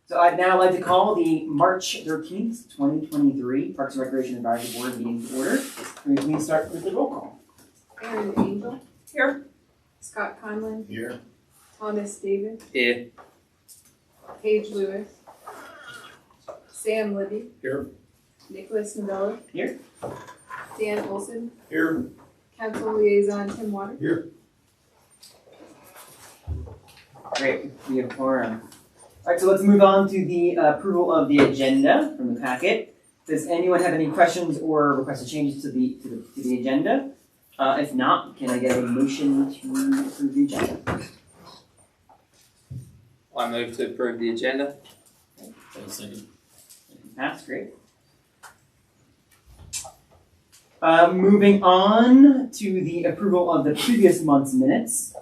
So I'd now like to call the March 13th, 2023 Parks and Recreation Advisory Board meeting to order. Can we please start with the roll call? Aaron Angel. Here. Scott Conlon. Here. Thomas David. Here. Paige Lewis. Sam Libby. Here. Nicholas Novella. Here. Dan Olson. Here. Council Liaison Tim Waters. Here. Great, we have a quorum. All right, so let's move on to the approval of the agenda from the packet. Does anyone have any questions or requested changes to the agenda? If not, can I get a motion to approve the agenda? I move to approve the agenda. Second. That's great. Moving on to the approval of the previous month's minutes.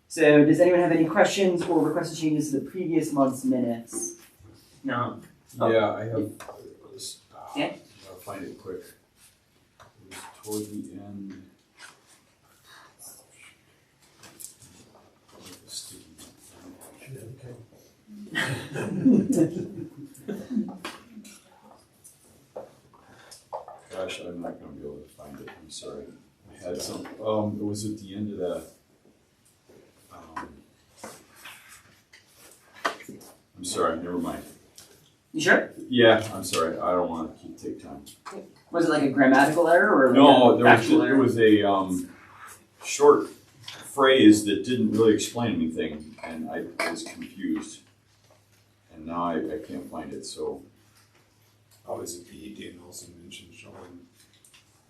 So does anyone have any questions or requested changes to the previous month's minutes? No? Oh. Yeah, I have. Yeah? I'll find it quick. It was toward the end. Gosh, I'm not going to be able to find it. I'm sorry. I had some. It was at the end of the. I'm sorry. Never mind. You sure? Yeah, I'm sorry. I don't want to take time. Was it like a grammatical error or No, like a there factual error? was a short phrase that didn't really explain anything, and I was confused. And now I can't find it, so. Oh, is it the Dan Olson mentioned shoveling?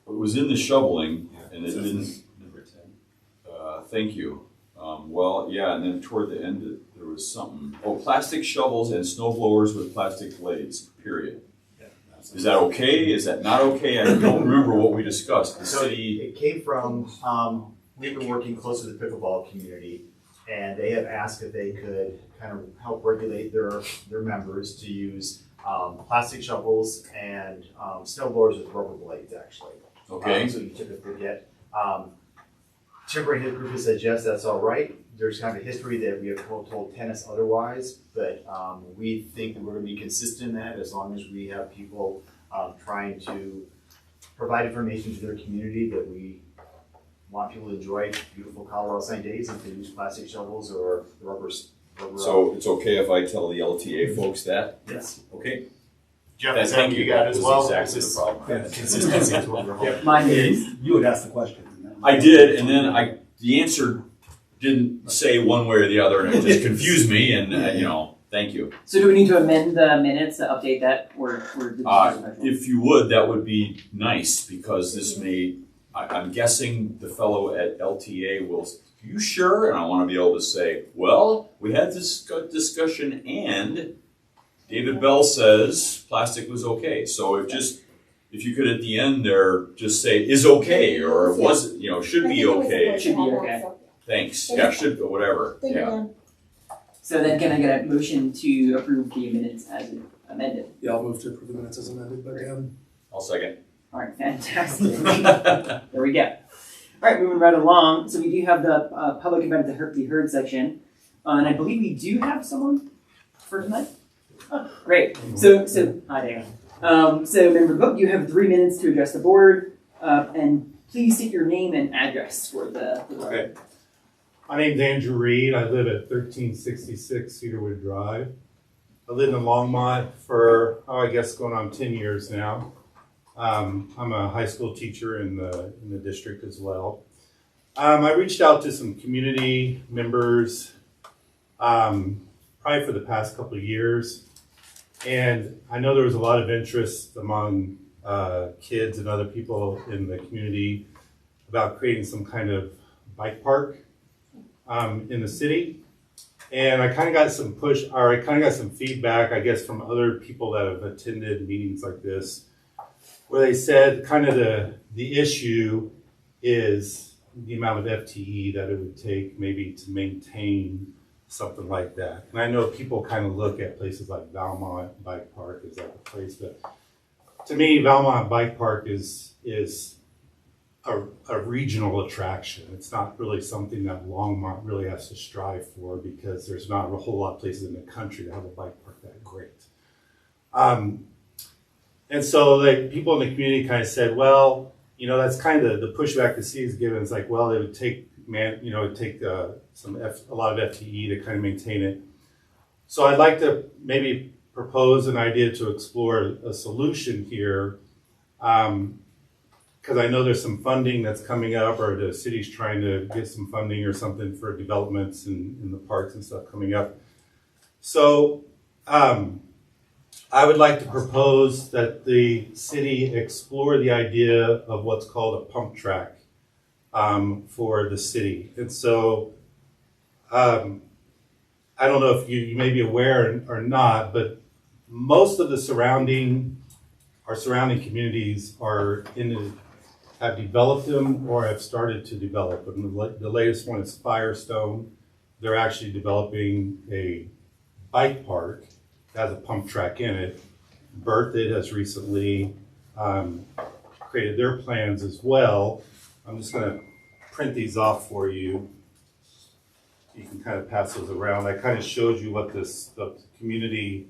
It was in the shoveling, and it So didn't, Number 10. thank you. Well, yeah, and then toward the end, there was something. Oh, plastic shovels and snow blowers with plastic blades, period. Yeah. Is that okay? Is that not okay? I don't remember what we discussed. The So city, it came from, we've been working closely with the pickleball community, and they have asked if they could kind of help regulate their members to use plastic shovels and snow blowers with rubber blades, actually. okay, So you typically get. Timber and his group has said, yes, that's all right. There's kind of a history that we have told tennis otherwise, but we think that we're going to be consistent in that as long as we have people trying to provide information to their community that we want people to enjoy beautiful Colorado sunny days and to use plastic shovels or rubber. so it's okay if I tell the LTA folks that? Yes. Okay. Jeff, That- is that thank what you. you got That as was well? exactly It's the problem. just Consistency is what we're hoping. Mine is. You would ask the question. I did, and then the answer didn't say one way or the other, and it just confused me, and thank you. So do we need to amend the minutes to update that or did you just special? If you would, that would be nice, because this I'm guessing the fellow at LTA will, are you sure? And I want to be able to say, well, we had this good discussion and David Bell says plastic was okay. So if you could at the end there just say is okay, or was, should be okay. Should be okay. Thanks. Yeah, should, or whatever. Yeah. So then can I get a motion to approve the minutes as amended? Yeah, I'll move to approve the minutes as amended by Dan. I'll second. All right, fantastic. There we go. All right, moving right along. So we do have the public event to be heard section, and I believe we do have someone for tonight. Oh, great. So hi there. So member Book, you have 3 minutes to address the board, and please state your name and address for the board. Okay. My name's Andrew Reed. I live at 1366 Cedarwood Drive. I lived in Longmont for, I guess going on 10 years now. I'm a high school teacher in the district as well. I reached out to some community members probably for the past couple of years. And I know there was a lot of interest among kids and other people in the community about creating some kind of bike park in the city. And I kind of got some feedback, I guess, from other people that have attended meetings like this, where they said kind of the issue is the amount of FTE that it would take maybe to maintain something like that. And I know people kind of look at places like Valmont Bike Park as like a place, but to me, Valmont Bike Park is a regional attraction. It's not really something that Longmont really has to strive for because there's not a whole lot of places in the country that have a bike park that great. And so like people in the community kind of said, well, you know, that's kind of the pushback the city's given. It's like, well, it would take a lot of FTE to kind of maintain it. So I'd like to maybe propose an idea to explore a solution here. Because I know there's some funding that's coming up, or the city's trying to get some funding or something for developments in the parks and stuff coming up. So I would like to propose that the city explore the idea of what's called a pump track for the city. And so I don't know if you may be aware or not, but most of the surrounding communities have developed them or have started to develop them. The latest one is Firestone. They're actually developing a bike park that has a pump track in it. Berthoud has recently created their plans as well. I'm just going to print these off for you. You can kind of pass those around. I kind of showed you what the community,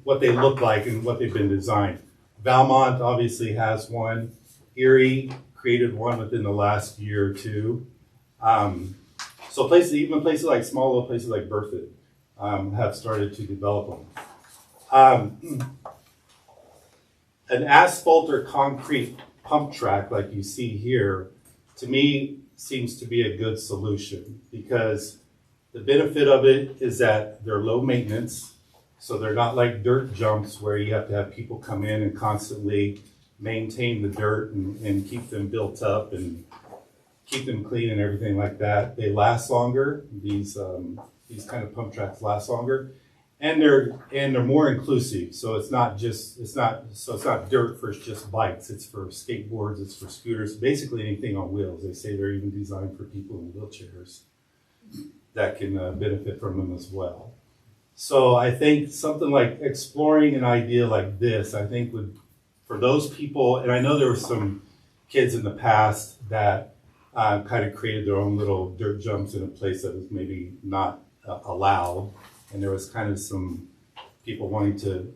what they look like and what they've been designed. Valmont obviously has one. Erie created one within the last year or two. So even places like small little places like Berthoud have started to develop them. An asphalt or concrete pump track like you see here, to me, seems to be a good solution because the benefit of it is that they're low maintenance. So they're not like dirt jumps where you have to have people come in and constantly maintain the dirt and keep them built up and keep them clean and everything like that. They last longer. These kind of pump tracks last longer, and they're more inclusive. So it's not dirt for just bikes. It's for skateboards. It's for scooters. Basically anything on wheels. They say they're even designed for people in wheelchairs that can benefit from them as well. So I think something like exploring an idea like this, I think would, for those people, and I know there were some kids in the past that kind of created their own little dirt jumps in a place that was maybe not allowed, and there was kind of some people wanting to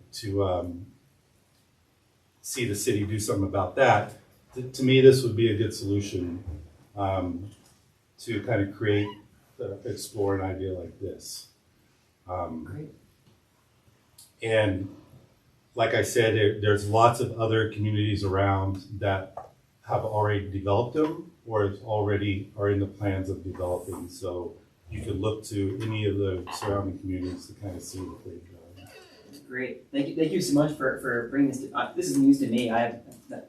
see the city do something about that. To me, this would be a good solution to kind of explore an idea like this. Great. And like I said, there's lots of other communities around that have already developed them or already are in the plans of developing. So you could look to any of the surrounding communities to kind of see what they've done. Great. Thank you so much for bringing this to this is news to me. I've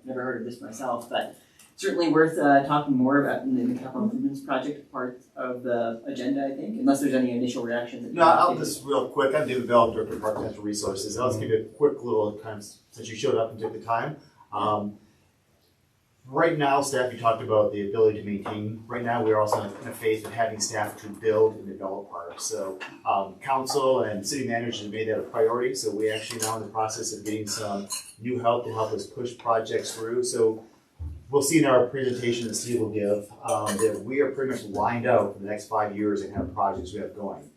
never heard of this myself, but certainly worth talking more about in the capital improvements project part of the agenda, I think, unless there's any initial reactions. That No, I'll just real quick. I'm David Bell, Director of Park Natural Resources. I'll just give you a quick little kind of, since you showed up and took the time. Right now, staff, you talked about the ability to maintain. Right now, we're also in a phase of having staff to build and develop parks. So council and city managers have made that a priority. So we actually now in the process of getting some new help to help us push projects through. So we'll see in our presentation that Steve will give that we are pretty much lined out for the next 5 years and have projects we have going.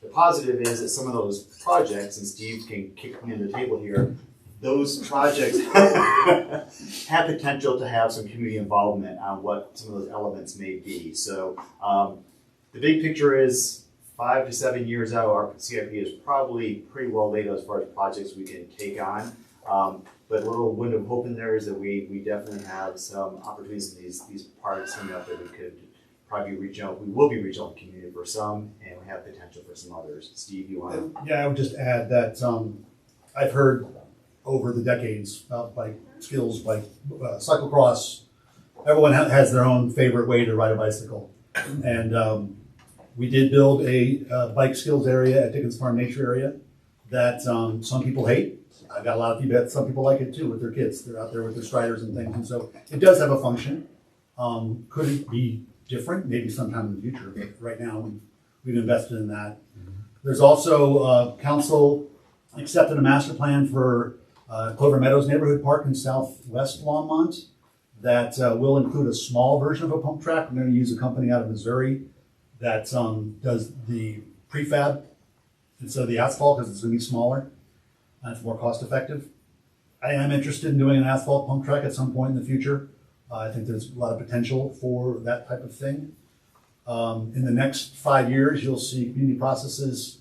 The positive is that some of those projects, and Steve can kick me in the table here, those projects have potential to have some community involvement on what some of those elements may be. So the big picture is 5 to 7 years out, our CIP is probably pretty well laid out as far as projects we can take on. But a little window of hope in there is that we definitely have some opportunities in these parks coming up that we could probably reach out. We will be reaching out to the community for some, and we have potential for some others. Steve, you want to? Yeah, I would just add that I've heard over the decades about bike skills, like cyclocross. Everyone has their own favorite way to ride a bicycle. And we did build a bike skills area at Dickens Farm Nature Area that some people hate. I've got a lot of feedback. Some people like it too with their kids. They're out there with their striders and things. And so it does have a function. Could it be different? Maybe sometime in the future. But right now we've invested in that. There's also council accepted a master plan for Clover Meadows Neighborhood Park in southwest Longmont that will include a small version of a pump track. We're going to use a company out of Missouri that does the prefab instead of the asphalt because it's going to be smaller and it's more cost effective. I am interested in doing an asphalt pump track at some point in the future. I think there's a lot of potential for that type of thing. In the next 5 years, you'll see community processes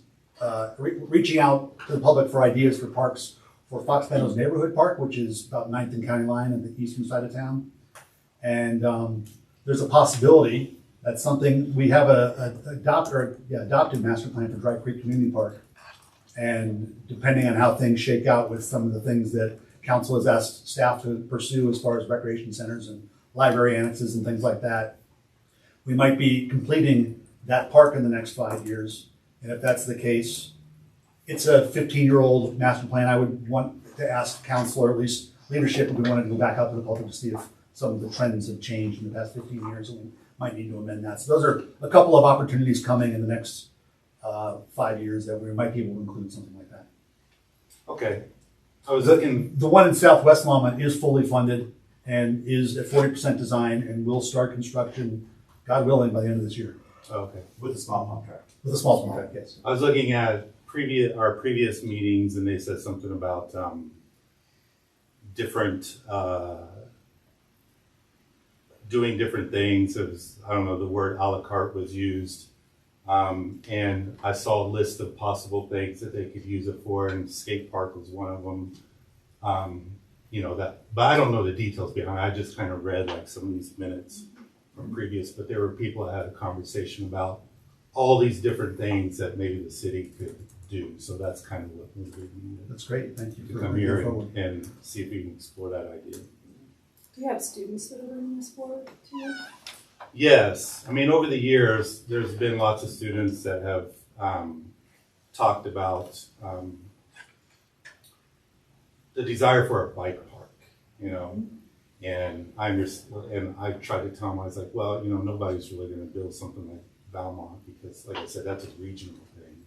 reaching out to the public for ideas for parks for Fox Meadows Neighborhood Park, which is about 9th and County Line on the eastern side of town. And there's a possibility that something, we have adopted master plan for Dry Creek Community Park. And depending on how things shake out with some of the things that council has asked staff to pursue as far as recreation centers and library annexes and things like that, we might be completing that park in the next 5 years. And if that's the case, it's a 15-year-old master plan. I would want to ask council, or at least leadership, if we wanted to go back out to the public to see if some of the trends have changed in the past 15 years, and we might need to amend that. So those are a couple of opportunities coming in the next 5 years that we might be able to include something like that. Okay. I was looking, The one in Southwest Longmont is fully funded and is at 40% design and will start construction, God willing, by the end of this year. okay. With a small pump track. With a small contract, yes. I was looking at our previous meetings, and they said something about different doing different things. It was, I don't know, the word a la carte was used, and I saw a list of possible things that they could use it for, and skate park was one of them. You know that, but I don't know the details behind it. I just kind of read like some of these minutes from previous, but there were people that had a conversation about all these different things that maybe the city could do. So that's kind of what we need That's great. Thank you to for come bringing here that forward. and see if we can explore that idea. Do you have students that are bringing this forward to you? Yes, I mean, over the years, there's been lots of students that have talked about the desire for a bike park, you know, and I tried to tell them, I was like, well, you know, nobody's really going to build something like Valmont because, like I said, that's a regional thing.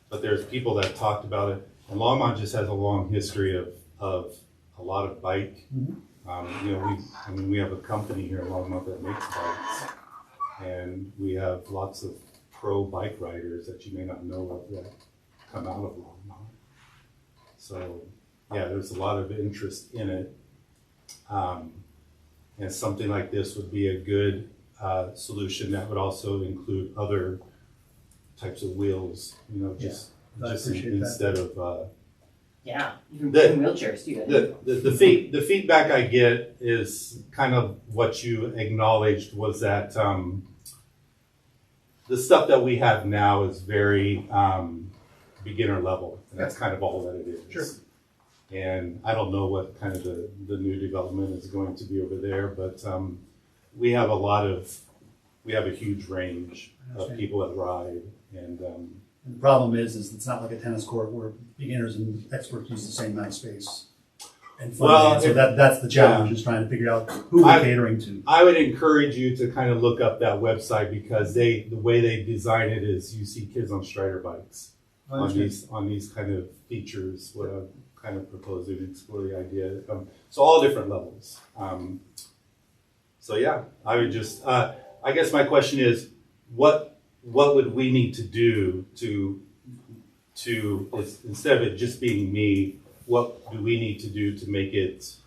But there's people that talked about it, and Longmont just has a long history of a lot of bike. You know, we have a company here in Longmont that makes bikes, and we have lots of pro bike riders that you may not know of that come out of Longmont. So, yeah, there's a lot of interest in it, and something like this would be a good solution that would also include other types of wheels. You know, just appreciate instead of. Yeah, you can The- bring wheelchairs too. The feedback I get is kind of what you acknowledged was that the stuff that we have now is very beginner level. And that's kind of all that it is. Sure. And I don't know what kind of the new development is going to be over there, but we have a huge range of people that ride, and And the problem is it's not like a tennis court where beginners and experts use the same amount of space. And funding. So that's the challenge, is trying to figure out who we're catering to. I would encourage you to kind of look up that website because the way they design it is you see kids on Strider bikes on these kind of features. What I'm kind of proposing to explore the idea. So all different levels. So yeah, I would just I guess my question is what would we need to do to instead of it just being me, what do we need to do to make it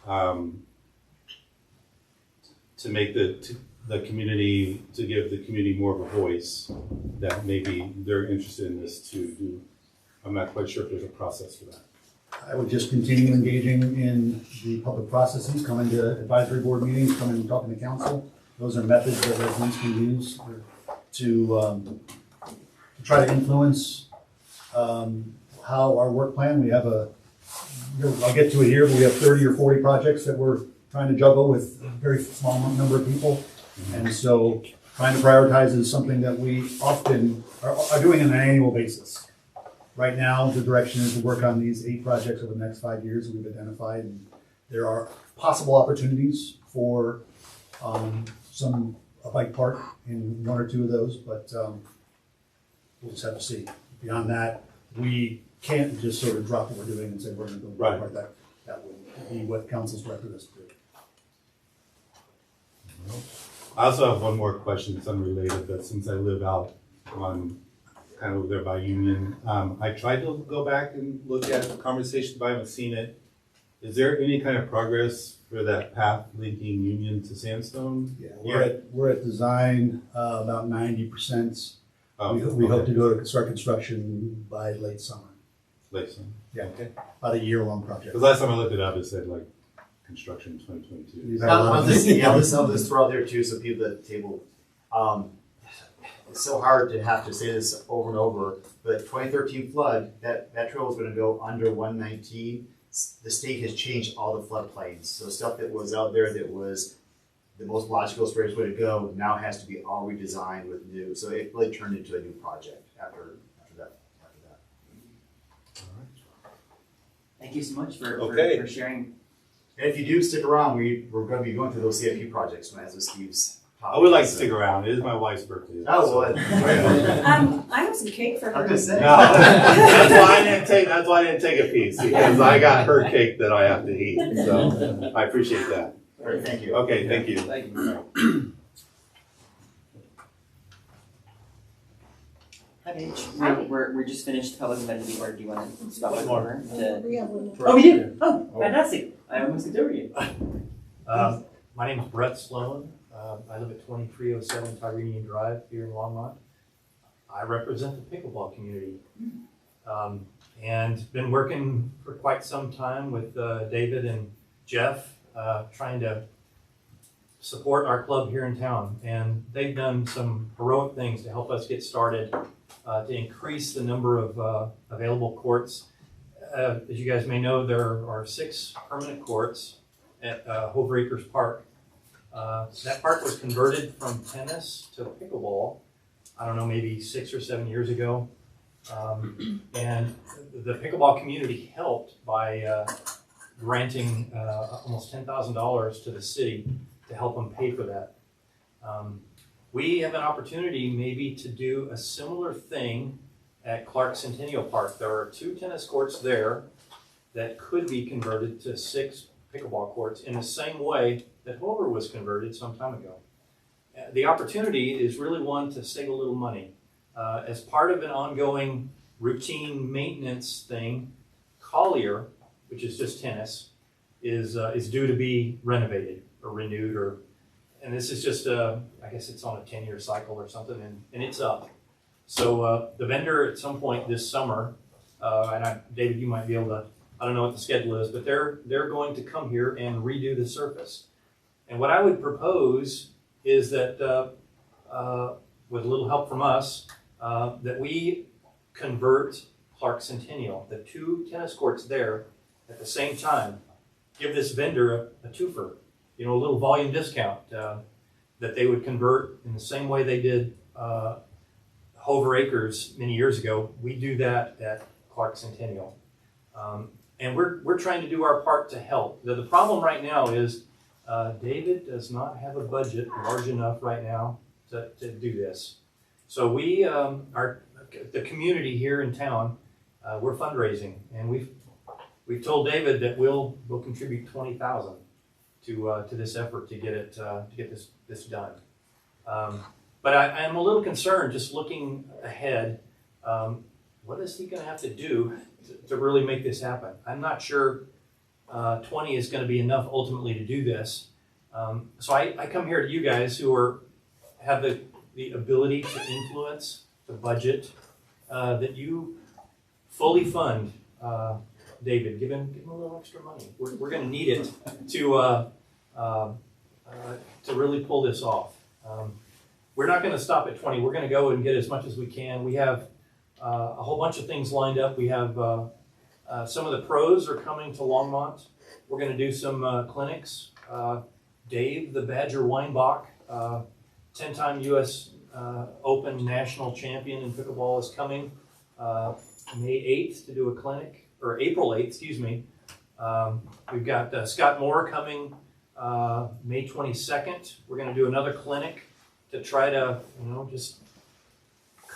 to make the community, to give the community more of a voice that maybe they're interested in this to do? I'm not quite sure if there's a process for that. I would just continue engaging in the public processes, coming to advisory board meetings, coming and talking to council. Those are methods that residents can use to try to influence how our work plan. We have I'll get to it here, but we have 30 or 40 projects that we're trying to juggle with a very small number of people. And so trying to prioritize is something that we often are doing on an annual basis. Right now, the direction is to work on these 8 projects over the next 5 years that we've identified. And there are possible opportunities for a bike park in 1 or 2 of those, but we'll just have to see. Beyond that, we can't just sort of drop what we're doing and say we're gonna go Right. like that. That would be what council's directed us to do. I also have one more question that's unrelated, but since I live out on, kind of there by Union, I tried to go back and look at the conversation, but I haven't seen it. Is there any kind of progress for that path linking Union to Sandstone? Yeah, we're at design, about 90%. Oh, We hope okay. to go to start construction by late summer. Late summer. Yeah. Okay. About a year-long project. Because last time I looked it up, it said like construction 2022. We've had a lot I'll of- just throw out there too, so people at the table, it's so hard to have to say this over and over, but 2013 flood, that trail was gonna go under 119. The state has changed all the floodplains, so stuff that was out there that was the most logical, straightest way to go, now has to be all redesigned with new, so it really turned into a new project after that. Thank you so much for, Okay. for sharing. And if you do stick around, we're gonna be going through those CIP projects as with Steve's topic. I would like to stick around. It is my wife's birthday. Oh, well. I have some cake for I her. was gonna say. No, that's why I didn't take a piece, because I got her cake that I have to eat, so I appreciate that. All right, thank you. Okay, thank you. Thank you. Hi, Paige. Hi. We're just finished public event, or do you want to stop by More. over to? We have one more. Oh, we do. Oh, fantastic! I almost skipped over you. My name is Brett Sloan. I live at 2307 Tyrenian Drive here in Longmont. I represent the pickleball community. And been working for quite some time with David and Jeff, trying to support our club here in town. And they've done some heroic things to help us get started, to increase the number of available courts. As you guys may know, there are 6 permanent courts at Hove Acres Park. That park was converted from tennis to pickleball, I don't know, maybe 6 or 7 years ago. And the pickleball community helped by granting almost $10,000 to the city to help them pay for that. We have an opportunity maybe to do a similar thing at Clark Centennial Park. There are 2 tennis courts there that could be converted to 6 pickleball courts in the same way that Hover was converted some time ago. The opportunity is really one to save a little money. As part of an ongoing routine maintenance thing, Collier, which is just tennis, is due to be renovated or renewed, and this is just I guess it's on a 10-year cycle or something, and it's up. So the vendor at some point this summer, David, you might be able to, I don't know what the schedule is, but they're going to come here and redo the surface. And what I would propose is that with a little help from us, that we convert Clark Centennial, the 2 tennis courts there, at the same time, give this vendor a twofer, a little volume discount, that they would convert in the same way they did Hover Acres many years ago. We do that at Clark Centennial. And we're trying to do our part to help. The problem right now is David does not have a budget large enough right now to do this. So we are the community here in town. We're fundraising, and we've told David that we'll contribute $20,000 to this effort to get this done. But I am a little concerned, just looking ahead. What is he going to have to do to really make this happen? I'm not sure 20 is going to be enough ultimately to do this. So I come here to you guys who have the ability to influence the budget, that you fully fund David. Give him a little extra money. We're going to need it to really pull this off. We're not going to stop at 20. We're going to go and get as much as we can. We have a whole bunch of things lined up. We have some of the pros are coming to Longmont. We're going to do some clinics. Dave, the Badger Weinbach, 10-time U.S. Open national champion in pickleball, is coming May 8th to do a clinic, or April 8th, excuse me. We've got Scott Moore coming May 22nd. We're going to do another clinic to try to, just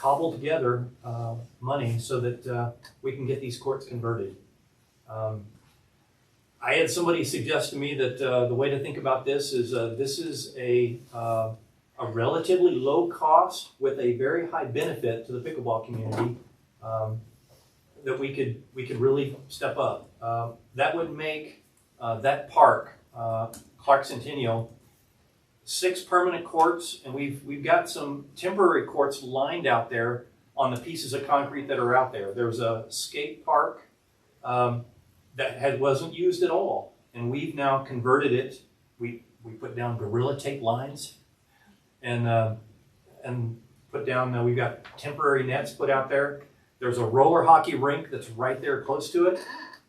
cobble together money so that we can get these courts converted. I had somebody suggest to me that the way to think about this is a relatively low cost with a very high benefit to the pickleball community that we could really step up. That would make that park, Clark Centennial, 6 permanent courts, and we've got some temporary courts lined out there on the pieces of concrete that are out there. There's a skate park that wasn't used at all, and we've now converted it. We put down gorilla tape lines, and put down. We've got temporary nets put out there. There's a roller hockey rink that's right there close to it.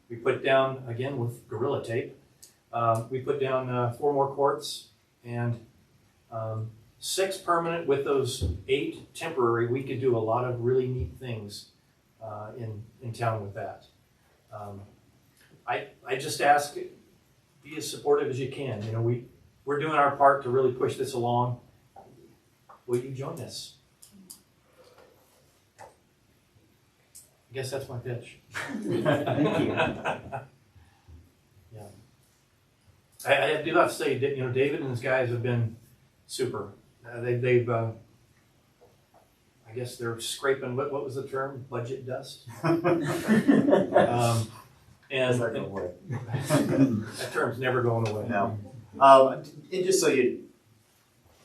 We put down again with gorilla tape. We put down 4 more courts and 6 permanent with those 8 temporary. We could do a lot of really neat things in town with that. I just ask, be as supportive as you can. You know, we're doing our part to really push this along. Will you join us? I guess that's my pitch. Thank you. Yeah. I do have to say, you know, David and his guys have been super. They've I guess they're scraping, what was the term? Budget dust? And It's not gonna work. that term's never going away. No. And just so do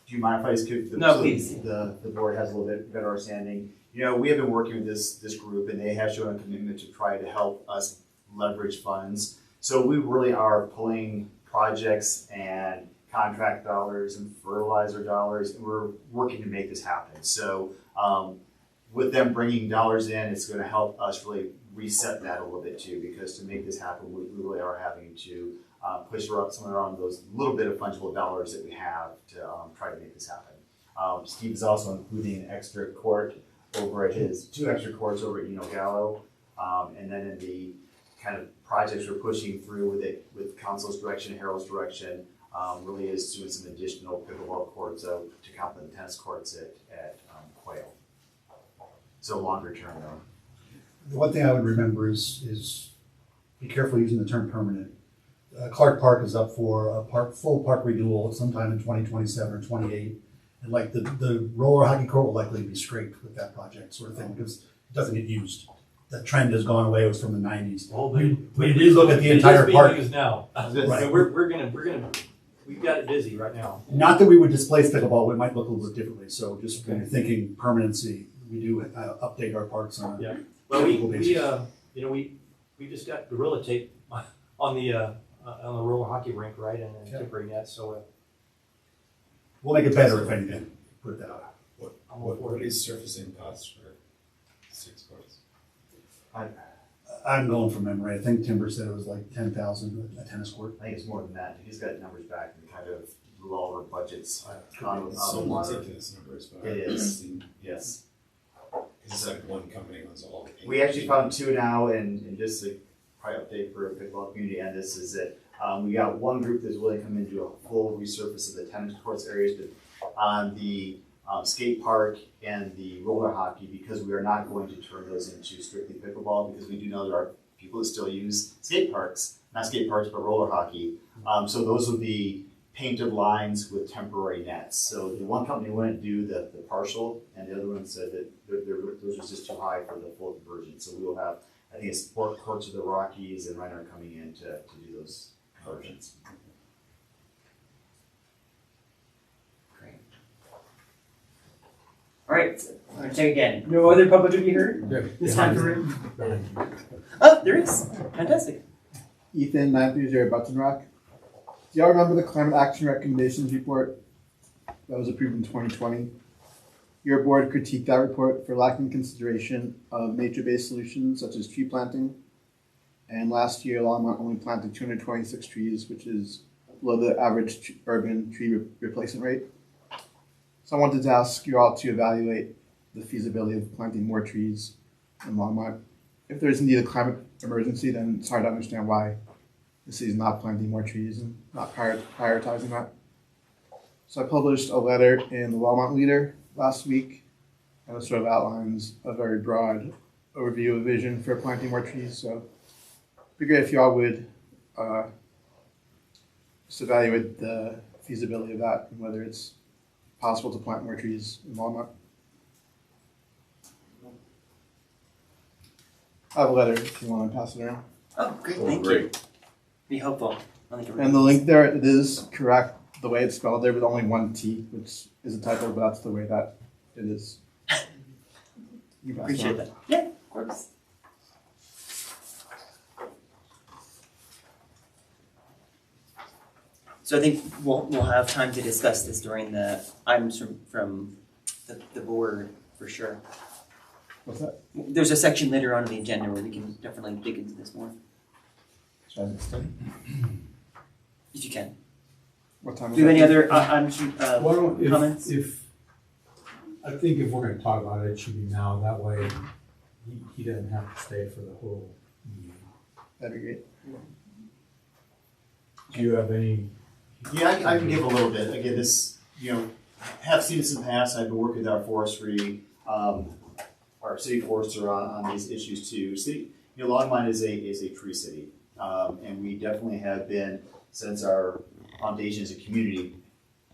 you mind if I just give No, please. The board has a little bit better understanding? You know, we have been working with this group, and they have shown a commitment to try to help us leverage funds. So we really are pulling projects and contract dollars and fertilizer dollars, and we're working to make this happen. So with them bringing dollars in, it's going to help us really reset that a little bit too, because to make this happen, we really are having to push somewhere around those little bit of fungible dollars that we have to try to make this happen. Steve is also including an extra court over at his 2 extra courts over at Gallo, and then in the kind of projects we're pushing through with council's direction, Harold's direction, really is doing some additional pickleball courts to complement the tennis courts at Quail. So longer term though. The one thing I would remember is be careful using the term permanent. Clark Park is up for a full park renewal sometime in 2027 or 28. And like the roller hockey court will likely be scraped with that project sort of thing because it doesn't get used. The trend has gone away. It was from the 90s. Oh, We look at the entire it's park. being used now. Right. We've got it busy right now. Not that we would displace pickleball, it might look a little bit differently. So just when you're thinking permanency, we do update our parks on Yeah. a Well, typical basis. we just got gorilla tape on the roller hockey rink, right, and Yeah. temporary net. So We'll make it better if anything. Put it that way. I'm all for What it. is surfacing costs for 6 courts? I'm going from memory. I think Timber said it was like 10,000 a tennis court. I think it's more than that. He's got numbers back and kind of lower budgets on It's so the water. ridiculous numbers, but It I've is. seen, Yes. it's like one company owns all the paint. We actually found 2 now, and just to probably update for the pickleball community, and this is that we got one group that's willing to come in and do a full resurface of the tennis courts areas, but on the skate park and the roller hockey, because we are not going to turn those into strictly pickleball, because we do know there are people that still use skate parks, not skate parks, but roller hockey. So those would be painted lines with temporary nets. So the one company wouldn't do the partial, and the other one said that those was just too high for the full conversion. So we will have, I think it's Sport Courts of the Rockies and Reiner coming in to do those conversions. Great. All right, I'm gonna check again. No other public to be heard? This time for Oh, there is. Fantastic. Ethan, 930 Button Rock. Do y'all remember the climate action recommendations report that was approved in 2020? Your board critiqued that report for lacking consideration of nature-based solutions such as tree planting. And last year, Longmont only planted 226 trees, which is below the average urban tree replacement rate. So I wanted to ask you all to evaluate the feasibility of planting more trees in Longmont. If there is indeed a climate emergency, then it's hard to understand why the city is not planting more trees and not prioritizing that. So I published a letter in the Longmont Leader last week, and it sort of outlines a very broad overview of vision for planting more trees. So it'd be great if y'all would just evaluate the feasibility of that and whether it's possible to plant more trees in Longmont. I have a letter if you want to pass it around. Oh, great, Oh, thank you. great. Be helpful. I think And the link there, it is correct the way it's spelled there with only one T, which is a typo, but that's the way that it is. You pass it Appreciate on. that. Yeah, of course. So I think we'll have time to discuss this during the items from the board for sure. What's that? There's a section later on in the agenda where we can definitely dig into this more, Should I just study? if you can. What time Do you have is any that? other Why don't, comments? I think if we're gonna talk about it, it should be now, that way he doesn't have to stay for the whole meeting. That'd be great. Do you have any? Yeah, I can give a little bit. Again, this, have seen this in the past. I've been working with our forestry, our city forester on these issues too. City, Longmont is a tree city, and we definitely have been since our foundation as a community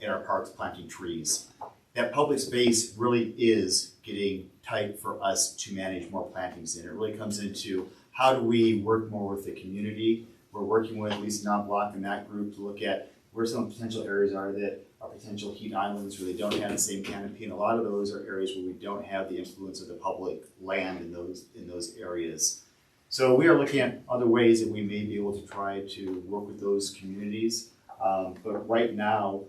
in our parks planting trees. That public space really is getting tight for us to manage more plantings in. It really comes into how do we work more with the community. We're working with Lisa Knobloch and that group to look at where some potential areas are that are potential heat islands where they don't have the same canopy. And a lot of those are areas where we don't have the influence of the public land in those areas. So we are looking at other ways that we may be able to try to work with those communities. But right now,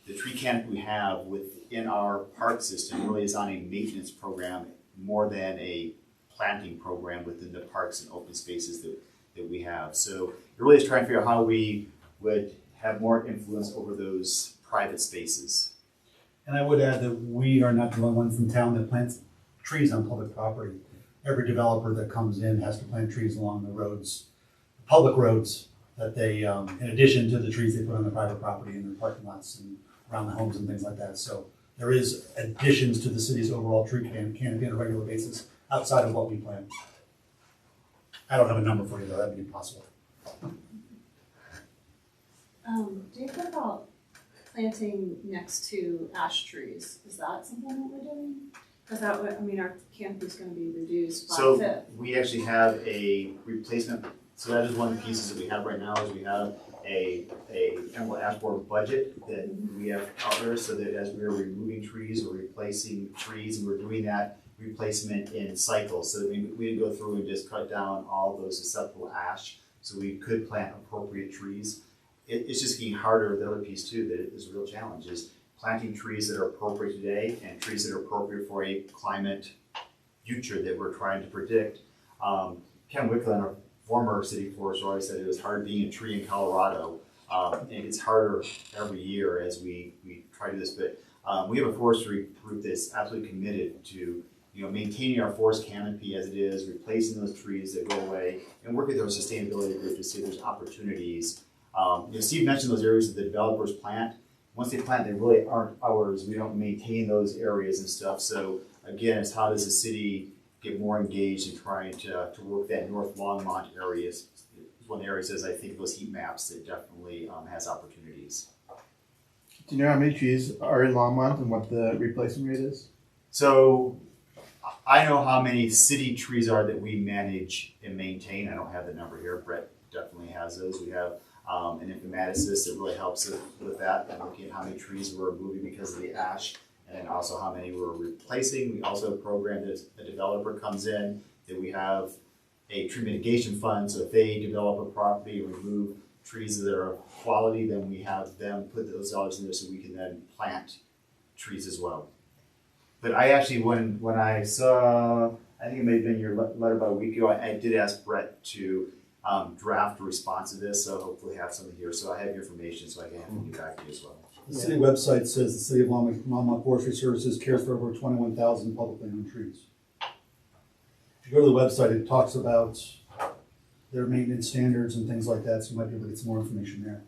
the tree canopy we have within our park system really is on a maintenance program more than a planting program within the parks and open spaces that we have. So it really is trying to figure out how we would have more influence over those private spaces. And I would add that we are not the only ones in town that plants trees on public property. Every developer that comes in has to plant trees along the roads, public roads, that they, in addition to the trees they put on the private property in their parking lots and around the homes and things like that. So there is additions to the city's overall tree canopy on a regular basis outside of what we plant. I don't have a number for you though, that'd be impossible. Do you think about planting next to ash trees? Is that something that we're doing? Because that would, our canopy's gonna be reduced by a So fifth. we actually have a replacement. So that is one of the pieces that we have right now is we have a emerald ash borer budget that we have out there so that as we are removing trees or replacing trees, and we're doing that replacement in cycles. So we didn't go through and just cut down all those susceptible ash. So we could plant appropriate trees. It's just getting harder. The other piece too that is a real challenge is planting trees that are appropriate today and trees that are appropriate for a climate future that we're trying to predict. Ken Wicklund, our former city forester, always said it was hard being a tree in Colorado. And it gets harder every year as we try to do this. But we have a forestry group that's absolutely committed to maintaining our forest canopy as it is, replacing those trees that go away, and working with our sustainability group to see if there's opportunities. Steve mentioned those areas that the developers plant. Once they plant, they really aren't ours. We don't maintain those areas and stuff. So again, it's how does the city get more engaged in trying to work that North Longmont area is one of the areas, as I think of those heat maps, that definitely has opportunities. Do you know how many trees are in Longmont and what the replacement rate is? So I know how many city trees are that we manage and maintain. I don't have the number here. Brett definitely has those. We have an informaticist that really helps with that and looking at how many trees we're removing because of the ash, and then also how many we're replacing. We also have a program that a developer comes in that we have a tree mitigation fund. So if they develop a property and remove trees that are of quality, then we have them put those dollars in there so we can then plant trees as well. But I actually, when I saw, I think it may have been your letter about a week ago, I did ask Brett to draft a response to this, so hopefully have something here. So I have your information, so I can have you back to you as well. The city website says the City of Longmont Forestry Services cares for over 21,000 publicly owned trees. If you go to the website, it talks about their maintenance standards and things like that, so you might be able to get some more information there.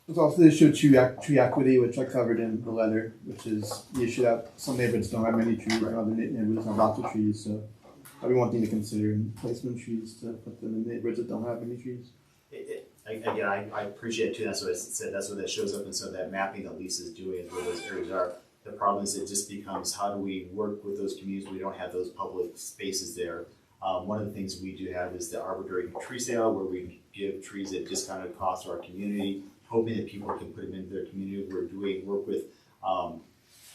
There's also the issue of tree equity, which I covered in the letter, which is the issue that some neighborhoods don't have many trees, and other neighborhoods have lots of trees, so that'd be one thing to consider in placement of trees, to put them in neighborhoods that don't have any trees. Again, I appreciate it too, that's what I said, that's what that shows up, and so that mapping that Lisa's doing is where those areas are. The problem is it just becomes, how do we work with those communities, we don't have those public spaces there. One of the things we do have is the arbitrary tree sale, where we give trees at discounted cost to our community, hoping that people can put them into their community. We're doing work with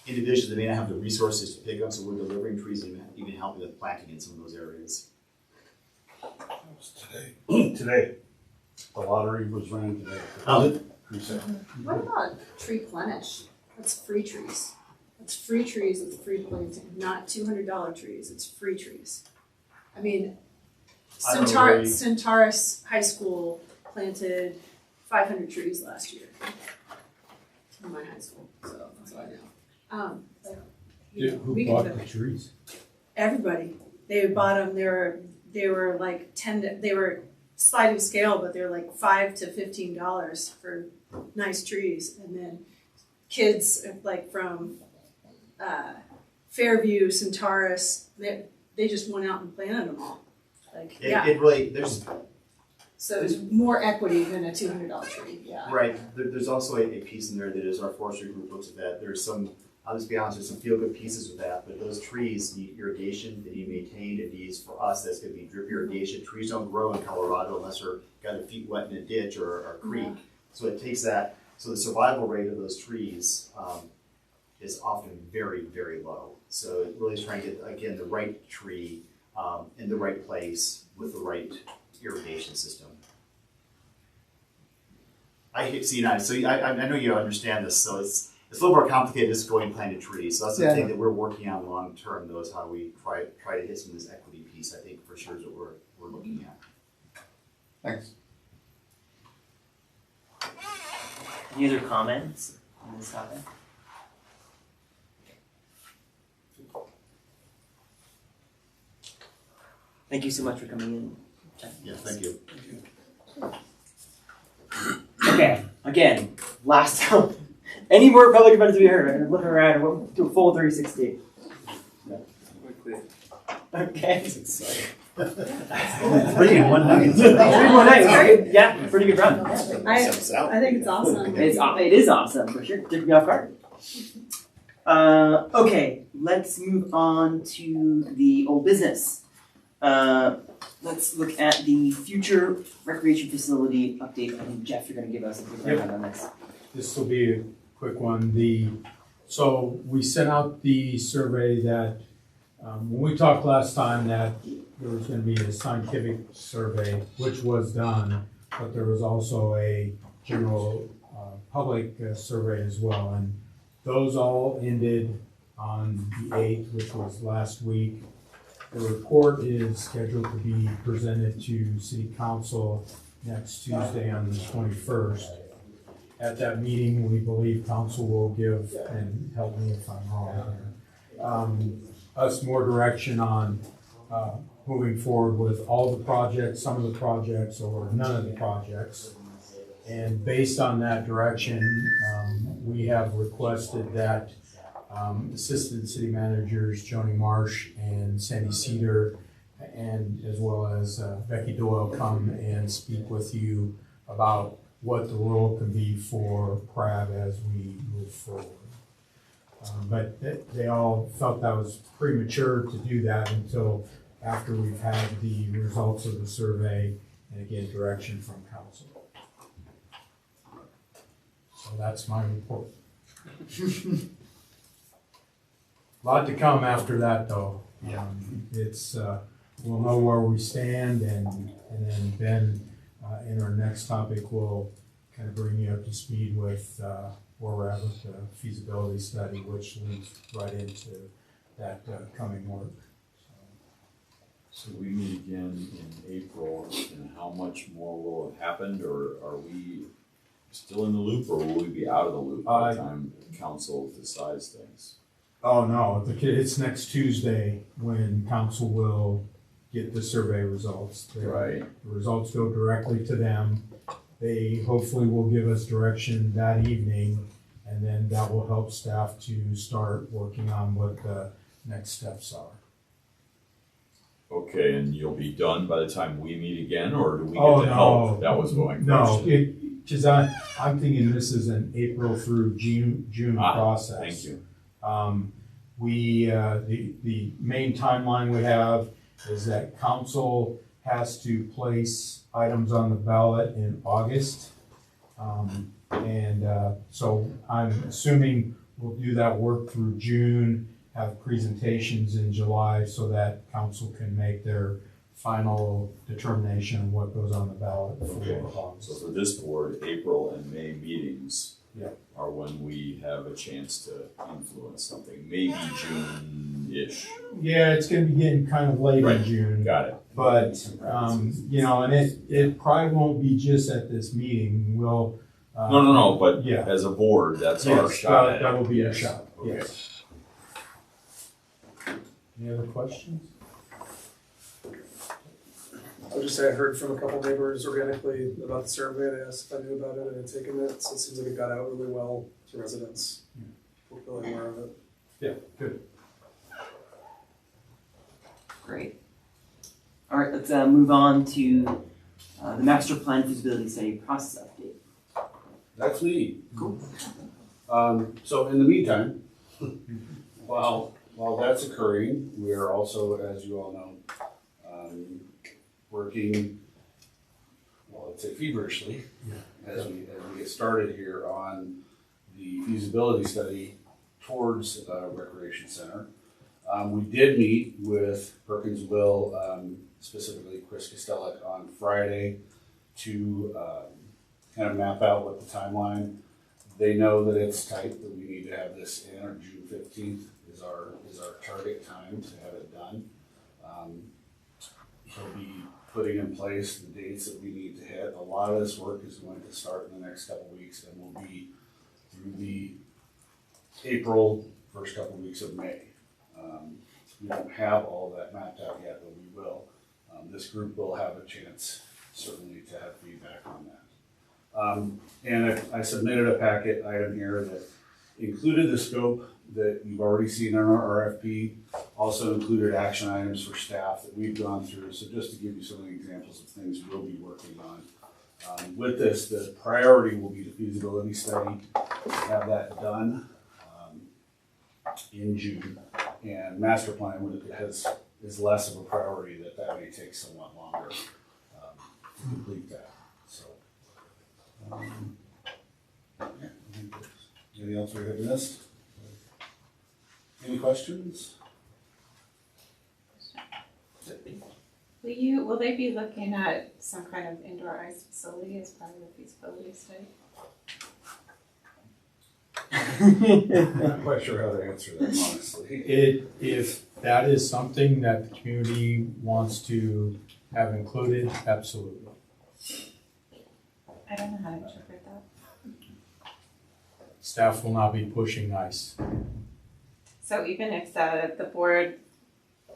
individuals that may not have the resources to pick up, so we're delivering trees and even helping with planting in some of those areas. Today, the lottery was ran today. Tree sale. What about tree plenish? That's free trees. That's free trees with free planting, not $200 trees, it's free trees. I mean, I don't know where you- Centaurus High School planted 500 trees last year in my high school, so that's all I know. You know, Who we bought can- the trees? Everybody, they bought them. They were like they were sliding scale, but they're like $5 to $15 for nice trees. And then kids like from Fairview, Centaurus, they just went out and planted them all. Like It really, there's, so it's more equity than a $200 tree. Yeah. right, there's also a piece in there that is our forestry group looks at that. There's some, I'll just be honest, there's some feel-good pieces with that, but those trees need irrigation, they need maintained, it needs, for us, that's gonna be drip irrigation. Trees don't grow in Colorado unless they're got their feet wet in a ditch or a creek. Yeah. So it takes that, so the survival rate of those trees is often very, very low. So it really is trying to get, again, the right tree in the right place with the right irrigation system. I know you understand this, so it's a little more complicated just going and planting trees. So that's the Yeah. thing that we're working on long term, though, is how we try to hit some of this equity piece. I think for sure is what we're looking at. Thanks. Any other comments on this topic? Thank you so much for coming in. Yeah, thank you. Okay, again, last time. Any more public events to be heard? I'm looking around. We'll do a full 360. We're clear. Okay. Three in one night. 3 more nights. Right? Yeah, pretty good run. I think it's awesome. It is awesome for sure. Took me off guard. Okay, let's move on to the old business. Let's look at the future recreation facility update. I think Jeff, you're going to give us a quick rundown on this. This will be a quick one. So we sent out the survey that, when we talked last time that there was gonna be a scientific survey, which was done, but there was also a general, public survey as well. And those all ended on the 8th, which was last week. The report is scheduled to be presented to City Council next Tuesday on the 21st. At that meeting, we believe council will give, and help me if I'm wrong here, us more direction on moving forward with all the projects, some of the projects, or none of the projects. And based on that direction, we have requested that Assistant City Managers Joni Marsh and Sandy Cedar, and as well as Becky Doyle, come and speak with you about what the role can be for PRAB as we move forward. But they all felt that was premature to do that until after we've had the results of the survey and again, direction from council. So that's my report. A lot to come after that though. It's, we'll know where we stand and then Ben, in our next topic, we'll kind of bring you up to speed with where we're at with the feasibility study, which leads right into that coming work. So we meet again in April, and how much more will have happened, or are we still in the loop, or will we be out of the loop by the time council decides things? Oh, no, it's next Tuesday when council will get the survey results. Right. The results go directly to them, They hopefully will give us direction that evening, and then that will help staff to start working on what the next steps are. Okay, and you'll be done by the time we meet again, or do we get Oh, to no. help? That was my No, question. because I'm thinking this is an April through June process. Thank you. The main timeline we have is that council has to place items on the ballot in August. So I'm assuming we'll do that work through June, have presentations in July so that council can make their final determination of what goes on the ballot Okay. for So August. for this board, April and May meetings Yeah. are when we have a chance to influence something, maybe June-ish. Yeah, it's gonna be getting kind of late Right. in June. Got it. But, and it probably won't be just at this meeting, we'll. No, but Yeah. as a board, that's our Yes, shot at it. that will be your Yes. shot, Okay. yes. Any other questions? I'll just say I heard from a couple neighbors organically about the survey. They asked if I knew about it and had taken it, so it seems like it got out really well to residents. We're really aware of it. Yeah, good. Great. All right, let's move on to the master plan feasibility study process update. That's me. Cool. So in the meantime, while that's occurring, we are also, as you all know, working, well, let's say feverishly, as we get started here on the feasibility study towards Recreation Center. We did meet with Perkinsville, specifically Chris Kostelik, on Friday to kind of map out what the timeline. They know that it's tight, that we need to have this in, or June 15th is our target time to have it done. He'll be putting in place the dates that we need to hit. A lot of this work is going to start in the next couple of weeks and will be through the April, first couple of weeks of May. We don't have all that mapped out yet, but we will. This group will have a chance, certainly, to have feedback on that. And I submitted a packet item here that included the scope that you've already seen in our RFP, also included action items for staff that we've gone through. So just to give you some examples of things we'll be working on. With this, the priority will be the feasibility study, have that done in June. And master plan is less of a priority, that may take somewhat longer to complete that. So, yeah, anything else we have missed? Any questions? Will they be looking at some kind of indoor ice facility as part of the feasibility study? I'm not quite sure how to answer that, honestly. If that is something that the community wants to have included, absolutely. I don't know how to interpret that. Staff will not be pushing ice. So even if the board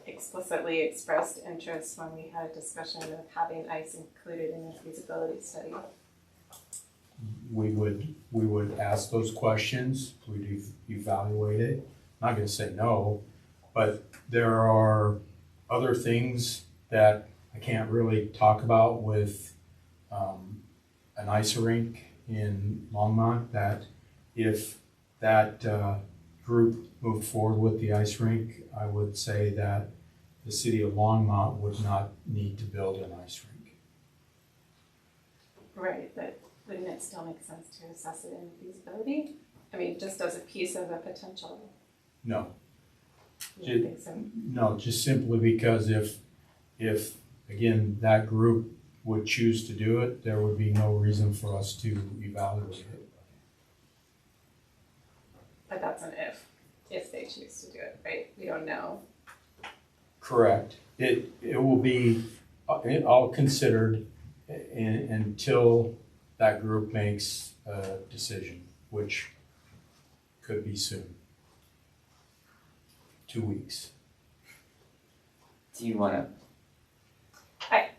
explicitly expressed interest when we had a discussion of having ice included in the feasibility study, We would ask those questions, we'd evaluate it. I'm not gonna say no, but there are other things that I can't really talk about with an ice rink in Longmont, that if that group moved forward with the ice rink, I would say that the city of Longmont would not need to build an ice rink. right, but wouldn't it still make sense to assess it in feasibility? I mean, just as a piece of a potential, No, you don't think so? no, just simply because if again, that group would choose to do it, there would be no reason for us to evaluate it. But that's an if they choose to do it, right? We don't know. Correct. It will be all considered until that group makes a decision, which could be soon. 2 weeks. Do you want to?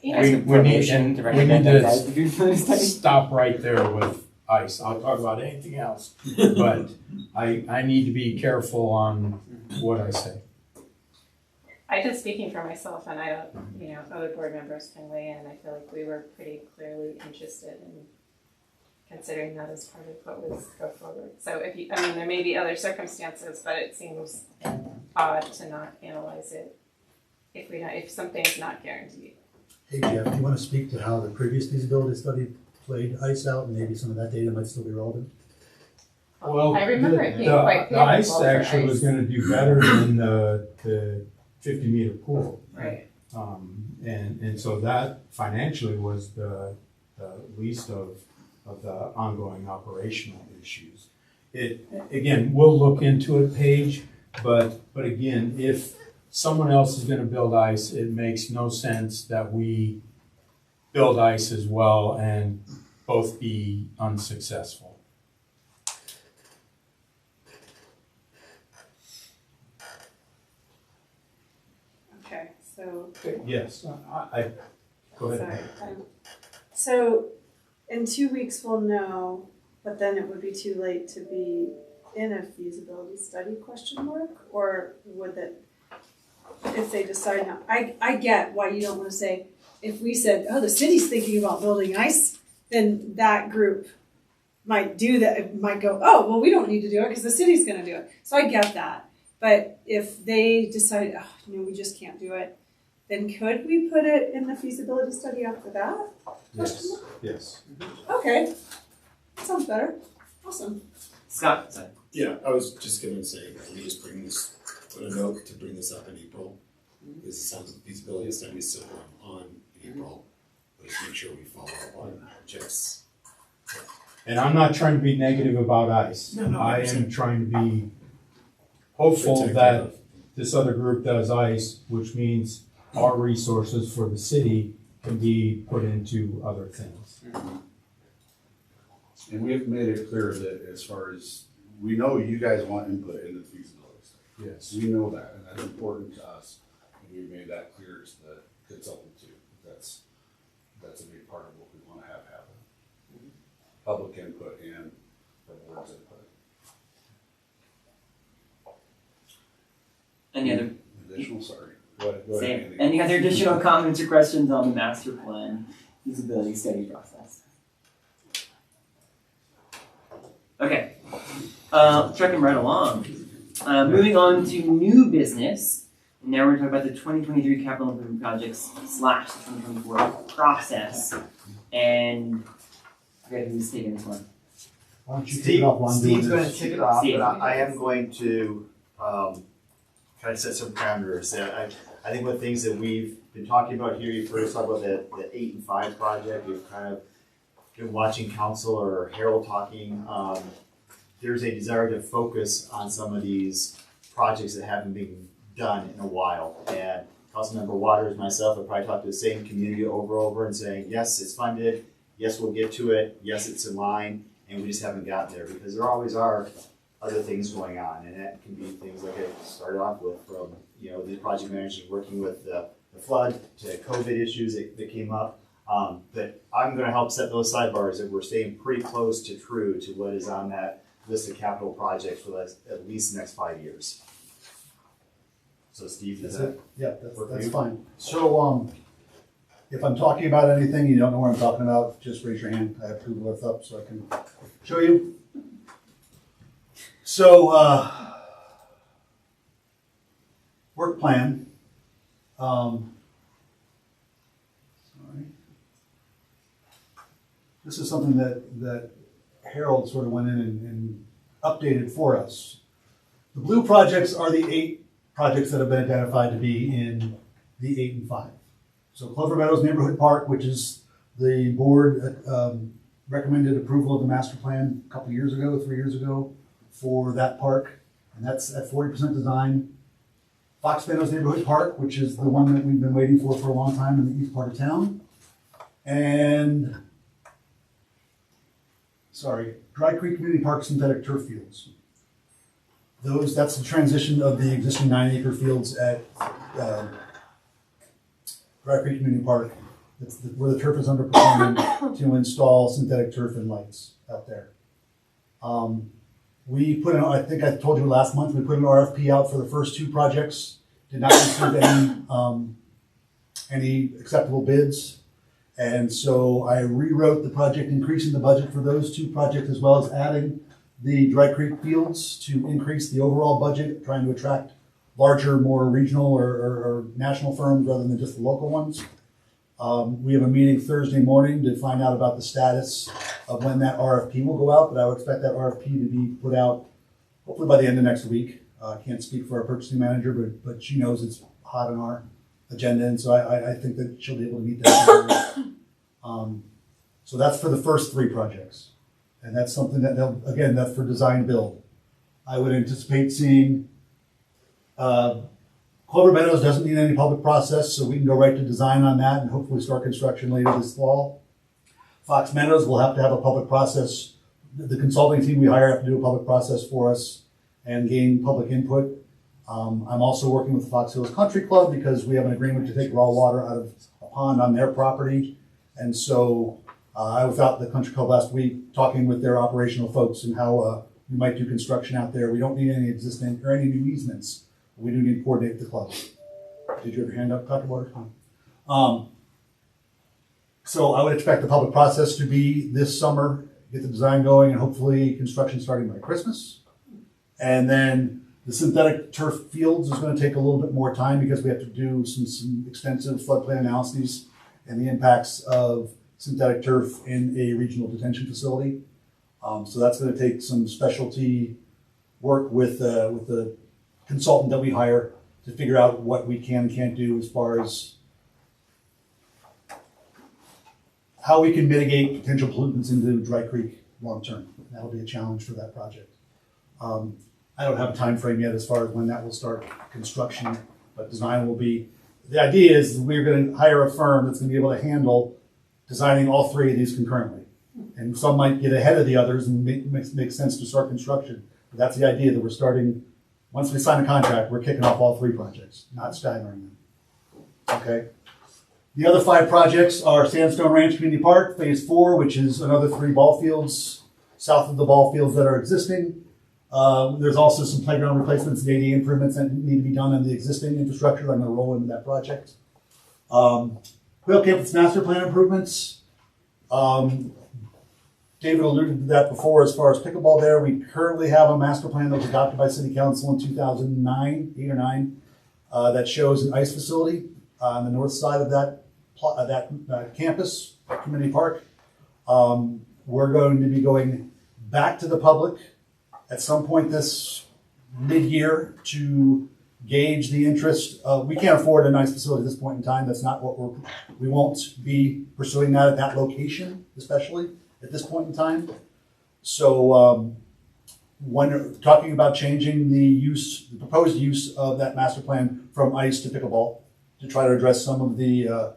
You know, We Ask need- permission to we recommend need that to guys to do the study. Stop right there with ice. I'll talk about anything else. But I need to be careful on what I say. I just speaking for myself, and I don't, you know, other board members can weigh in. I feel like we were pretty clearly interested in considering that as part of what was go forward. So if you, I mean, there may be other circumstances, but it seems odd to not analyze it if we don't, if something's not guaranteed. Hey Jeff, do you want to speak to how the previous feasibility study played ice out, and maybe some of that data might still be relevant? Well, I remember it being quite the ice favorable for actually was ice. gonna do better than the 50-meter pool. Right. And so that financially was the least of the ongoing operational issues. Again, we'll look into it, Paige, but again, if someone else is gonna build ice, it makes no sense that we build ice as well and both be unsuccessful. Okay, so, Yes, go ahead. sorry. So, in 2 weeks we'll know, but then it would be too late to be in a feasibility study, question mark? Or would that, if they decide not, I get why you don't wanna say, if we said, oh, the city's thinking about building ice, then that group might do that, might go, oh, well, we don't need to do it because the city's gonna do it. So I get that. But if they decide, oh, no, we just can't do it, then could we put it in the feasibility study after that? Yes, yes. Okay, sounds better. Awesome. Scott, sorry. Yeah, I was just gonna say, let me just put a note to bring this up in April. Because it sounds like feasibility study is still going on in April, but just make sure we follow up on Jeff's. And I'm not trying to be negative about ice. No, I am 100%. trying to be hopeful Protective that of- this other group does ice, which means our resources for the city can be put into other things. And we have made it clear that as far as, we know you guys want input into the feasibility study. Yes. We know that, and that's important to us, and we've made that clear as the consultant too. That's a big part of what we wanna have happen. Public input and the board's input. Any other Additional, sorry, go ahead, Same. Andy. Any other additional comments or questions on the master plan feasibility study process? Okay, trucking right along. Moving on to new business. Now we're talking about the 2023 capital improvement projects / 2024 process. And I forget who's taking this one. Why don't you kick it off while I'm doing Steve's gonna this? kick it off, Steve. but I am going to, kind of set some parameters. I think one of the things that we've been talking about here, you've heard us talk about the 8 and 5 project, we've kind of been watching council or Harold talking. There's a desire to focus on some of these projects that haven't been done in a while. And Councilmember Waters, myself, have probably talked to the same community over and saying, yes, it's funded, yes, we'll get to it, yes, it's in line, and we just haven't gotten there because there always are other things going on, and that can be things like I started off with, from the project managers working with the flood to COVID issues that came up. But I'm going to help set those sidebars that we're staying pretty close to true to what is on that list of capital projects for at least the next 5 years. So Steve, is that? Yeah, work for that's you? fine. So, if I'm talking about anything, you don't know what I'm talking about, just raise your hand. I have Google Earth up so I can show you. So, work plan. Sorry. This is something that Harold sort of went in and updated for us. The blue projects are the 8 projects that have been identified to be in the 8 and 5. So Clover Meadows Neighborhood Park, which is the board recommended approval of the master plan a couple years ago, 3 years ago, for that park, and that's at 40% design. Fox Meadows Neighborhood Park, which is the one that we've been waiting for a long time in the east part of town. And, Dry Creek Community Park synthetic turf fields. That's the transition of the existing 9-acre fields at Dry Creek Community Park where the turf is underperforming to install synthetic turf and lights out there. We put in, I think I told you last month, we put an RFP out for the first 2 projects. Did not receive any acceptable bids. And so I rewrote the project, increasing the budget for those 2 projects, as well as adding the Dry Creek Fields to increase the overall budget, trying to attract larger, more regional or national firms rather than just the local ones. We have a meeting Thursday morning to find out about the status of when that RFP will go out, but I would expect that RFP to be put out hopefully by the end of next week. I can't speak for our purchasing manager, but she knows it's hot on our agenda, and so I think that she'll be able to meet that. So that's for the first 3 projects. And that's something that again, that's for design build. I would anticipate seeing, Clover Meadows doesn't need any public process, so we can go right to design on that and hopefully start construction later this fall. Fox Meadows will have to have a public process. The consulting team we hire have to do a public process for us and gain public input. I'm also working with Fox Hills Country Club because we have an agreement to take raw water out of a pond on their property. And so I was out at the country club last week talking with their operational folks and how we might do construction out there. We don't need any existing or any new easements. We do need to coordinate the club. Did you have your hand up, Dr. Waters? So I would expect the public process to be this summer, get the design going, and hopefully construction starting by Christmas. And then the synthetic turf fields is going to take a little bit more time because we have to do some extensive floodplain analyses and the impacts of synthetic turf in a regional detention facility. So that's going to take some specialty work with the consultant that we hire to figure out what we can and can't do as far as how we can mitigate potential pollutants into Dry Creek long term. That'll be a challenge for that project. I don't have a time frame yet as far as when that will start construction, but design will be. The idea is we're going to hire a firm that's going to be able to handle designing all 3 of these concurrently. And some might get ahead of the others and make sense to start construction. But that's the idea, that we're starting, once we sign a contract, we're kicking off all 3 projects, not staggering them. Okay. The other 5 projects are Sandstone Ranch Community Park, Phase 4, which is another 3 ball fields south of the ball fields that are existing. There's also some playground replacements and ADA improvements that need to be done on the existing infrastructure. I'm going to roll into that project. Quail Campus Master Plan improvements. David alluded to that before as far as pickleball there. We currently have a master plan that was adopted by City Council in 2009, 8 or 9, that shows an ice facility on the north side of that campus, community park. We're going to be going back to the public at some point this mid-year to gauge the interest. We can't afford a nice facility at this point in time. That's not what we won't be pursuing that at that location, especially at this point in time. So when talking about changing the proposed use of that master plan from ice to pickleball to try to address some of the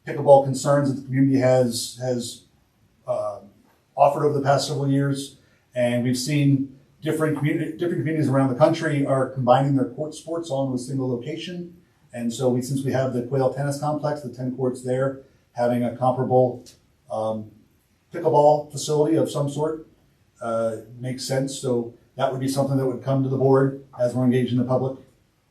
pickleball concerns that the community has offered over the past several years. And we've seen different communities around the country are combining their court sports all in a single location. And so since we have the Quail Tennis Complex, the 10 courts there, having a comparable pickleball facility of some sort makes sense. So that would be something that would come to the board as we're engaging the public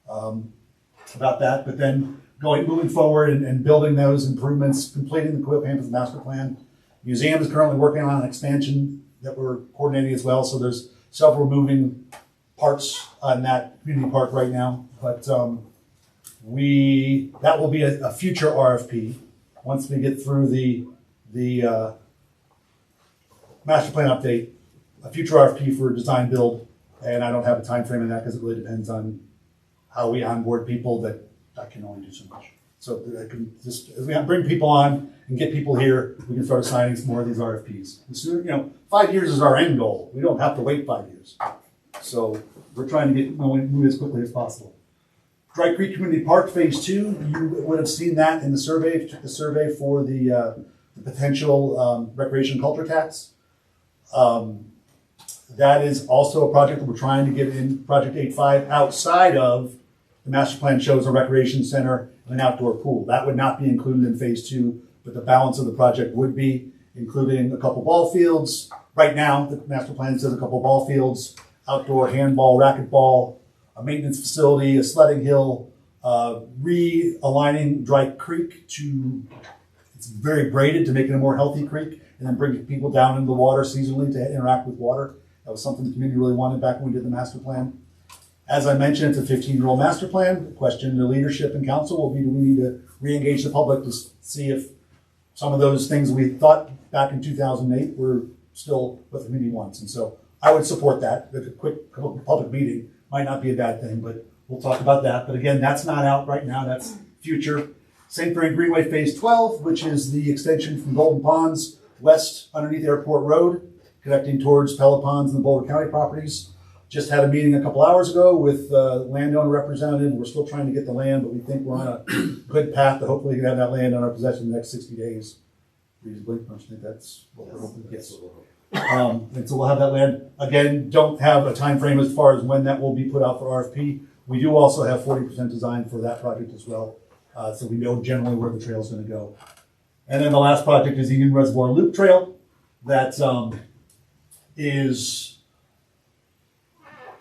about that. But then moving forward and building those improvements, completing the Quail Campus Master Plan. Museum is currently working on an expansion that we're coordinating as well. So there's several moving parts on that community park right now. But that will be a future RFP once we get through the master plan update, a future RFP for design build. And I don't have a time frame in that because it really depends on how we onboard people that I can only do so much. So I can just, as we bring people on and get people here, we can start assigning some more of these RFPs. The sooner, 5 years is our end goal. We don't have to wait 5 years. So we're trying to get moving as quickly as possible. Dry Creek Community Park Phase 2, you would have seen that in the survey. If you took the survey for the potential recreation culture tax. That is also a project that we're trying to get in Project 8.5 outside of the master plan shows a recreation center and an outdoor pool. That would not be included in Phase 2 but the balance of the project would be including a couple ball fields. Right now, the master plan says a couple ball fields, outdoor handball, racquetball, a maintenance facility, a sledding hill, realigning Dry Creek to, it's very braided to make it a more healthy creek, and then bring people down into the water seasonally to interact with water. That was something the community really wanted back when we did the master plan. As I mentioned, it's a 15-year-old master plan. The question to leadership and council will be, do we need to re-engage the public to see if some of those things we thought back in 2008 were still what the community wants. And so I would support that. A quick public meeting might not be a bad thing, but we'll talk about that. But again, that's not out right now. That's future. St. Fran Greenway Phase 12, which is the extension from Golden Ponds west underneath Airport Road, connecting towards Pella Ponds and the Boulder County properties. Just had a meeting a couple hours ago with landowner representative. We're still trying to get the land, but we think we're on a good path to hopefully have that land on our possession in the next 60 days. Reasonably, I think that's what we're hoping to get. And so we'll have that land. Again, don't have a time frame as far as when that will be put out for RFP. We do also have 40% design for that project as well. So we know generally where the trail is going to go. And then the last project is the Union Reservoir Loop Trail. That is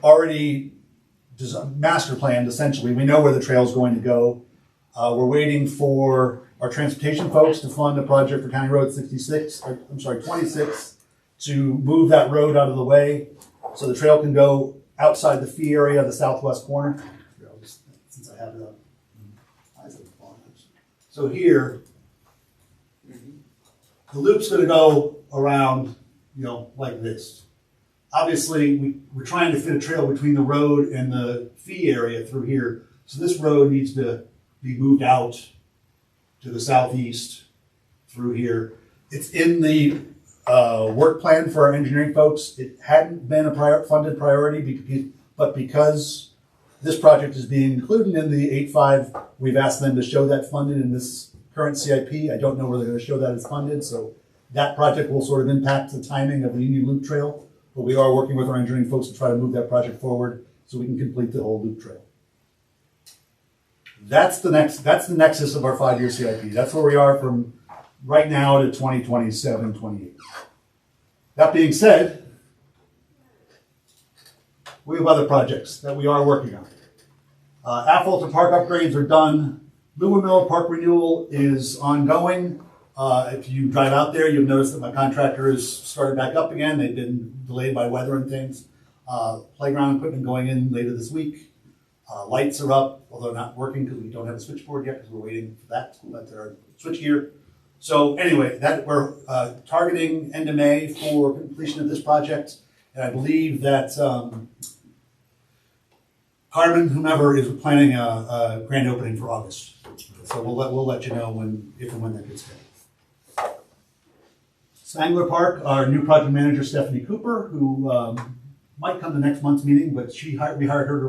already master planned, essentially. We know where the trail is going to go. We're waiting for our transportation folks to fund a project for County Road 26, to move that road out of the way so the trail can go outside the fee area of the southwest corner. Since I have it up. So here, the loop's going to go around, like this. Obviously, we're trying to fit a trail between the road and the fee area through here. So this road needs to be moved out to the southeast through here. It's in the work plan for our engineering folks. It hadn't been a funded priority, but because this project is being included in the 8.5, we've asked them to show that funded in this current CIP. I don't know where they're going to show that as funded, so that project will sort of impact the timing of the Union Loop Trail. But we are working with our engineering folks to try to move that project forward so we can complete the whole loop trail. That's the nexus of our 5-year CIP. That's where we are from right now to 2027, 28. That being said, we have other projects that we are working on. Asphalt and park upgrades are done. Lua Mill Park renewal is ongoing. If you drive out there, you'll notice that my contractor has started back up again. They've been delayed by weather and things. Playground equipment going in later this week. Lights are up, although not working because we don't have a switchboard yet because we're waiting for that. But they're switch gear. So anyway, that we're targeting end of May for completion of this project. And I believe that Carmen, whomever, is planning a grand opening for August. So we'll let you know if and when that gets done. Spangler Park, our new project manager, Stephanie Cooper, who might come to next month's meeting, but we hired her to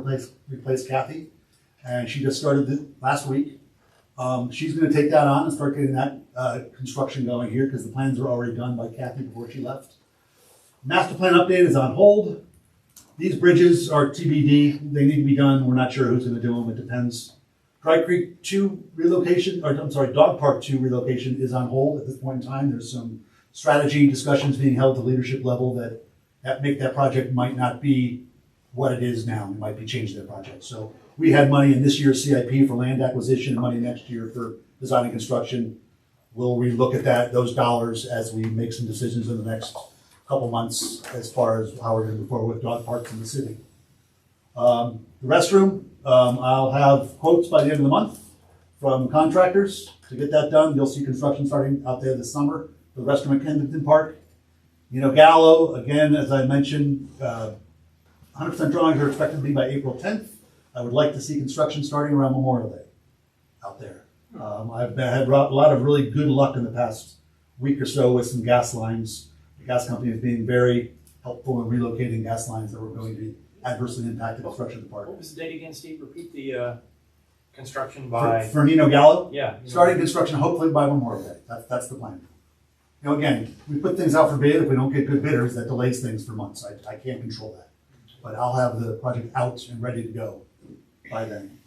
replace Kathy, and she just started last week. She's going to take that on and start getting that construction going here because the plans are already done by Kathy before she left. Master plan update is on hold. These bridges are TBD. They need to be done. We're not sure who's going to do them. It depends. Dry Creek 2 relocation, Dog Park 2 relocation is on hold at this point in time. There's some strategy discussions being held at the leadership level that make that project might not be what it is now. It might be changing their project. So we had money in this year's CIP for land acquisition and money next year for design and construction. We'll relook at those dollars as we make some decisions in the next couple months as far as how we're going to move forward with dog parks in the city. The restroom, I'll have quotes by the end of the month from contractors to get that done. You'll see construction starting out there this summer. The restroom at Kensington Park. Gallo, again, as I mentioned, 100% drawings are expected to be by April 10th. I would like to see construction starting around Memorial Day out there. I've had a lot of really good luck in the past week or so with some gas lines. The gas company is being very helpful in relocating gas lines that were going to be adversely impact the construction of the park. What was the date again, Steve? Repeat the construction by... For Nino Gallo? Yeah. Starting construction hopefully by Memorial Day. That's the plan. Again, we put things out for bid. If we don't get good bidders, that delays things for months. I can't control that. But I'll have the project out and ready to go by then.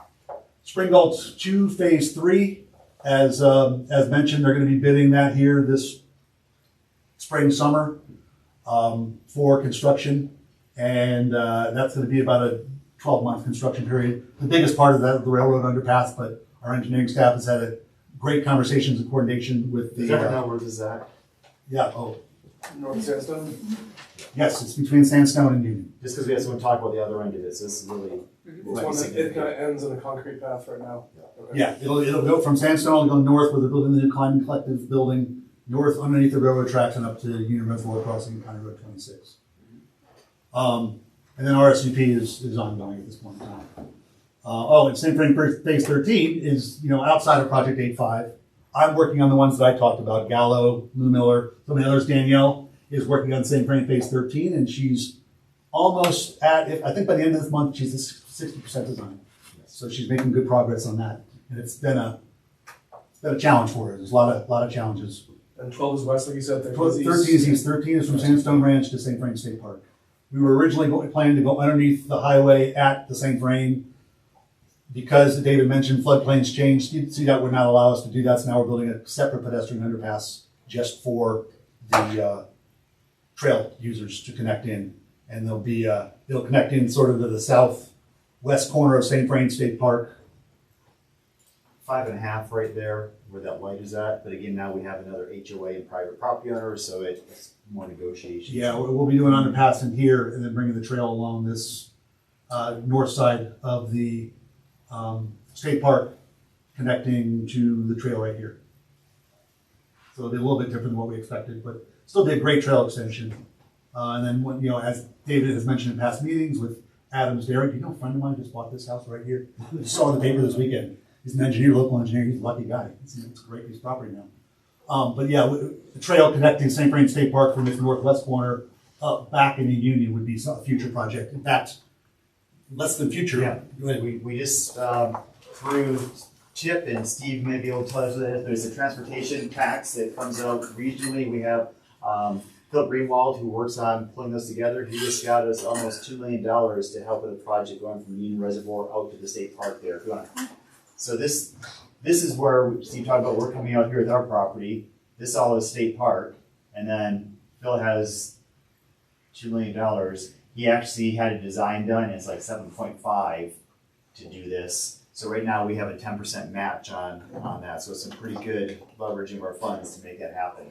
Spring Gulch 2 Phase 3 as mentioned, they're gonna be bidding that here this spring, summer, for construction. And, that's gonna be about a 12-month construction period. The biggest part of that is the railroad underpass, but our engineering staff has had a great conversations and coordination with the. Does everyone know where this is at? Yeah, oh, North Sandstone? yes, it's between Sandstone and Union. Just because we had someone talk about the other end of this, this is really. It's one that, it kind of ends in a concrete path right now. Okay. Yeah, it'll go from Sandstone, it'll go north where they're building the new Climbing Collective building, north underneath the railroad tracks and up to Union Reservoir Crossing, County Road 26. And then RSVP is ongoing at this point in time. And same thing for phase 13 is, outside of Project 8.5. I'm working on the ones that I talked about, Gallo, Lou Miller, some of the others. Danielle is working on the same thing, phase 13, and she's almost I think by the end of this month, she's at 60% design. So she's making good progress on that. And it's been a challenge for her. There's a lot of challenges. And 12 is west, like you said, 13 is east. 13 is from Sandstone Ranch to St. Vrain State Park. We were originally planning to go underneath the highway at the St. Vrain. Because David mentioned floodplains changed, CDOT would not allow us to do that, so now we're building a separate pedestrian underpass just for the trail users to connect in. And it'll connect in sort of to the southwest corner of St. Vrain State Park. 5.5 right there where that light is at, but again, now we have another HOA and private property owner, so it's more negotiation. Yeah, we'll be doing underpass in here and then bringing the trail along this north side of the state park, connecting to the trail right here. So it'll be a little bit different than what we expected, but still be a great trail extension. And then when, as David has mentioned in past meetings with Adams Dairy, a friend of mine just bought this house right here. I saw in the paper this weekend. He's an engineer, local engineer. He's a lucky guy. It's a great piece of property now. But yeah, the trail connecting St. Vrain State Park from this northwest corner up back into Union would be a future project. In fact, less than future. Yeah, we just through Chip and Steve may be able to tell us that there's a transportation tax that comes out regionally. We have Phil Greenwald, who works on pulling this together. He just got us almost $2 million to help with a project going from Union Reservoir out to the state park there. So this is where Steve talked about we're coming out here with our property. This all is state park, and then Phil has $2 million. He actually had a design done, and it's like 7.5 to do this. So right now we have a 10% match on that. So it's some pretty good leveraging of our funds to make that happen.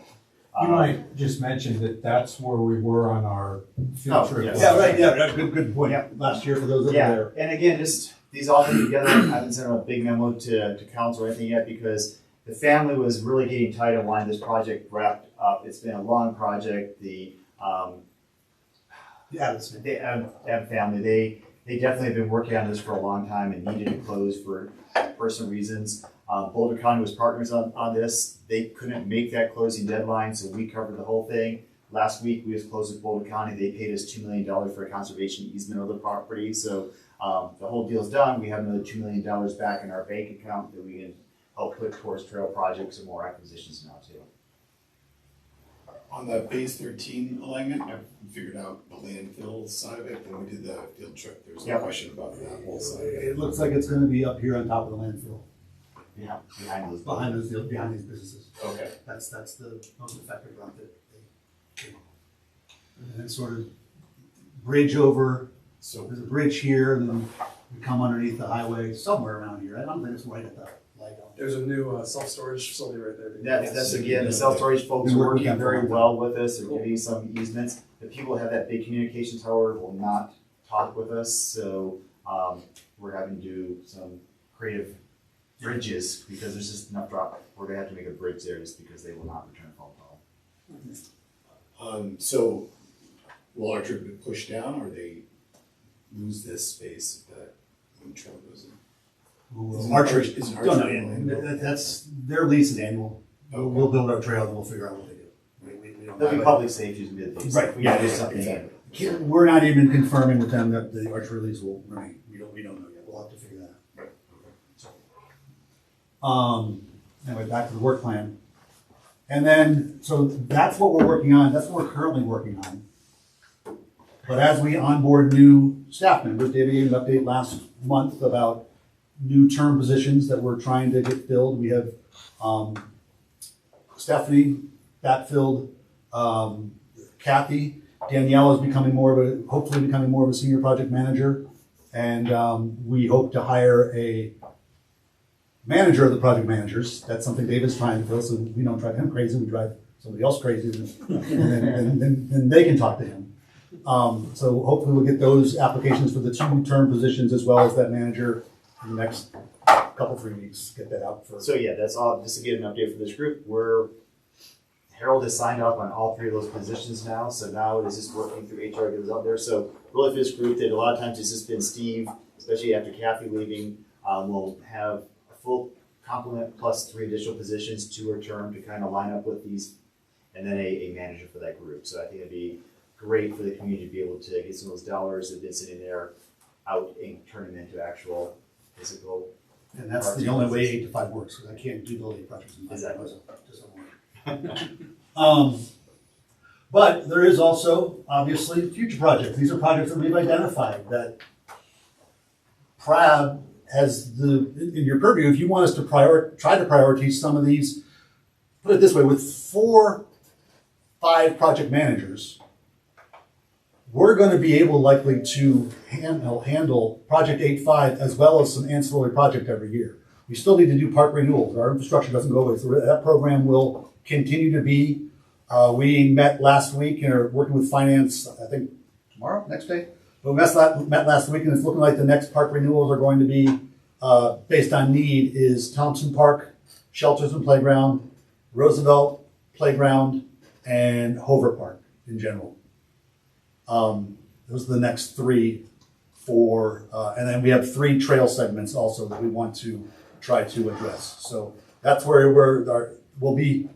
You might just mention that that's where we were on our field trip. Yes. Yeah, right. Yeah, good point. Yeah, last year for those over there. And again, just these all come together. I haven't sent a big memo to council or anything yet because the family was really getting tight on wanting this project wrapped up. It's been a long project. The family, they definitely have been working on this for a long time and needed to close for personal reasons. Boulder County was partners on this. They couldn't make that closing deadline, so we covered the whole thing. Last week, we just closed with Boulder County. They paid us $2 million for a conservation easement of the property. So the whole deal's done. We have another $2 million back in our bank account that we can help put towards trail projects and more acquisitions now too. On the phase 13 alignment, I figured out the landfill side of it. When we did the field trip, there was no question about that whole side. It looks like it's going to be up here on top of the landfill. Yeah, behind these businesses. Okay. That's the most effective route that they and then sort of bridge over. So there's a bridge here, and then we come underneath the highway somewhere around here. I don't think it's right at the light. There's a new self-storage facility right there. That's again, the self-storage folks are working very well with us. They're giving some easements. The people who have that big communication tower will not talk with us, so we're having to do some creative bridges because there's just enough drop. We're gonna have to make a bridge there just because they will not return phone call. So will our trip be pushed down, or they lose this space that when the trail goes in? That's their lease is annual. We'll build our trail and we'll figure out what they do. There'll be public safety and things. Right. Yeah, just something. We're not even confirming with them that the archery lease will remain. We don't know yet. We'll have to figure that out. Anyway, back to the work plan. And then, so that's what we're working on. That's what we're currently working on. But as we onboard new staff members, David gave an update last month about new term positions that we're trying to get filled. We have Stephanie backfilled, Kathy, Danielle is becoming hopefully becoming more of a senior project manager. And we hope to hire a manager of the project managers. That's something David's trying to fill, so we don't drive him crazy, we drive somebody else crazy, and then they can talk to him. So hopefully we'll get those applications for the 2-term positions as well as that manager in the next couple, 3 weeks, get that out for. So yeah, that's all, just to get an update for this group, Harold has signed up on all 3 of those positions now, so now it is just working through HR, get those out there. So really for this group, that a lot of times it's just been Steve, especially after Kathy leaving, we'll have a full complement plus 3 additional positions, 2 a term to kind of line up with these, and then a manager for that group. So I think it'd be great for the community to be able to get some of those dollars that have been sitting there out and turn them into actual physical. And that's the only way 8 to 5 works, because I can't do building projects in 5 Exactly. hours. It doesn't work. But there is also, obviously, future projects. These are projects that we've identified that PRAB has in your purview. If you want us to try to prioritize some of these, put it this way, with 4, 5 project managers, we're going to be able likely to handle Project 8.5 as well as some ancillary project every year. We still need to do park renewals. Our infrastructure doesn't go away, so that program will continue to be. We met last week and are working with finance, I think tomorrow, next day. But we met last week, and it's looking like the next park renewals are going to be, based on need, is Thompson Park, Shelters and Playground, Roosevelt Playground, and Hover Park in general. Those are the next 3 and then we have 3 trail segments also that we want to try to address. So that's where we'll be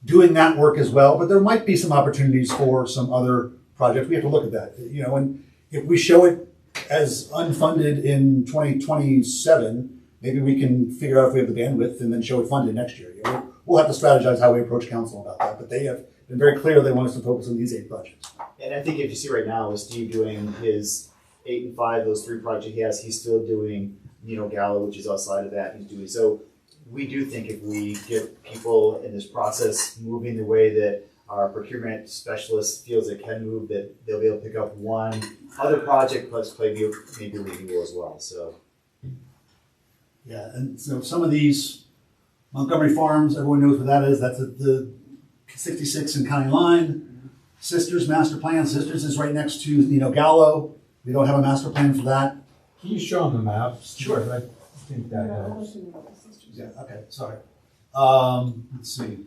doing that work as well, but there might be some opportunities for some other projects. We have to look at that, and if we show it as unfunded in 2027, maybe we can figure out if we have the bandwidth and then show it funded next year. We'll have to strategize how we approach council about that, but they have been very clear they want us to focus on these 8 projects. And I think if you see right now with Steve doing his 8 and 5, those 3 projects he has, he's still doing Gallo, which is outside of that. He's doing so. We do think if we get people in this process moving the way that our procurement specialist feels it can move, that they'll be able to pick up one other project plus maybe renewal as well. So yeah, and so some of these Montgomery Farms, everyone knows what that is. That's at the 66 and County line. Sisters master plan. Sisters is right next to Gallo. We don't have a master plan for that. Can you show them the maps? Sure. I think that helps. Yeah, okay, sorry. Let's see.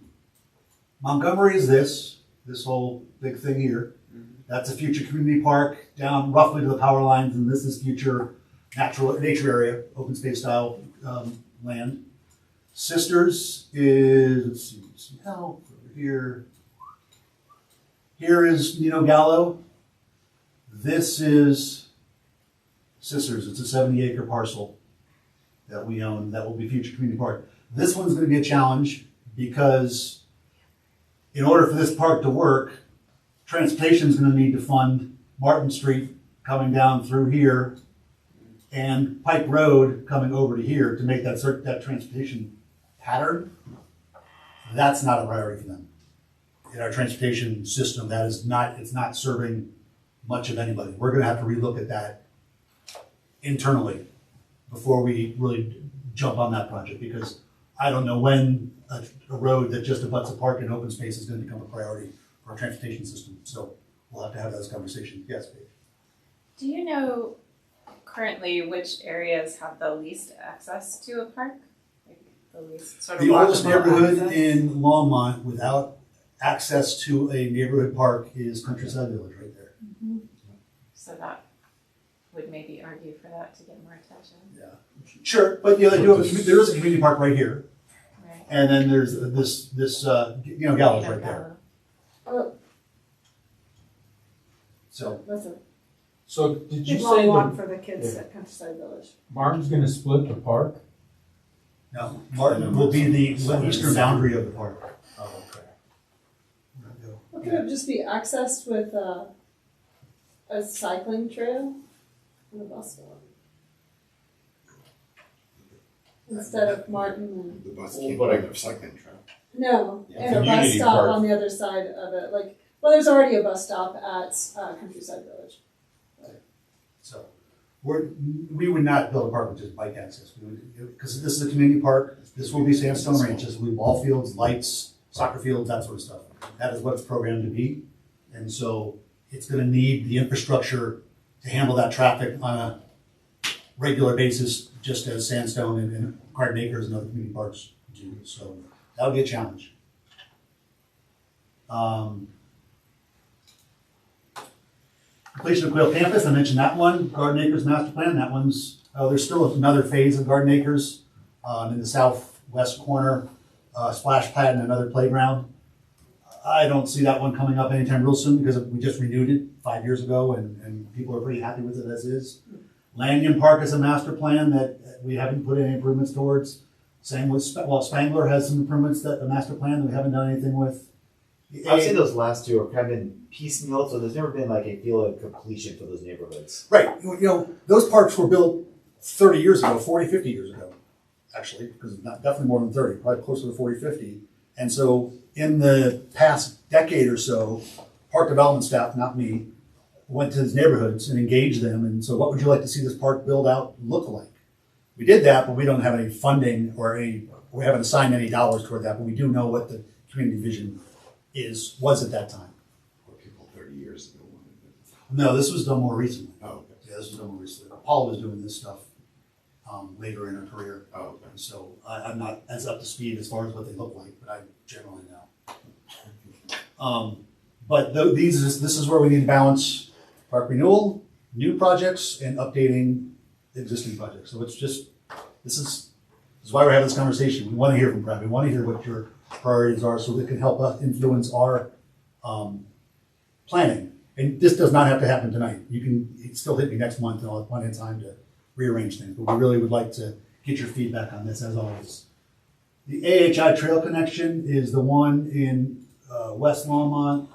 Montgomery is this whole big thing here. That's a future community park down roughly to the power lines, and this is future nature area, open space style land. Sisters is, let's see how over here. Here is Gallo. This is Sisters. It's a 70-acre parcel that we own that will be future community park. This one's going to be a challenge because in order for this park to work, transportation is going to need to fund Martin Street coming down through here and Pike Road coming over to here to make that transportation pattern. That's not a priority for them. In our transportation system, it's not serving much of anybody. We're going to have to relook at that internally before we really jump on that project, because I don't know when a road that just abuts a park and open space is going to become a priority for our transportation system. So we'll have to have those conversations. Yes, Paige. Do you know currently which areas have the least access to a park? Like the least sort of The oldest walkable neighborhood access? in Longmont without access to a neighborhood park is Countryside Village right there. Mm-hmm. So that would maybe argue for that to get more attention. Yeah, sure, but they do have there is a community park right here, Right. and then there's this Gallows right there. So Listen, So did you big say long walk that for the kids at Countryside Village. Martin's gonna split the park? no, Martin will be the eastern boundary of the park. Oh, okay. Well, could it just be accessed with a cycling trail and a bus stop? instead of Martin The bus Well, can't but go I- on a recycling truck. and, no, Yeah. and a bus Community stop park. on the other side of it, like, well, there's already a bus stop at Countryside Village. So, we would not build a park with just bike access, because this is a community park, this will be sandstone ranches, will be ball fields, lights, soccer fields, that sort of stuff. That is what it's programmed to be, and so it's gonna need the infrastructure to handle that traffic on a regular basis, just as Sandstone and Garden Acres and other community parks do, so that'll be a challenge. Completion of Quail Campus, I mentioned that one, Garden Acres master plan, that one's, there's still another phase of Garden Acres in the southwest corner, splash pad and another playground. I don't see that one coming up anytime real soon because we just renewed it 5 years ago and people are pretty happy with it as is. Lanyon Park is a master plan that we haven't put any improvements towards. Same with, Spangler has some improvements that the master plan that we haven't done anything with. I'd say those last two are kind of been piecemeal, so there's never been like a feel of completion for those neighborhoods. Right, those parks were built 30 years ago, 40, 50 years ago, actually, because not definitely more than 30, probably closer to 40, 50. And so in the past decade or so, park development staff, not me, went to these neighborhoods and engaged them. And so what would you like to see this park build out look like? We did that, but we don't have any funding we haven't assigned any dollars toward that, but we do know what the community vision was at that time. What people 30 years ago wanted to. No, this was done more recently. Oh, okay. Yeah, this was done more recently. Paula was doing this stuff later in her career. Oh, okay. And so I'm not as up to speed as far as what they look like, but I generally know. But this is where we need to balance park renewal, new projects, and updating existing projects. So it's just, this is why we're having this conversation. We want to hear from Brad. We want to hear what your priorities are so that can help us influence our planning. And this does not have to happen tonight. It still hit me next month and I'll have plenty of time to rearrange things. But we really would like to get your feedback on this as always. The AHI trail connection is the one in West Longmont.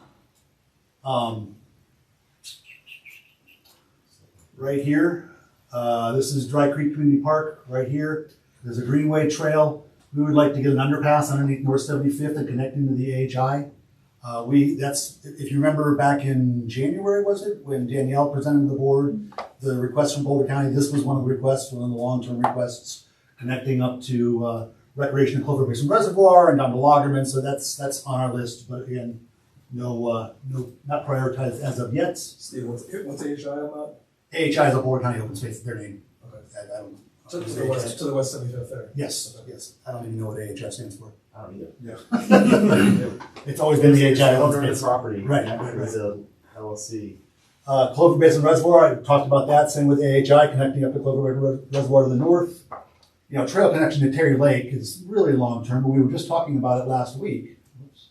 Right here. This is Dry Creek Community Park right here. There's a greenway trail. We would like to get an underpass underneath North 75th and connecting to the AHI. If you remember back in January, was it, when Danielle presented to the board the request from Boulder County, this was one of the requests, one of the long-term requests, connecting up to Recreation and Clover Basin Reservoir and down to Loggerman, so that's on our list, but again, not prioritized as of yet. Steve, what's AHI on AHI is a Boulder County open space, their name. that? Okay. I don't. To the west 75th there. Yes, yes. I don't even know what AHI stands for. I don't either. Yeah. It's always been the AHI open Owner of space. the property. Right, Yeah, right, It's a LLC. Clover Basin Reservoir, I talked about that. Same with AHI, connecting up to Clover Reservoir to the north. Trail connection to Terry Lake is really long term, but we were just talking about it last week. Oops.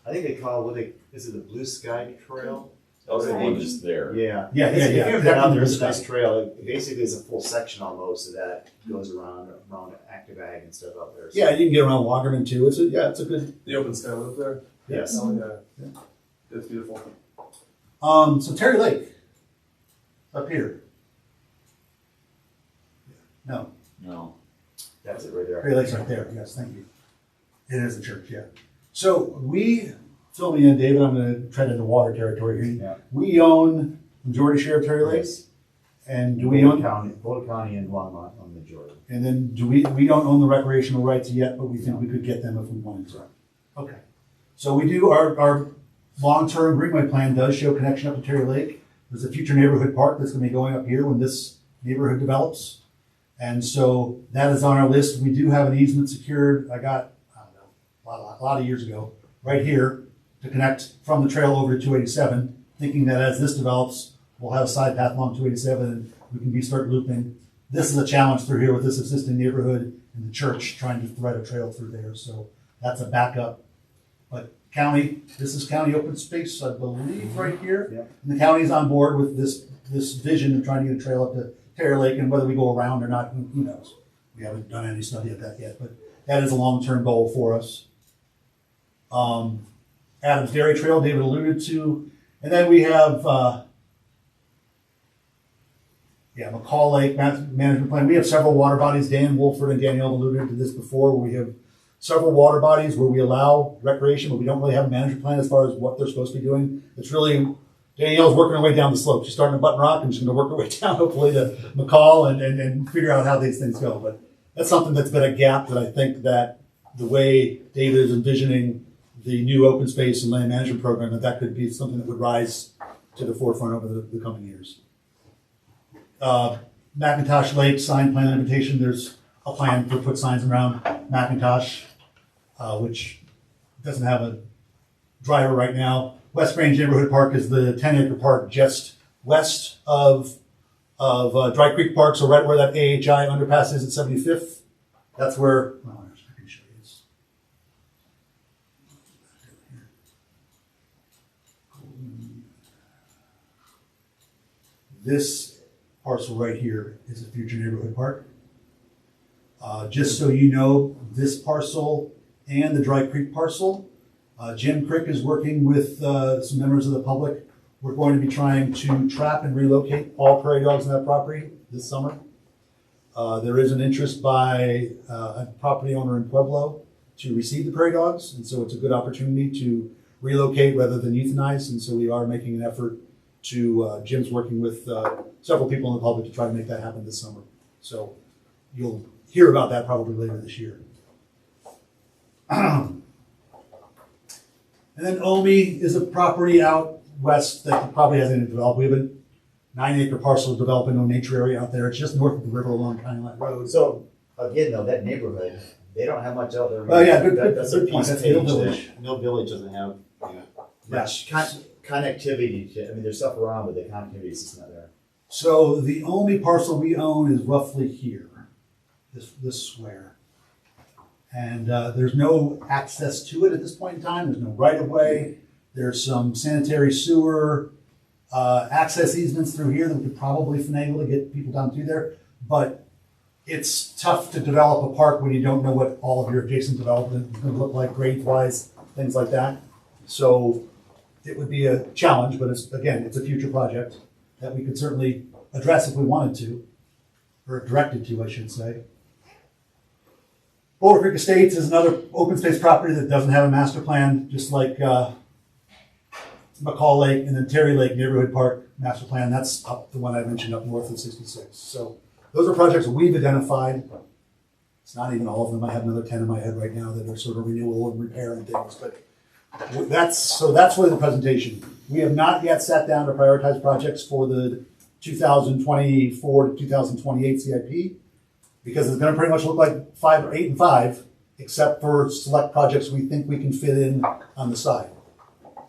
I think they call is it the Blue Sky Trail? That's the one that's there. Yeah. Yeah. If you've ever been out there, it's a Blue nice Sky. trail. It basically is a full section almost of that goes around Active Ag and stuff out there. So, Yeah, you can get around Loggerman too. It's a good. The open sky loop there. yes. Oh, yeah. It's beautiful. So Terry Lake, up here. No, No. That's it right there. Terry Lake's right there. Yes, thank you. It is the church, yeah. So fill me in, David. I'm going to tread into water territory here. Yeah. We own majority share of Terry Lake, and do we own? Boulder County and Longmont on the majority. And then we don't own the recreational rights yet, but we think we could get them if we wanted to. Okay. So we do, our long-term greenway plan does show connection up to Terry Lake. There's a future neighborhood park that's gonna be going up here when this neighborhood develops. And so that is on our list. We do have an easement secured. I don't know, a lot of years ago, right here to connect from the trail over to 287, thinking that as this develops, we'll have a side path along 287 and we can start looping. This is a challenge through here with this existing neighborhood and the church trying to thread a trail through there. So that's a backup. But county, this is county open space, I believe, right here. Yeah. And the county is on board with this vision of trying to get a trail up to Terry Lake, and whether we go around or not, who knows? We haven't done any study of that yet, but that is a long-term goal for us. Adams Dairy Trail, David alluded to. And then we have, Yeah, McCall Lake Management Plan. We have several water bodies. Dan Wolford and Danielle alluded to this before. We have several water bodies where we allow recreation, but we don't really have a management plan as far as what they're supposed to be doing. It's really, Danielle's working her way down the slope. She's starting at Button Rock and she's going to work her way down hopefully to McCall and figure out how these things go. But that's something that's been a gap that I think that the way David is envisioning the new open space and land management program, that could be something that would rise to the forefront over the coming years. McIntosh Lake sign plan limitation. There's a plan to put signs around McIntosh, which doesn't have a driver right now. West Range Neighborhood Park is the 10-acre park just west of Dry Creek Park, so right where that AHI underpass is at 75th. That's where, well, I can show you this. This parcel right here is a future neighborhood park. Just so you know, this parcel and the Dry Creek parcel, Jim Crick is working with some members of the public. We're going to be trying to trap and relocate all prairie dogs on that property this summer. There is an interest by a property owner in Pueblo to receive the prairie dogs, and so it's a good opportunity to relocate rather than euthanize, and so we are making an effort to, Jim's working with several people in the public to try to make that happen this summer. So you'll hear about that probably later this year. And then Omi is a property out west that probably hasn't developed. We have a 9-acre parcel of developing no nature area out there. It's just north of the river along County Line Road. So, again, though, that neighborhood, they don't have much out there. Oh, yeah, good That's a point. piece That's page Mill Village. that Mill Village doesn't have much connectivity to, I mean, there's stuff around, but the connectivity is just not there. So the only parcel we own is roughly here, this square. And there's no access to it at this point in time. There's no right of way. There's some sanitary sewer access easements through here that we could probably finagle to get people down through there. But it's tough to develop a park when you don't know what all of your adjacent development is going to look like grade-wise, things like that. So it would be a challenge, but it's a future project that we could certainly address if we wanted to, or directed to, I should say. Boulder Creek Estates is another open space property that doesn't have a master plan, just like McCall Lake and then Terry Lake Neighborhood Park master plan. That's up the one I mentioned up north of 66. So those are projects we've identified. It's not even all of them. I have another 10 in my head right now that are sort of renewal and repair and things. But that's really the presentation. We have not yet sat down to prioritize projects for the 2024 to 2028 CIP because it's going to pretty much look like 5 or 8 and 5, except for select projects we think we can fit in on the side.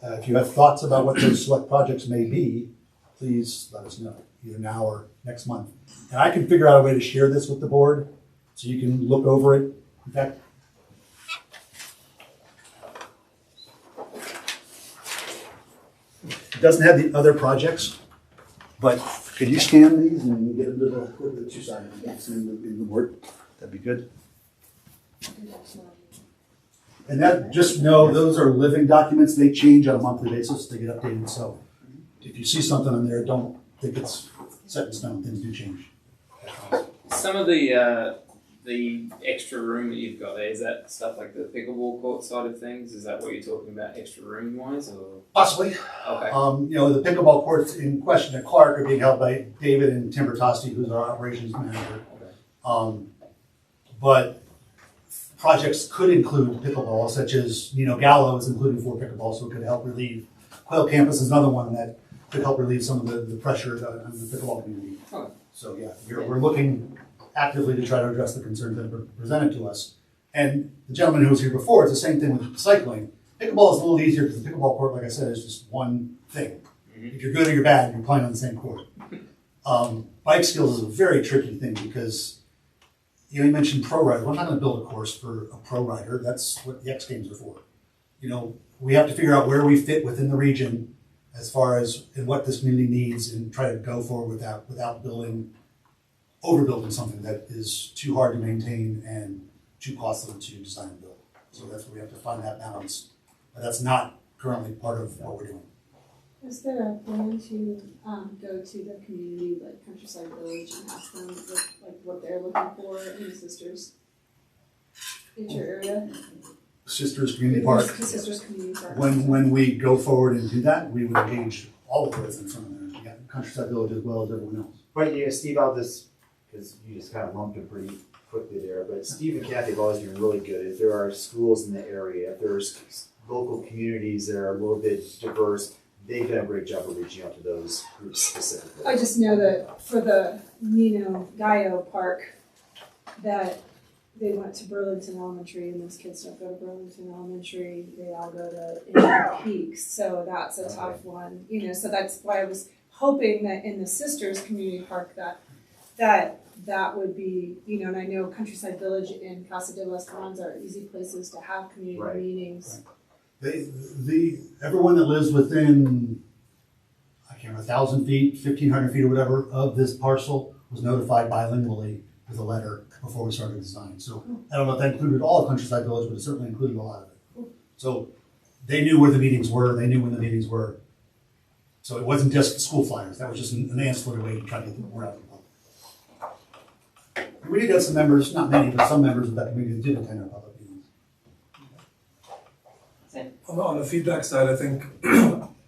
If you have thoughts about what those select projects may be, please let us know, either now or next month. And I can figure out a way to share this with the board so you can look over it. In fact, it doesn't have the other projects, but could you scan these and get them to the two sides in the board? That'd be good. And that, just know, those are living documents. They change on a monthly basis. They get updated. So if you see something on there, don't think it's set in stone. Things do change. Some of the extra room that you've got there, is that stuff like the pickleball court side of things? Is that what you're talking about, extra room wise, or? Possibly. Okay. The pickleball courts in question at Clark are being held by David and Tim Bertosti, who's our operations manager. Okay. But projects could include pickleball, such as Gallo is including 4 pickleball, so it could help relieve. Quail Campus is another one that could help relieve some of the pressure on the pickleball community. Okay. So yeah, we're looking actively to try to address the concerns that are presented to us. And the gentleman who was here before, it's the same thing with cycling. Pickleball is a little easier because the pickleball court, like I said, is just one thing. Mm-hmm. If you're good or you're bad, you're playing on the same court. Bike skills is a very tricky thing because you mentioned pro rider. We're not going to build a course for a pro rider. That's what the X Games are for. We have to figure out where we fit within the region as far as and what this community needs and try to go forward without overbuilding something that is too hard to maintain and too costly to design and build. So that's where we have to find that balance. But that's not currently part of what we're doing. Is there a plan to go to the community, like Countryside Village, and ask them what they're looking for in the Sisters in your area? Sisters Community Park. Sisters Community Park. When we go forward and do that, we would engage all of the residents from there. We got Countryside Village as well as everyone else. But yeah, Steve, I'll just, because you just kind of lumped them pretty quickly there, but Steve and Kathy have always been really good. If there are schools in the area, if there's local communities that are a little bit diverse, they've done a great job of reaching out to those groups specifically. I just know that for the Gallo Park, that they went to Burlington Elementary, and those kids don't go to Burlington Elementary, they all go to Indian Peaks, so that's a tough one, so that's why I was hoping that in the Sisters Community Park that would be, and I know Countryside Village and Casa de las Flores are easy places to have community meetings. Everyone that lives within, I can't remember, 1,000 feet, 1,500 feet or whatever of this parcel was notified bilingually with a letter before we started design. So I don't know if that included all of Countryside Village, but it certainly included a lot of it. So they knew where the meetings were, they knew when the meetings were. So it wasn't just school flyers, that was just an ancillary way to try to get the word out to the public. We did have some members, not many, but some members of that community did attend our public meetings. On the feedback side, I think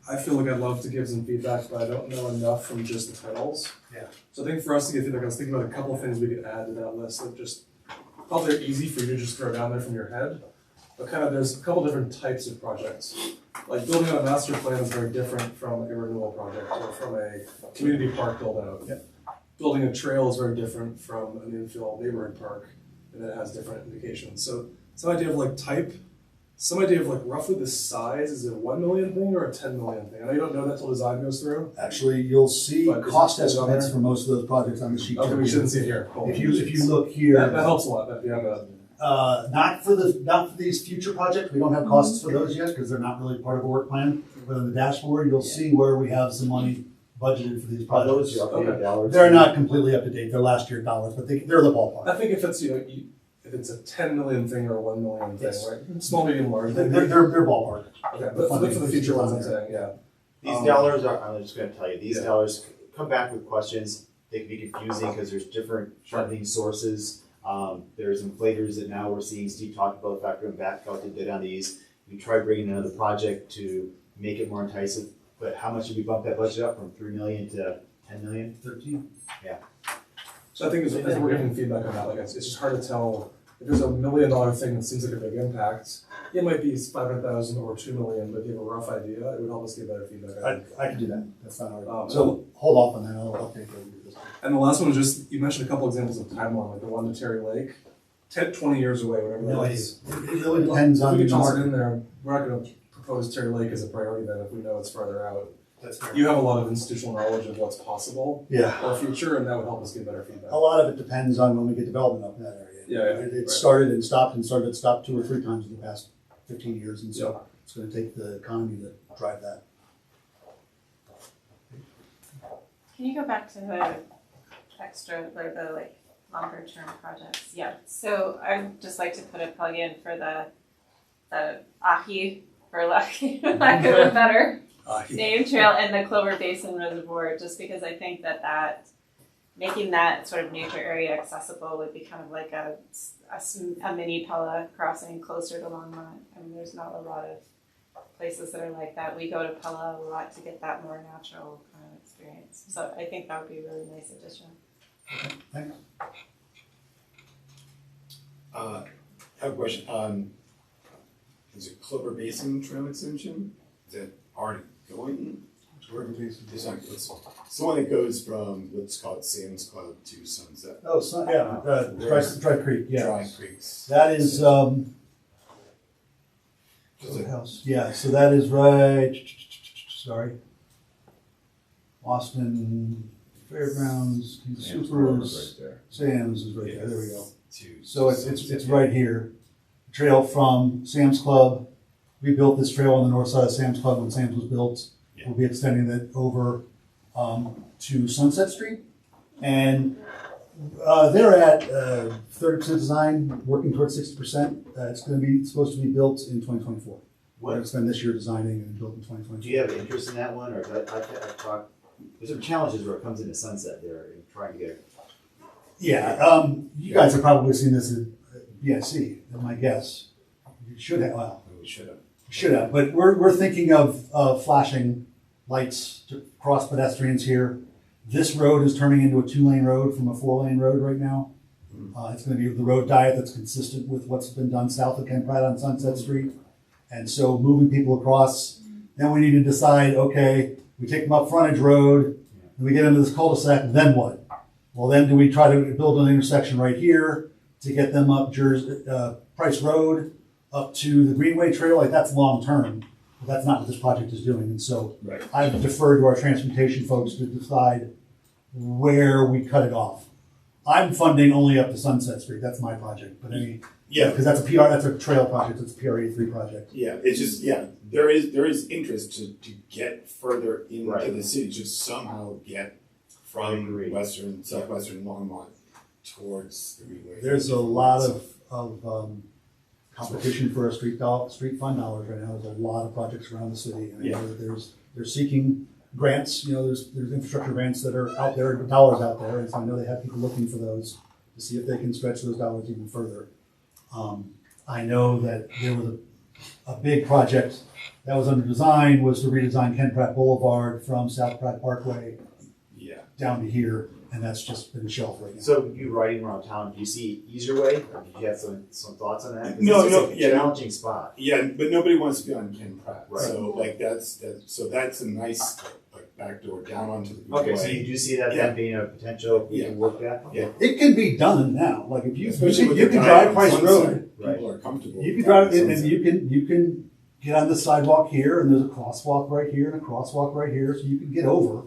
I feel like I'd love to give some feedback, but I don't know enough from just the titles. Yeah. So I think for us to get feedback, I was thinking about a couple of things we could add to that list that just probably are easy for you to just throw down there from your head. But kind of there's a couple different types of projects. Like building on a master plan is very different from a renewal project or from a community park build out. Yep. Building a trail is very different from an infill neighborhood park, and it has different indications. So some idea of like type, some idea of like roughly the size, is it a 1 million thing or a 10 million thing? I know you don't know that till design goes through. Actually, you'll see But cost is it on estimates there? for most of those projects on the sheet. Okay, we shouldn't see it here. Cool. If you look here. That helps a lot. That beyond that. Not for these future projects, we don't have costs for those yet, because they're not really part of a work plan. But on the dashboard, you'll see where we have some money budgeted for these Are those projects. your updated dollars? They're not completely up to date, they're last year dollars, but they're the ballpark. I think if it's if it's a 10 million thing or a 1 million thing, Yes. right? Small, medium, large. They're ballpark. Okay, but for the future ones, I'm saying, yeah. These dollars are, I'm just gonna tell you, these dollars come back with questions. They can be confusing because there's different funding sources. There's inflators that now we're seeing. Steve talked about factoring back out to bid on these. We tried bringing another project to make it more enticing, but how much did we bump that budget up from 3 million to 10 million? 13. Yeah. So I think as we're getting feedback on that, like it's just hard to tell if there's $1 million thing that seems like a big impact. It might be 500,000 or 2 million, but if you have a rough idea, it would help us get better feedback. I can do that, that's not hard. So hold off on that, I'll update you. And the last one was just, you mentioned a couple examples of timeline, like the one to Terry Lake, 10, 20 years away, whatever No that idea. is. It really depends on If we the could toss it market. in there, we're not gonna propose Terry Lake as a priority then if we know it's farther out. That's fair. You have a lot of institutional knowledge of what's possible Yeah. or future, and that would help us get better feedback. A lot of it depends on when we get development up in that area. Yeah, It right. started and stopped and started and stopped 2 or 3 times in the past 15 years, and so Yeah. it's gonna take the economy to drive that. Can you go back to the extra, or the like longer term projects? Yeah, so I'd just like to put a plug in for the Ahi, for lack of a better name, trail and the Clover Basin Reservoir, just because I think that making that sort of nature area accessible would be kind of like a mini Pella crossing closer to Longmont. I mean, there's not a lot of places that are like that. We go to Pella a lot to get that more natural kind of experience. So I think that would be a really nice addition. Thanks. I have a question. Is it Clover Basin Trail Extension? Is that already going? It's like, it's the one that goes from, let's call it Sam's Club to Sunset. Oh, Dry Creek, yeah. Dry Creeks. That is, what else? Yeah, so that is right, sorry. Austin Fairgrounds, Supers, Sam's is right there, there we go. So it's right here. Trail from Sam's Club. We built this trail on the north side of Sam's Club when Sam's was built. We'll be extending it over to Sunset Street. And they're at 30% design, working towards 60%. It's supposed to be built in 2024. We're gonna spend this year designing and building 2022. Do you have interest in that one, or I've talked, there's some challenges where it comes into sunset there and trying to get it. Yeah, you guys have probably seen this at BIC, my guess. You should have, well, We should have. should have, but we're thinking of flashing lights to cross pedestrians here. This road is turning into a 2-lane road from a 4-lane road right now. It's gonna be the road diet that's consistent with what's been done south of Ken Pratt on Sunset Street. And so moving people across, then we need to decide, okay, we take them up frontage road, and we get into this cul-de-sac, then what? Well, then do we try to build an intersection right here to get them up Price Road, up to the Greenway Trail? Like, that's long-term, but that's not what this project is doing. And so Right. I've deferred to our transportation folks to decide where we cut it off. I'm funding only up to Sunset Street, that's my project, but because that's a trail project, it's a PR83 project. Yeah, it's just, there is interest to get further into Right. the city, to somehow get from southwestern Longmont towards the Greenway. There's a lot of competition for a street fund dollars right now. There's a lot of projects around the city. And they're seeking grants. There's infrastructure grants that are out there, dollars out there, and so I know they have people looking for those to see if they can stretch those dollars even further. I know that there was a big project that was under design, was to redesign Ken Pratt Boulevard from South Pratt Parkway down to here, and that's just been shelved right now. So you riding around town, do you see easier way, or did you have some thoughts on that? 'Cause No, it's no, a challenging spot. Yeah, but nobody wants to be on Ken Pratt, Right. so like that's a nice like backdoor down onto the Greenway. Okay, so you do see that then being a potential we can work that? Yeah. It can be done now. Like if you Especially with you the can drive drive Price on Road. Sunset, Right. People are comfortable. You can with drive that it, and you can get on the sidewalk here, and there's a crosswalk right here and a crosswalk right here, so you can get over.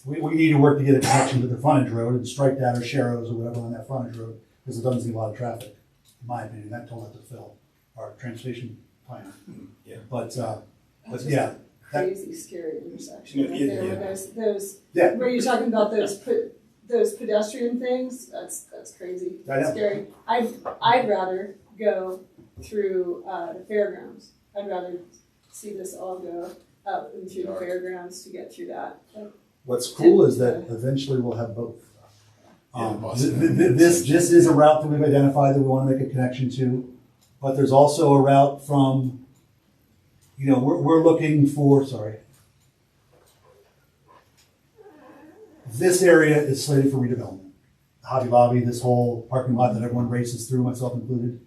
We need to work to get a connection to the frontage road and strike that or Sharrows or whatever on that frontage road, because it doesn't see a lot of traffic, in my opinion. That told that to Phil, our transportation planner. Yeah. But yeah. Crazy scary intersection Yeah, right yeah, there, yeah. where those, Yeah. where you're talking about those pedestrian things, that's crazy, I know. scary. I'd rather go through, the fairgrounds, I'd rather see this all go up and through the fairgrounds to get through that. What's cool is that eventually we'll have both. Yeah, This is a route that we've identified that we want to make a connection to, but there's also a route from, we're looking for, this area is slated for redevelopment. Hobby Lobby, this whole parking lot that everyone races through, myself included.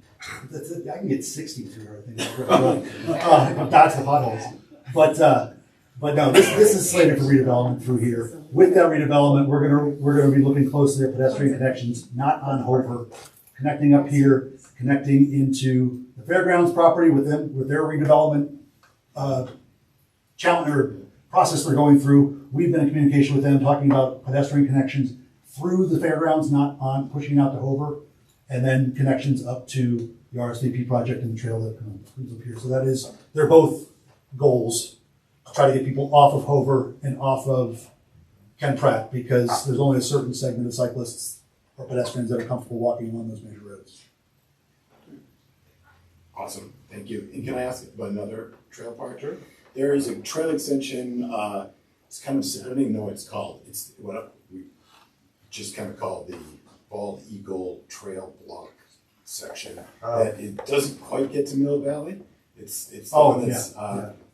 That's it. I can get 60 through everything. Dodge the potholes. But no, this is slated for redevelopment through here. With that redevelopment, we're gonna be looking closely at pedestrian connections, not on Hover, connecting up here, connecting into the fairgrounds property with their redevelopment challenge or process they're going through. We've been in communication with them, talking about pedestrian connections through the fairgrounds, not on pushing out to Hover, and then connections up to the RSVP project and the trail that comes up here. So they're both goals. Try to get people off of Hover and off of Ken Pratt, because there's only a certain segment of cyclists or pedestrians that are comfortable walking along those major roads. Awesome, thank you. And can I ask about another trail part? Sure. There is a trail extension, it's kind of, I don't even know what it's called. It's what we just kind of call the Bald Eagle Trail Block section. That it doesn't quite get to Mill Valley. It's the one that's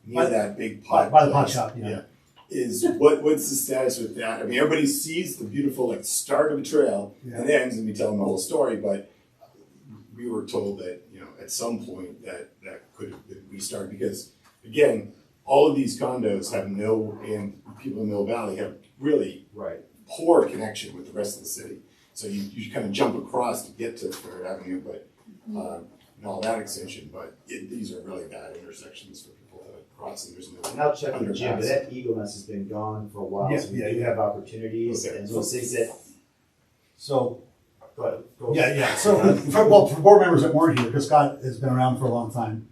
near that big pot. By the pot shop, yeah. What's the status with that? I mean, everybody sees the beautiful start of a trail and ends, and we tell them the whole story. But we were told that at some point that could restart, because again, all of these condos have and people in Mill Valley have really poor connection with the rest of the city. So you kind of jump across to get to Third Avenue, but and all that extension. But these are really bad intersections for people to cross, and there's no. And I'll check with Jim, but underpass. that Eagle Nest has been gone for a while, so we do have opportunities, and those things that. So. Go So for board members that weren't here, because Scott has been around for a long time,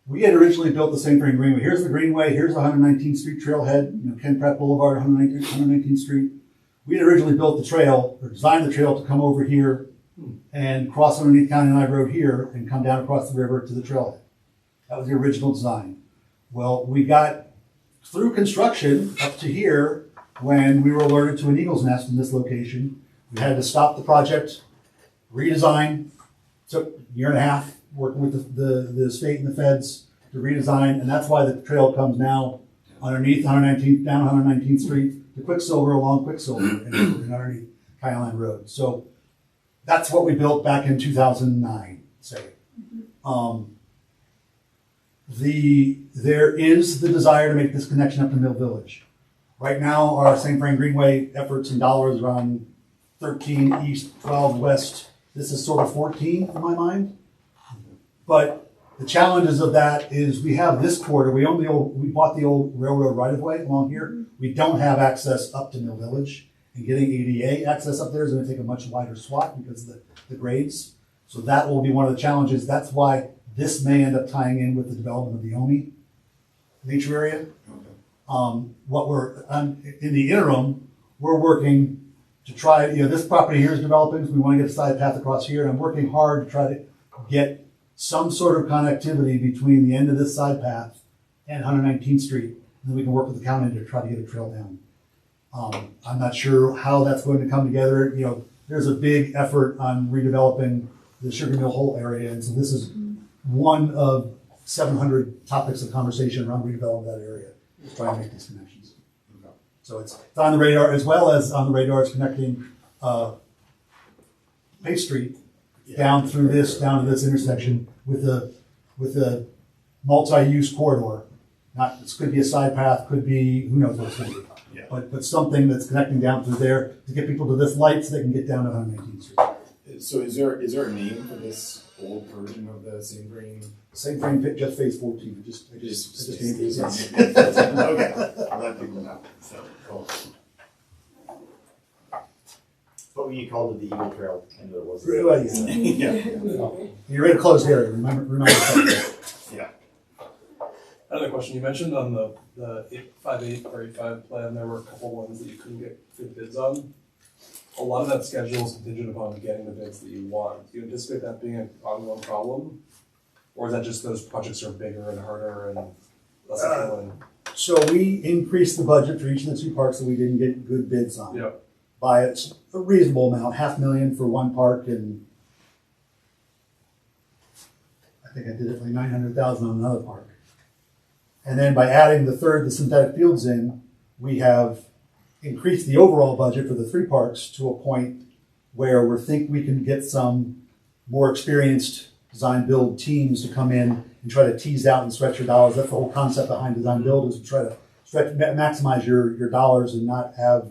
we had originally built the same thing in Greenway. Here's the Greenway, here's the 119th Street trailhead, Ken Pratt Boulevard, 119th Street. We had originally built the trail, or designed the trail to come over here and cross underneath County Line Road here and come down across the river to the trailhead. That was the original design. Well, we got through construction up to here when we were alerted to an eagle's nest in this location. We had to stop the project, redesign. Took a year and a half working with the state and the feds to redesign, and that's why the trail comes now underneath 119th, down 119th Street to Quicksilver, along Quicksilver, and underneath Kyline Road. So that's what we built back in 2009, say. There is the desire to make this connection up to Mill Village. Right now, our St. Frank Greenway efforts in dollars around 13 east, 12 west. This is sort of 14 in my mind. But the challenges of that is we have this corridor. We bought the old railroad right of way along here. We don't have access up to Mill Village, and getting ADA access up there is going to take a much wider swath because of the grades. So that will be one of the challenges. That's why this may end up tying in with the development of the Omi nature area. In the interim, we're working to try, this property here is developing, so we want to get a side path across here, and I'm working hard to try to get some sort of connectivity between the end of this side path and 119th Street, and then we can work with the county to try to get a trail down. I'm not sure how that's going to come together. There's a big effort on redeveloping the Sugar Mill Hole area, and so this is one of 700 topics of conversation around redeveloping that area, to try and make these connections. So it's on the radar, as well as on the radar is connecting Pace Street down through this, down to this intersection with a multi-use corridor. This could be a side path, could be, who knows what it's going to be. Yeah. But something that's connecting down through there to get people to this light so they can get down to 119th Street. So is there a name for this old version of the St. Green? St. Frank, just phase 14. I just named it. Okay, I'll let people know. So, cool. But we called it the Eagle Trail, and it was. You're in a closed area. Remember that. Yeah. Another question, you mentioned on the 858 or 85 plan, there were a couple ones that you couldn't get good bids on. A lot of that schedule is contingent upon getting the bids that you want. Do you anticipate that being an ongoing problem? Or is that just those projects are bigger and harder and less appealing? So we increased the budget for each of the two parks that we didn't get good bids on. Yep. By a reasonable amount, $500,000 for one park, and I think I did it like $900,000 on another park. And then by adding the synthetic fields in, we have increased the overall budget for the three parks to a point where we think we can get some more experienced design build teams to come in and try to tease out and stretch your dollars. That's the whole concept behind design build, is to try to maximize your dollars and not have,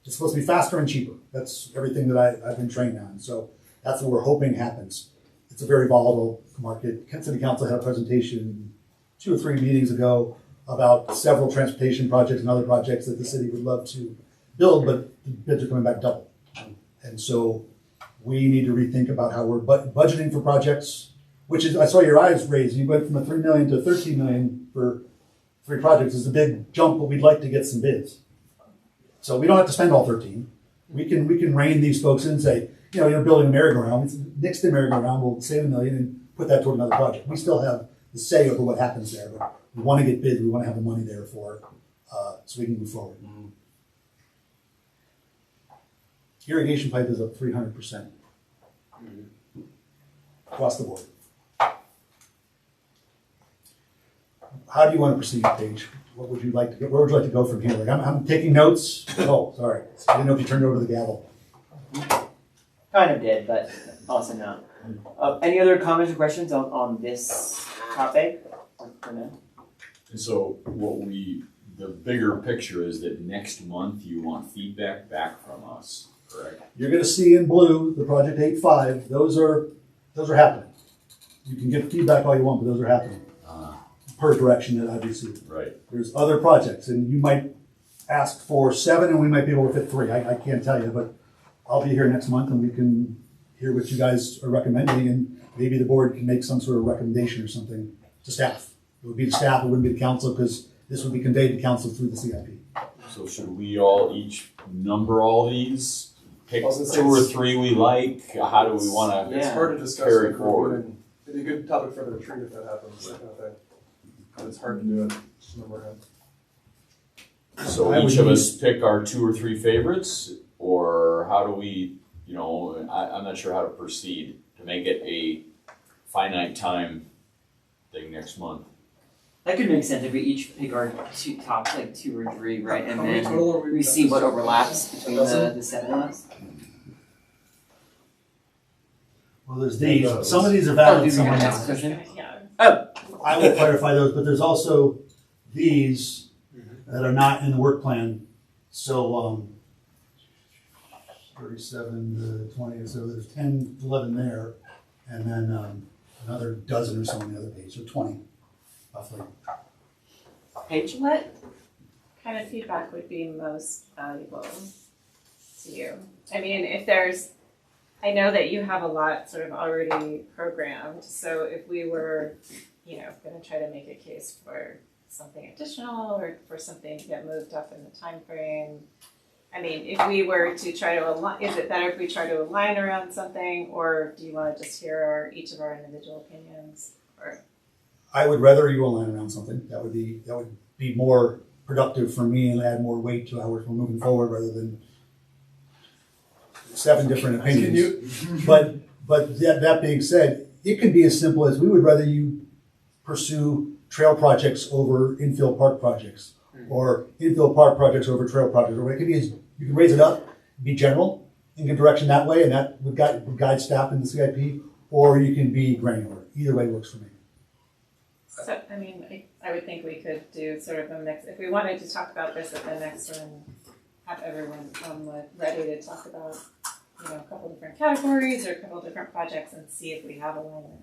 it's supposed to be faster and cheaper. That's everything that I've been trained on. So that's what we're hoping happens. It's a very volatile market. City Council had a presentation 2 or 3 meetings ago about several transportation projects and other projects that the city would love to build, but the bids are coming back double. And so we need to rethink about how we're budgeting for projects, which is, I saw your eyes raised. You went from a $3 million to $13 million for 3 projects. It's a big jump, but we'd like to get some bids. So we don't have to spend all 13. We can rein these folks in and say, you're building a merry-go-round. It's next to merry-go-round, we'll save $1 million and put that toward another project. We still have the say over what happens there, but we want to get bids. We want to have the money there for so we can move forward. Mm-hmm. Irrigation pipe is up 300% across the board. How do you want to proceed, Paige? What would you like to go? Where would you like to go from here? Like I'm taking notes. Oh, sorry. I didn't know if you turned over the gavel. Kind of did, but also not. Any other comments or questions on this topic for now? And so the bigger picture is that next month you want feedback back from us, correct? You're going to see in blue the Project 8.5. Those are happening. You can get feedback all you want, but those are happening per direction that I've received. Right. There's other projects, and you might ask for 7, and we might be able to fit 3. I can't tell you, but I'll be here next month, and we can hear what you guys are recommending, and maybe the board can make some sort of recommendation or something to staff. It would be to staff, it wouldn't be to council, because this would be conveyed to council through the CIP. So should we all each number all these? Pick 2 or 3 we like? How do we want to It's hard to discuss carry if we're forward? doing It'd be a good topic for the retreat if that happens, that kind of thing. But it's hard to do it when we're in. So each of us pick our 2 or 3 favorites, or how do we, I'm not sure how to proceed to make it a finite time thing next month. That could make sense if we each pick our top 2 or 3, right? And How many then total are we see what overlaps between the 7 of us. Well, there's these, some of these are Oh, valid, do some we are have not. a discussion? Yeah. Oh, I will clarify those, but there's also these that are not in the work plan. So, 37 to 20, so there's 10, 11 there, and then another dozen or so on the other page, so 20, roughly. Paige? What kind of feedback would be most valuable to you? I mean, I know that you have a lot sort of already programmed, so if we were, going to try to make a case for something additional or for something to get moved up in the time frame, I mean, if we were to try to align, is it better if we try to align around something, or do you want to just hear each of our individual opinions? Or I would rather you align around something. That would be more productive for me and add more weight to how we're moving forward rather than 7 different opinions. But that being said, it can be as simple as we would rather you pursue trail projects over infill park projects, or infill park projects over trail projects, or it could be as, you can raise it up, be general, in a direction that way, and that would guide staff in the CIP, or you can be granular. Either way works for me. so, I mean, I would think we could do sort of a mix. If we wanted to talk about this at the next one, have everyone come ready to talk about, a couple different categories or a couple different projects and see if we have alignment.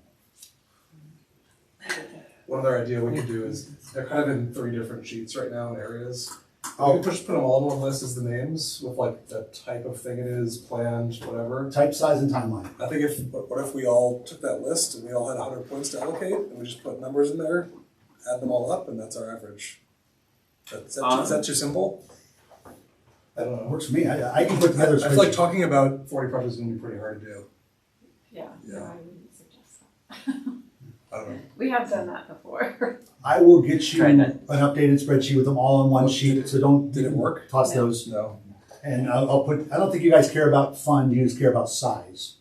One other idea we could do is, they're kind of in 3 different sheets right now in areas. We could just put them all in one list as the names with like the type of thing it is, planned, whatever. Type, size, and timeline. I think what if we all took that list and we all had 100 points to allocate and we just put numbers in there, add them all up, and that's our average. Is that too simple? I don't know. Works for me. I can put together. I feel like talking about 40 projects is going to be pretty hard to do. Yeah. Yeah. No, I wouldn't suggest that. I don't know. We have done that before. I will get you Try an that. updated spreadsheet with them all on one sheet, so don't. Did it work? Toss No. those. No. And I'll put, I don't think you guys care about fund, you just care about size.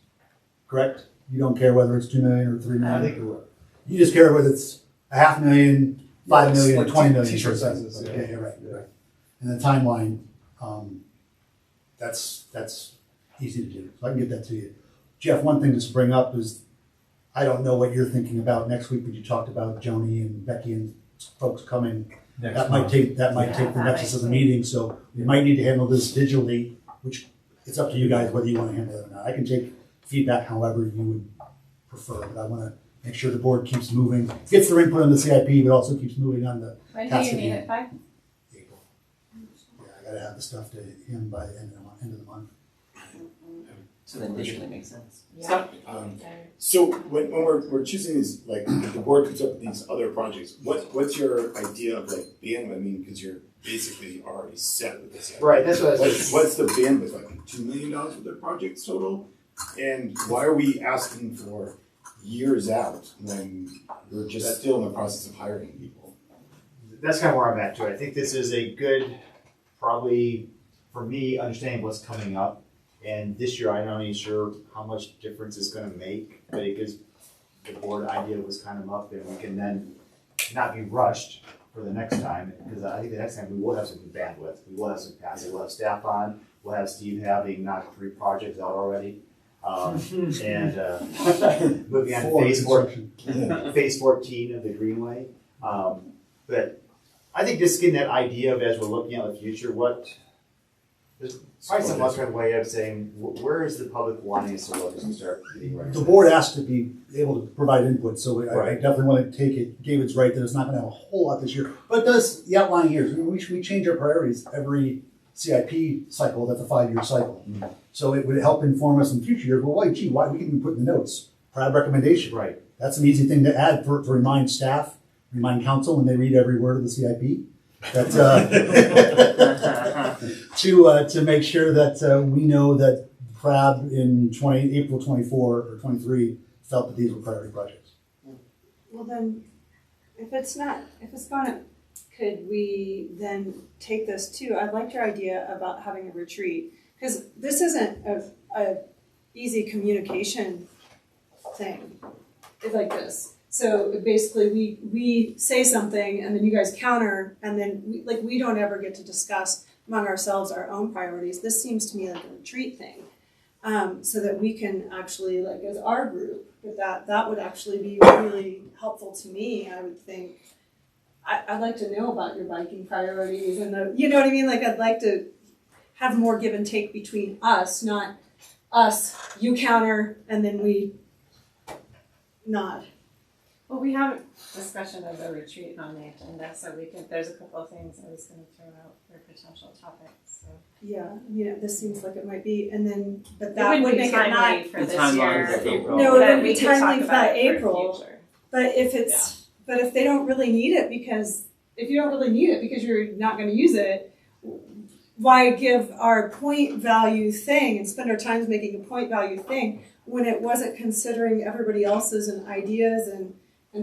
Correct? You don't care whether it's 2 million or 3 million? I think it will. You just care whether it's $500,000, 5 million, or Like 20 million. t-shirt for example. sizes, Yeah, right. Yeah. And the timeline, that's easy to do. So I can get that to you. Jeff, one thing to bring up is, I don't know what you're thinking about next week, but you talked about Joni and Becky and folks coming. That might take the nexus of the meeting, so we might need to handle this digitally, which it's up to you guys whether you want to handle it or not. I can take feedback however you would prefer, but I want to make sure the board keeps moving, gets their input on the CIP, but also keeps moving on the When do you need it by? April. Yeah, I gotta have the stuff to him by the end of the month. So then digitally makes sense. Yeah. So when we're choosing these, like, if the board comes up with these other projects, what's your idea of like bandwidth? I mean, because you're basically already set with this. Right, that's what I was What's the bandwidth, like $2 million worth of projects total? And why are we asking for years out when we're just still in the process of hiring people? That's kind of where I'm at too. I think this is a good, probably, for me, understanding what's coming up. And this year, I'm not even sure how much difference it's gonna make, but it gives the board idea of what's kind of up, and we can then not be rushed for the next time, because I think the next time we will have some bandwidth, we will have some capacity, we'll have staff on, we'll have Steve having knocked 3 projects out already. And moving on to phase 14 of the Greenway. But I think just getting that idea of, as we're looking at the future, there's probably some other way of saying, where is the public wanting us to look as we start getting ready? The board asked to be able to provide input, so I Right. definitely want to take it. David's right that it's not going to have a whole lot this year, but it does the outlying years. We change our priorities every CIP cycle. That's a 5-year cycle, so it would help inform us in future years. Well, wait, why we can even put in the notes proud recommendation. Right. That's an easy thing to add to remind staff, remind council when they read every word of the CIP. That to make sure that we know that PRAB in April 24 or 23 felt that these were priority projects. Well then, if it's gonna, could we then take this too? I liked your idea about having a retreat, because this isn't a easy communication thing. It's like this. So basically we say something and then you guys counter, and then we don't ever get to discuss among ourselves our own priorities. This seems to me like a retreat thing. So that we can actually, like as our group, that would actually be really helpful to me, I would think. I'd like to know about your biking priorities and you know what I mean? Like I'd like to have more give and take between us, not us, you counter, and then we nod. Well, we have a discussion of a retreat on the agenda, so there's a couple of things I was gonna throw out for potential topics, so. Yeah, this seems like it might be, and then, but It that wouldn't would be make it timely not. for The this timeline year. is April. No, it But wouldn't we be could talk timely for about that it for April. future. But if they don't really need it because, if you don't really need it because you're not gonna use it, why give our point value thing and spend our time making a point value thing when it wasn't considering everybody else's and ideas and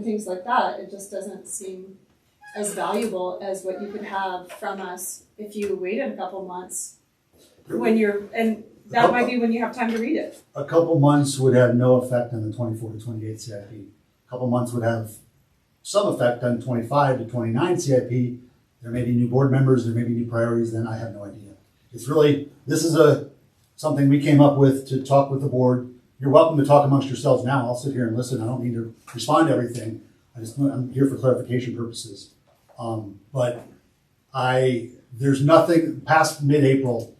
things like that? It just doesn't seem as valuable as what you could have from us if you waited a couple months and that might be when you have time to read it. A couple months would have no effect on the 24 to 28 CIP. A couple months would have some effect on 25 to 29 CIP. There may be new board members, there may be new priorities, then I have no idea. It's really, this is something we came up with to talk with the board. You're welcome to talk amongst yourselves now. I'll sit here and listen. I don't need to respond to everything. I'm here for clarification purposes. But there's nothing past mid-April.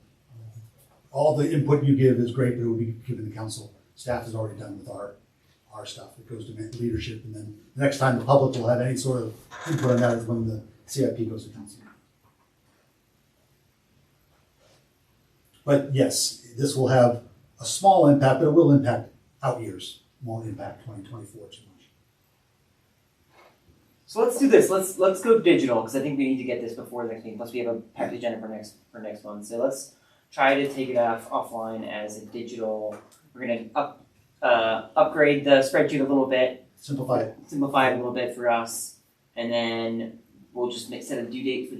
All the input you give is great, but it would be given to council. Staff is already done with our stuff. It goes to leadership, and then the next time the public will have any sort of input on that is when the CIP goes to council. But yes, this will have a small impact, but it will impact out years. It won't impact 2024 too much. So let's do this. Let's go digital, because I think we need to get this before the next meeting. Plus we have a packed agenda for next month. So let's try to take it offline as a digital. We're gonna upgrade the spreadsheet a little bit. Simplify it. Simplify it a little bit for us, and then we'll just set a due date for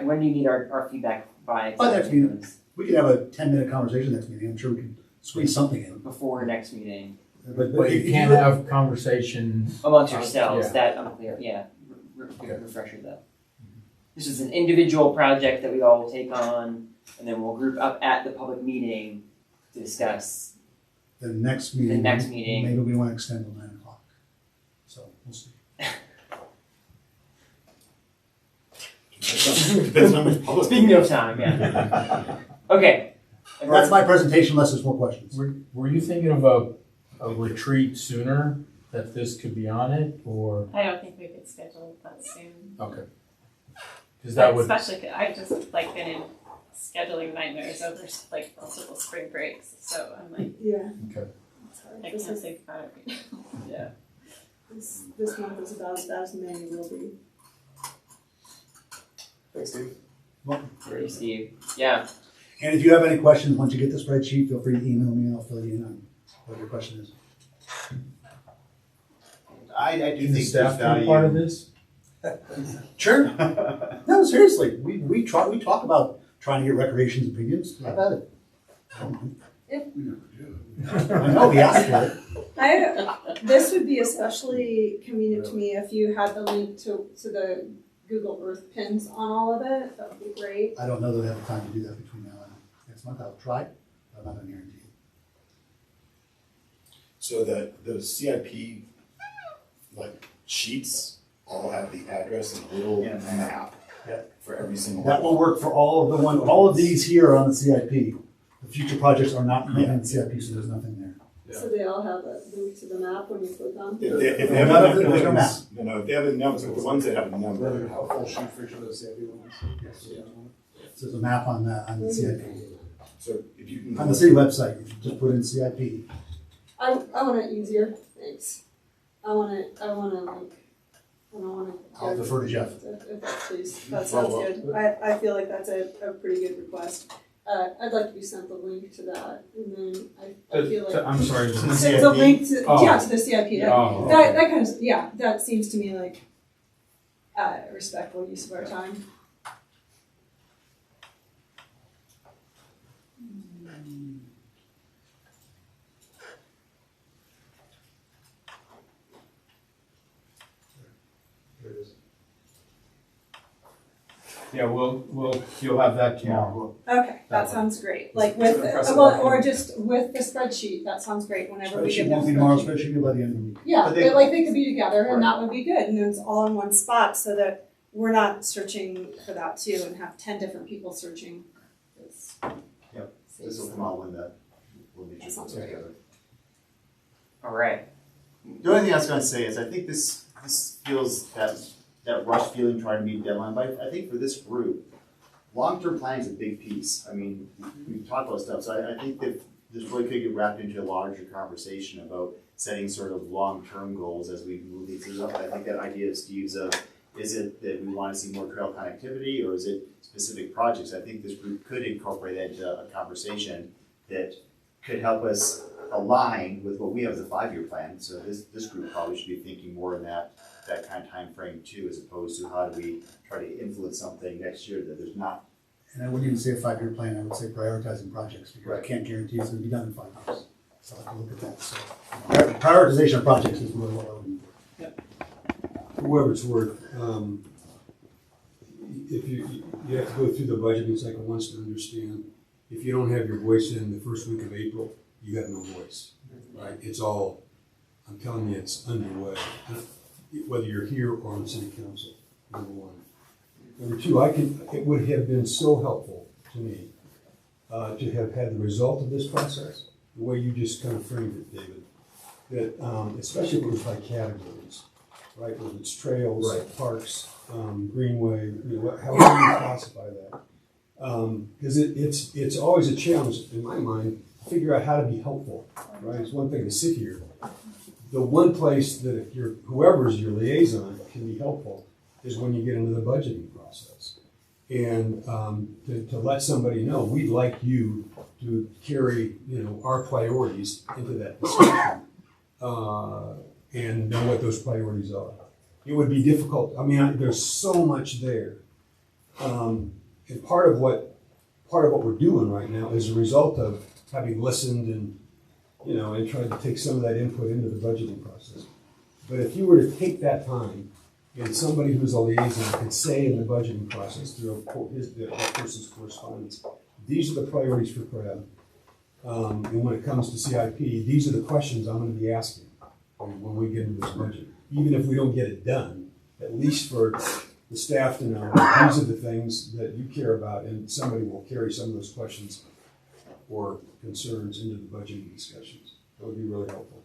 when do you need our feedback by? By next meeting. We could have a 10-minute conversation next meeting. I'm sure we can squeeze something in. Before next meeting. But you can't have conversation Amongst yourselves, yeah. that unclear, yeah. Good refresher though. This is an individual project that we all will take on, and then we'll group up at the public meeting to discuss. The next meeting. Maybe we want to extend till 9 o'clock. So we'll see. Depends on how much public. Speaking of time, yeah. Okay. That's my presentation unless there's more questions. Were you thinking of a retreat sooner, that this could be on it, or? I don't think we could schedule it that soon. Okay. Because that would. Especially, I've just been in scheduling nightmares over multiple spring breaks, so I'm like, Yeah. Okay. It's hard. I can't think about it right now. Yeah. This month is about as bad as May will be. Thanks, Steve. Thanks, Steve. Yeah. And if you have any questions, once you get the spreadsheet, feel free to email me and I'll fill you in on what your question is. I do Can the think staff there's be part of value. this? Sure. No, seriously. We talk about trying to get recreation's opinions. How about it? I don't mind. I know, we asked for it. This would be especially convenient to me if you had the link to the Google Earth pins on all of it. That would be great. I don't know that we have the time to do that between now and next month. I'll try, but I'm not going to guarantee it. So the CIP sheets all have the address and a little map for every single That will work for all of these here on the CIP. The future projects are not in the CIP, so there's nothing there. So they all have a link to the map when you click on. If they have None of enough them have a map. buildings, if they have a number, the ones that have a number. A full sheet for each of those CIP ones. So there's a map on the CIP. So if you can. On the city website, if you just put in CIP. I want it easier. Thanks. I want to I'll defer to Jeff. Please, that sounds good. I feel like that's a pretty good request. I'd like to be sent the link to that, and then I feel like I'm sorry. the link to Oh. to the CIP. Oh, That kind of that seems to me like respectful use of our time. Yeah, you'll have that tomorrow. Okay, that sounds great. Like with or just with the spreadsheet. That sounds great. Whenever we Spreadsheet get won't that be tomorrow, spreadsheet. spreadsheet will be by the end of the week. Yeah, But they- they could be together, and that would be good. And it's all in one spot, so that we're not searching for that too, and have 10 different people searching. This will come out when we That just sounds put great. together. All right. The only thing I was gonna say is I think this feels that rush feeling trying to meet a deadline, but I think for this group, long-term planning is a big piece. I mean, we've talked about stuff, so I think that this really could get wrapped into a larger conversation about setting sort of long-term goals as we move these up. I think that idea of Steve's is it that we want to see more trail connectivity, or is it specific projects? I think this group could incorporate that into a conversation that could help us align with what we have as a 5-year plan. So this group probably should be thinking more in that kind of time frame too, as opposed to how do we try to influence something next year that there's not. And I wouldn't even say a 5-year plan, I would say prioritizing projects, because Right. I can't guarantee it's gonna be done in 5 years. So I have to look at that, so prioritization of projects is really what I would. For whatever it's worth, if you have to go through the budgeting cycle once to understand, if you don't have your voice in the first week of April, you have no voice, right? It's all, I'm telling you, it's underway, whether you're here or on city council, number one. Number two, it would have been so helpful to me to have had the result of this process, the way you just kind of framed it, David, that especially if it was by categories, right? Whether it's trails, parks, greenway, however you classify that. Because it's always a challenge in my mind to figure out how to be helpful, right? It's one thing to sit here. The one place that if whoever's your liaison can be helpful is when you get into the budgeting process. And to let somebody know, we'd like you to carry, our priorities into that discussion and know what those priorities are. It would be difficult. I mean, there's so much there. And part of what we're doing right now is a result of having listened and tried to take some of that input into the budgeting process. But if you were to take that time and somebody who's a liaison could say in the budgeting process through that person's correspondence, these are the priorities for CRAB. And when it comes to CIP, these are the questions I'm going to be asking when we get into this budget. Even if we don't get it done, at least for the staff to know these are the things that you care about, and somebody will carry some of those questions or concerns into the budgeting discussions. That would be really helpful.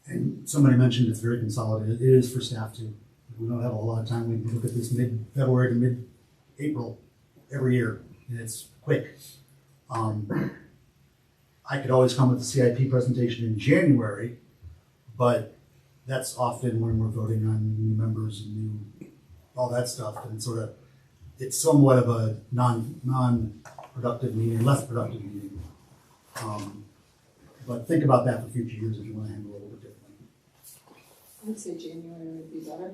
And somebody mentioned it's very consolidated. It is for staff too. We don't have a lot of time. We can look at this mid-February to mid-April every year, and it's quick. I could always come with the CIP presentation in January, but that's often when we're voting on new members and all that stuff, and it's somewhat of a non-productive meeting, less productive meeting. But think about that for future years if you want to handle it a little bit differently. I'd say January would be better.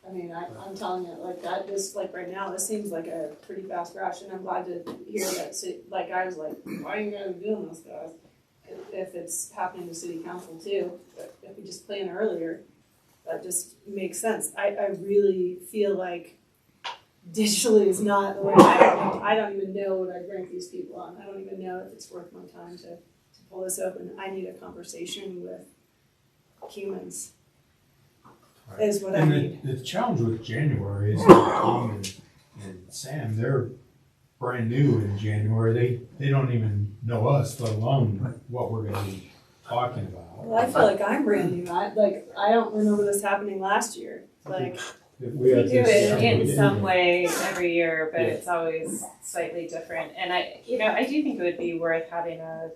I mean, I'm telling you, like that, right now, this seems like a pretty fast rush, and I'm glad to hear that, I was like, why are you guys doing this, guys? If it's happening to city council too, but if we just plan earlier, that just makes sense. I really feel like digitally is not the way, I don't even know what I'd rank these people on. I don't even know if it's worth my time to pull this open. I need a conversation with humans. Is what I need. The challenge with January is that Tom and Sam, they're brand new in January. They don't even know us, let alone what we're going to be talking about. Well, I feel like I'm brand new. I don't remember this happening last year. Like we do it in some way every year, but it's always slightly different. And I do think it would be worth having a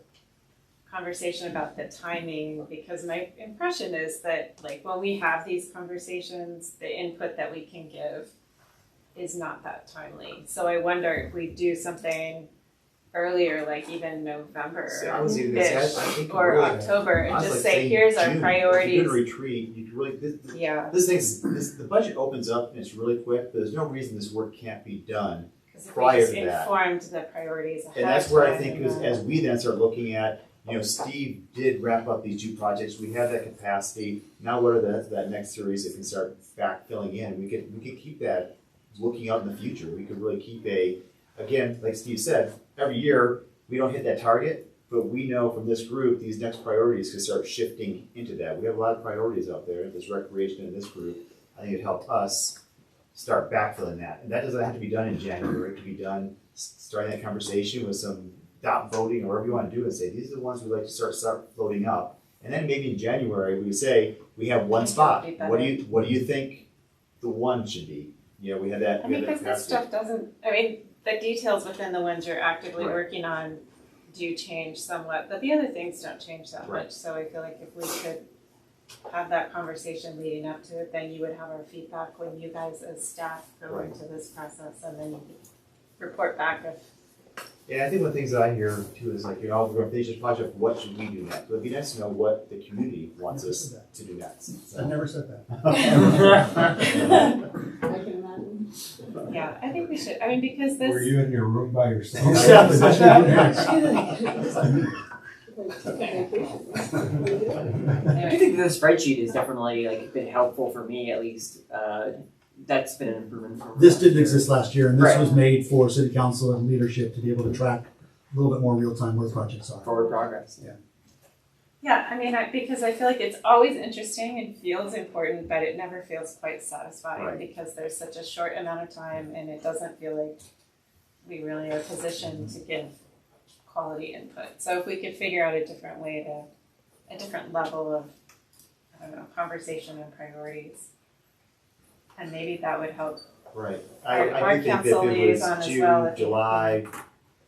conversation about the timing, because my impression is that when we have these conversations, the input that we can give is not that timely. So I wonder if we do something earlier, like even November See, I was even gonna say, I think or really, October, and I was just like say, saying here's our June. priorities. If you're gonna retreat, you can really, Yeah, the budget opens up and it's really quick, but there's no reason this work can't be done. because if prior we just to that. informed the priorities ahead And that's of where I time, think and then- as we then start looking at, Steve did wrap up these 2 projects, we have that capacity. Now what are that next series that can start backfilling in? We could keep that looking out in the future. We could really keep again, like Steve said, every year we don't hit that target, but we know from this group, these next priorities could start shifting into that. We have a lot of priorities out there. There's recreation in this group. I think it'd help us start backfilling that. And that doesn't have to be done in January. It could be done starting that conversation with some dot voting or whatever you want to do and say, these are the ones we'd like to start floating up. And then maybe in January, we would say, we have one spot. What do you think the one should be? We have that. I mean, because this stuff doesn't, I mean, the details within the ones you're actively Right. working on do change somewhat, but the other things don't change that Right. much. So I feel like if we could have that conversation leading up to it, then you would have our feedback when you guys as staff go Right. into this process, and then you could report back if. Yeah, I think one of the things that I hear too is like, we're going to finish this project, what should we do next? But it'd be nice to know what the community wants us to do next. I never said that. Yeah, I think we should, I mean, because this. Were you in your room by yourself? Exactly, that's what you're I do think the spreadsheet is definitely been helpful for me at least. That's been an improvement from This last didn't year. exist last year, and this Right. was made for city council and leadership to be able to track a little bit more real time where projects are. Forward progress. Yeah, I mean, because I feel like it's always interesting and feels important, but it never feels quite satisfying Right. because there's such a short amount of time and it doesn't feel like we really are positioned to give quality input. So if we could figure out a different way a different level of, I don't know, conversation and priorities, and maybe that would help. Right. Our I do think that council if it liaison was as June, well, if you- July,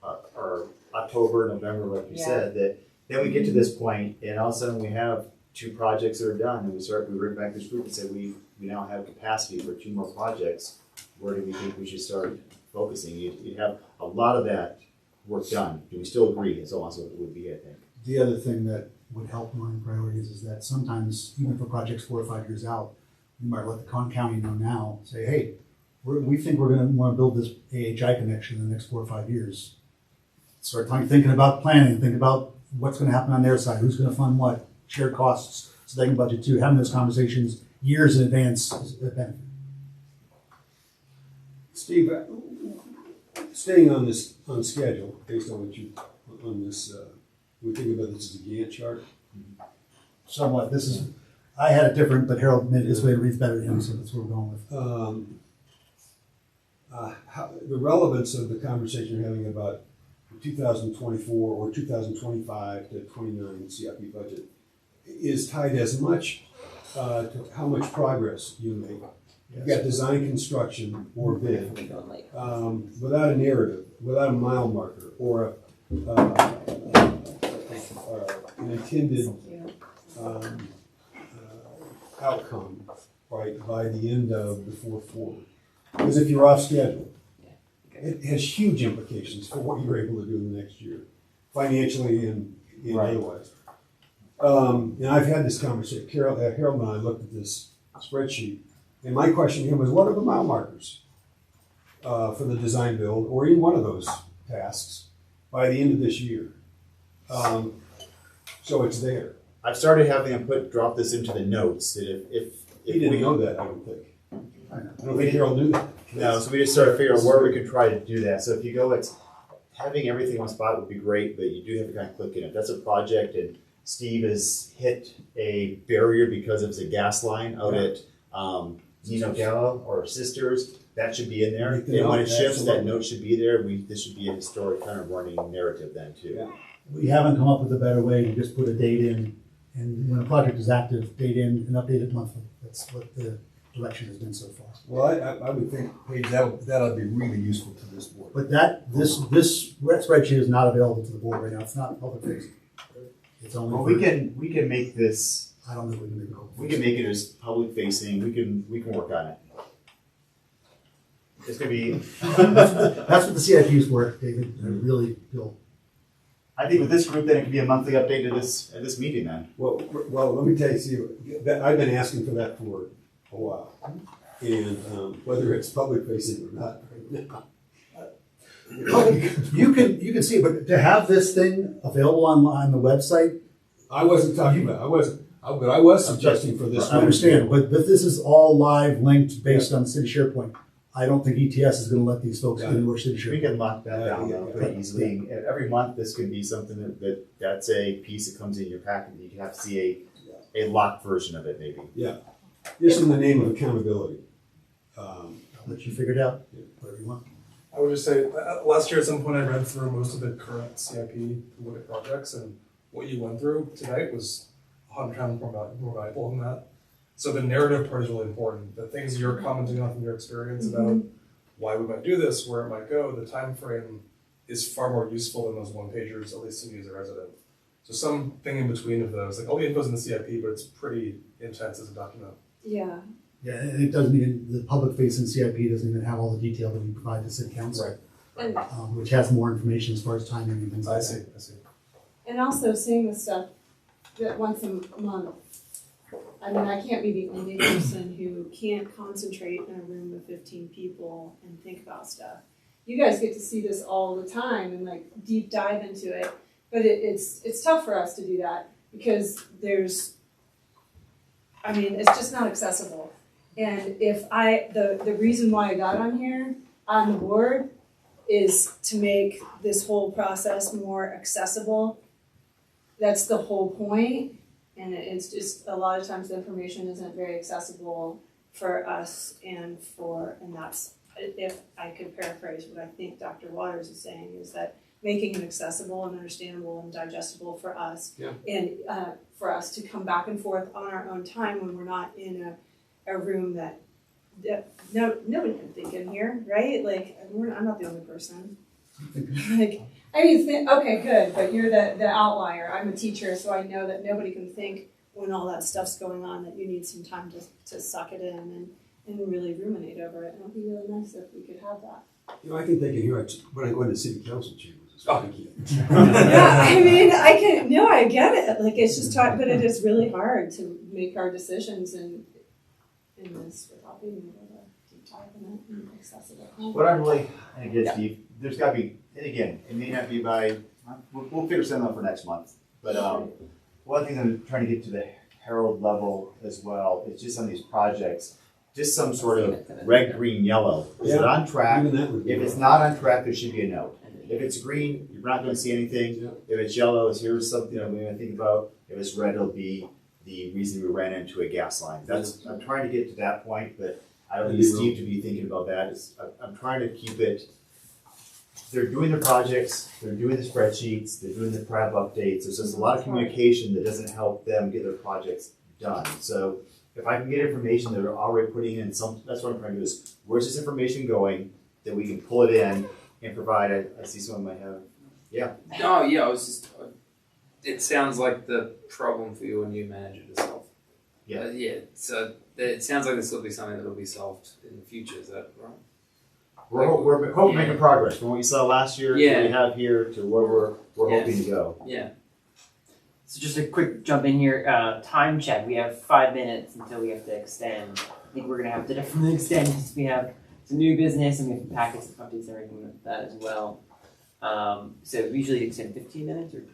or October, November, like you Yeah. said, that then we get to this point and all of a sudden we have 2 projects that are done and we bring back this group and say we now have capacity for 2 more projects. Where do we think we should start focusing? You'd have a lot of that work done. Do we still agree? It's almost what it would be, I think. The other thing that would help knowing priorities is that sometimes, even for projects 4 or 5 years out, you might let the county know now, say, hey, we think we're gonna wanna build this AHI connection in the next 4 or 5 years. Start thinking about planning, think about what's gonna happen on their side, who's gonna fund what, shared costs, so they can budget too. Having those conversations years in advance is a benefit. Steve, staying on schedule, based on what you, on this, we think about this as a Gantt chart. Somewhat, I had it different, but Harold made this way to read better to him, so that's what we're going with. The relevance of the conversation you're having about 2024 or 2025 to 29 CIP budget is tied as much to how much progress you make. You've got design, construction, or bid, without a narrative, without a mile marker, or an intended outcome, right, by the end of the fourth quarter. Because if you're off schedule, it has huge implications for what you're able to do in the next year, financially and otherwise. And I've had this conversation. Harold and I looked at this spreadsheet, and my question to him was, what are the mile markers for the design build, or any one of those tasks, by the end of this year? So it's there. I've started having them drop this into the notes that if He didn't know that, I don't think. I don't think Harold knew that. No, so we just started figuring out where we could try to do that. So if you go, having everything in one spot would be great, but you do have to kind of click in it. That's a project, and Steve has hit a barrier because it was a gas line out at Nino Gallo or Sisters. That should be in there. And when it ships, that note should be there. This should be a historic kind of running narrative then too. Yeah. We haven't come up with a better way to just put a date in, and when a project is active, date in and update it monthly. That's what the direction has been so far. Well, I would think, Paige, that would be really useful to this board. But this spreadsheet is not available to the board right now. It's not public facing. It's only. Well, we can make this. I don't know if we can make it public. We can make it as public facing. We can work on it. It's gonna be, That's what the CIPs work, David, I really feel. I think with this group, then it could be a monthly update at this meeting then. Well, let me tell you, see, that, I've been asking for that for a while. And whether it's public facing or not, You can see, but to have this thing available on the website, I wasn't talking about, but I was suggesting for this. I understand, but this is all live linked based on city SharePoint. I don't think ETS is gonna let these folks get into our city We SharePoint. can lock that down though, Yeah. pretty easily. Every month, this could be something that's a piece that comes in your packet. You can have to see a locked version of it maybe. Yeah, just in the name of accountability. I'll let you figure it out, whatever you want. I would just say, last year at some point I read through most of the current CIP to look at projects, and what you went through tonight was 100 times more valuable than that. So the narrative part is really important. The things you're commenting on from your experience about why we might do this, where it might go, the time frame is far more useful than those one pagers, at least to me as a resident. So something in between of those, like all the info's in the CIP, but it's pretty intense as a document. Yeah. Yeah, and it doesn't even, the public facing CIP doesn't even have all the detail that we provide to city council. Right. And Which has more information as far as timing and things like I that. see. And also seeing the stuff that once a month. I mean, I can't be the only person who can't concentrate in a room with 15 people and think about stuff. You guys get to see this all the time and like deep dive into it, but it's tough for us to do that because it's just not accessible. And if the reason why I got on here on the board is to make this whole process more accessible. That's the whole point. And it's just a lot of times the information isn't very accessible for us and that's, if I could paraphrase what I think Dr. Waters is saying, is that making it accessible and understandable and digestible for us. Yeah. And for us to come back and forth on our own time when we're not in a room that nobody can think in here, right? Like, I'm not the only person. Like, okay, good, but you're the outlier. I'm a teacher, so I know that nobody can think when all that stuff's going on, that you need some time to suck it in and really ruminate over it. And it would be really nice if we could have that. You know, I can think in here, when I go into city council chambers. Yeah, I mean, I get it. Like, it's just hard, but it is really hard to make our decisions in this without being able to deep dive in it and accessible. What I'm really, and again, Steve, there's gotta be, and again, it may not be we'll figure something out for next month. But one thing I'm trying to get to the Herald level as well is just some of these projects, just some sort of red, green, yellow. Is it on track? If it's not on track, there should be a note. If it's green, you're not gonna see anything. Yeah. If it's yellow, here's something that we're gonna think about. If it's red, it'll be the reason we ran into a gas line. I'm trying to get to that point, but I don't need Steve to be thinking about that. I'm trying to keep it, they're doing their projects, they're doing the spreadsheets, they're doing the prep updates. There's just a lot of communication that doesn't help them get their projects done. So if I can get information that they're already putting in that's what I'm trying to do is, where's this information going that we can pull it in and provide it. I see someone might have, Oh, yeah, I was just, it sounds like the problem for you and you manager to solve. Yeah. So it sounds like this will be something that will be solved in the future, is that right? we're hoping making progress from what we saw last year to what we have here to where we're hoping to go. Yeah. So just a quick jump in here, time check. We have 5 minutes until we have to extend. I think we're gonna have to definitely extend because we have some new business and we have packets and updates and everything like that as well. So we usually extend 15 minutes or?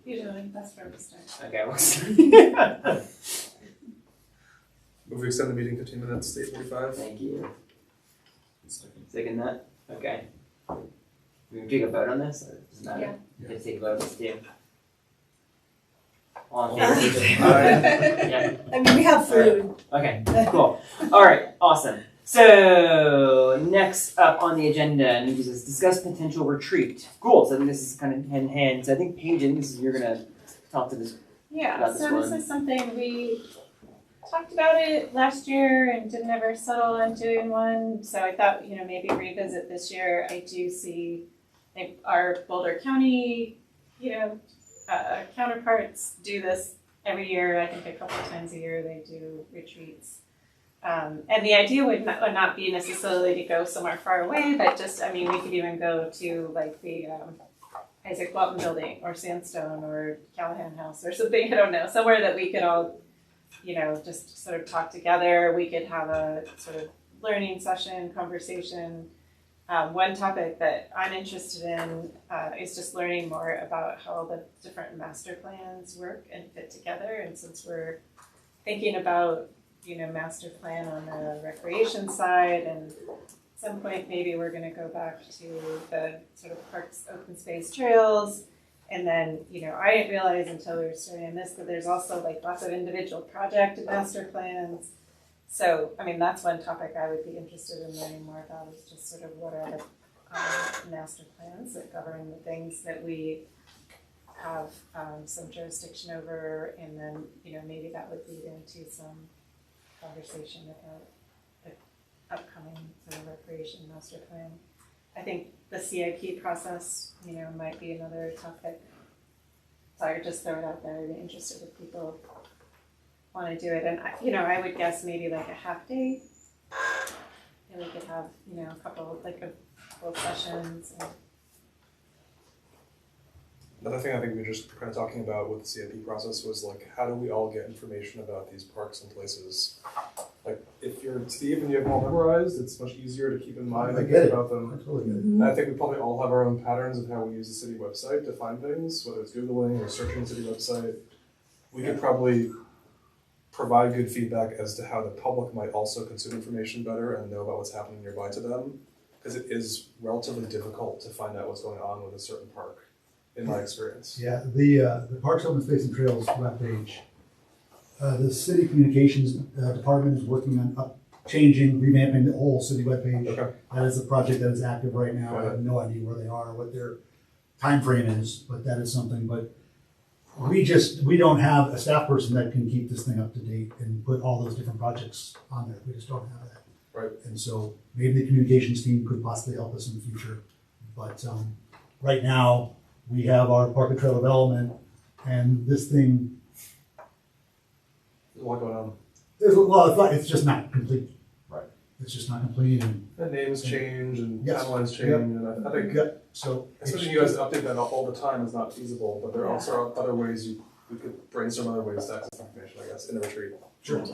Usually, that's where we start. Okay, well, Move we extend the meeting 15 minutes to 8:45. thank you. Second that? Okay. We can take a vote on this, or does it matter? Yeah. Let's take a vote on this too. All in favor? Yeah. I mean, we have food. Okay, cool. All right, awesome. So next up on the agenda, new business, discuss potential retreat. Cool. So I think this is kind of hand in hand. So I think Paige, I think this is you're gonna talk to this. Yeah, About this so this one. is something we talked about it last year and didn't ever settle on doing one. So I thought, maybe revisit this year. I do see our Boulder County, counterparts do this every year. I think a couple of times a year they do retreats. And the idea would not be necessarily to go somewhere far away, but just, I mean, we could even go to like the Isaac Walton Building or Sandstone or Callahan House or something, I don't know, somewhere that we could all, you know, just sort of talk together. We could have a sort of learning session, conversation. One topic that I'm interested in is just learning more about how the different master plans work and fit together. And since we're thinking about, you know, master plan on the recreation side, and at some point maybe we're going to go back to the sort of parks, open space trails. And then, you know, I didn't realize until we were studying this that there's also like lots of individual project master plans. So, I mean, that's one topic I would be interested in learning more about, is just sort of what are the master plans that govern the things that we have some jurisdiction over, and then, you know, maybe that would lead into some conversation about the upcoming sort of recreation master plan. I think the CIP process, you know, might be another topic. So I would just throw it out there. I'd be interested if people want to do it. And, you know, I would guess maybe like a half day. And we could have, you know, a couple sessions. And Another thing I think we were just kind of talking about with the CIP process was like, how do we all get information about these parks and places? Like, if you're Steve and you have them all memorized, it's much easier to keep in mind and think about them. I totally get it. And I think we probably all have our own patterns of how we use the city website to find things, whether it's Googling or searching the city website. We could probably provide good feedback as to how the public might also consume information better and know about what's happening nearby to them, because it is relatively difficult to find out what's going on with a certain park, in my experience. Yeah, the Parks, Open Space and Trails webpage, the city communications department is working on changing, revamping the whole city webpage. Okay. That is a project that is active right now. I have no idea where they are, what their time frame is, but that is something. But we don't have a staff person that can keep this thing up to date and put all those different projects on there. We just don't have that. Right. And so maybe the communications team could possibly help us in the future. But right now, we have our park and trail development, and this thing, There's a lot going on. it's just not complete. Right. It's just not complete. And names change and yes. timelines change, Yep. and I think so expecting you guys to update that all the time is not feasible, but there are also other ways we could brainstorm other ways to access information, I guess, in a retreat. Sure.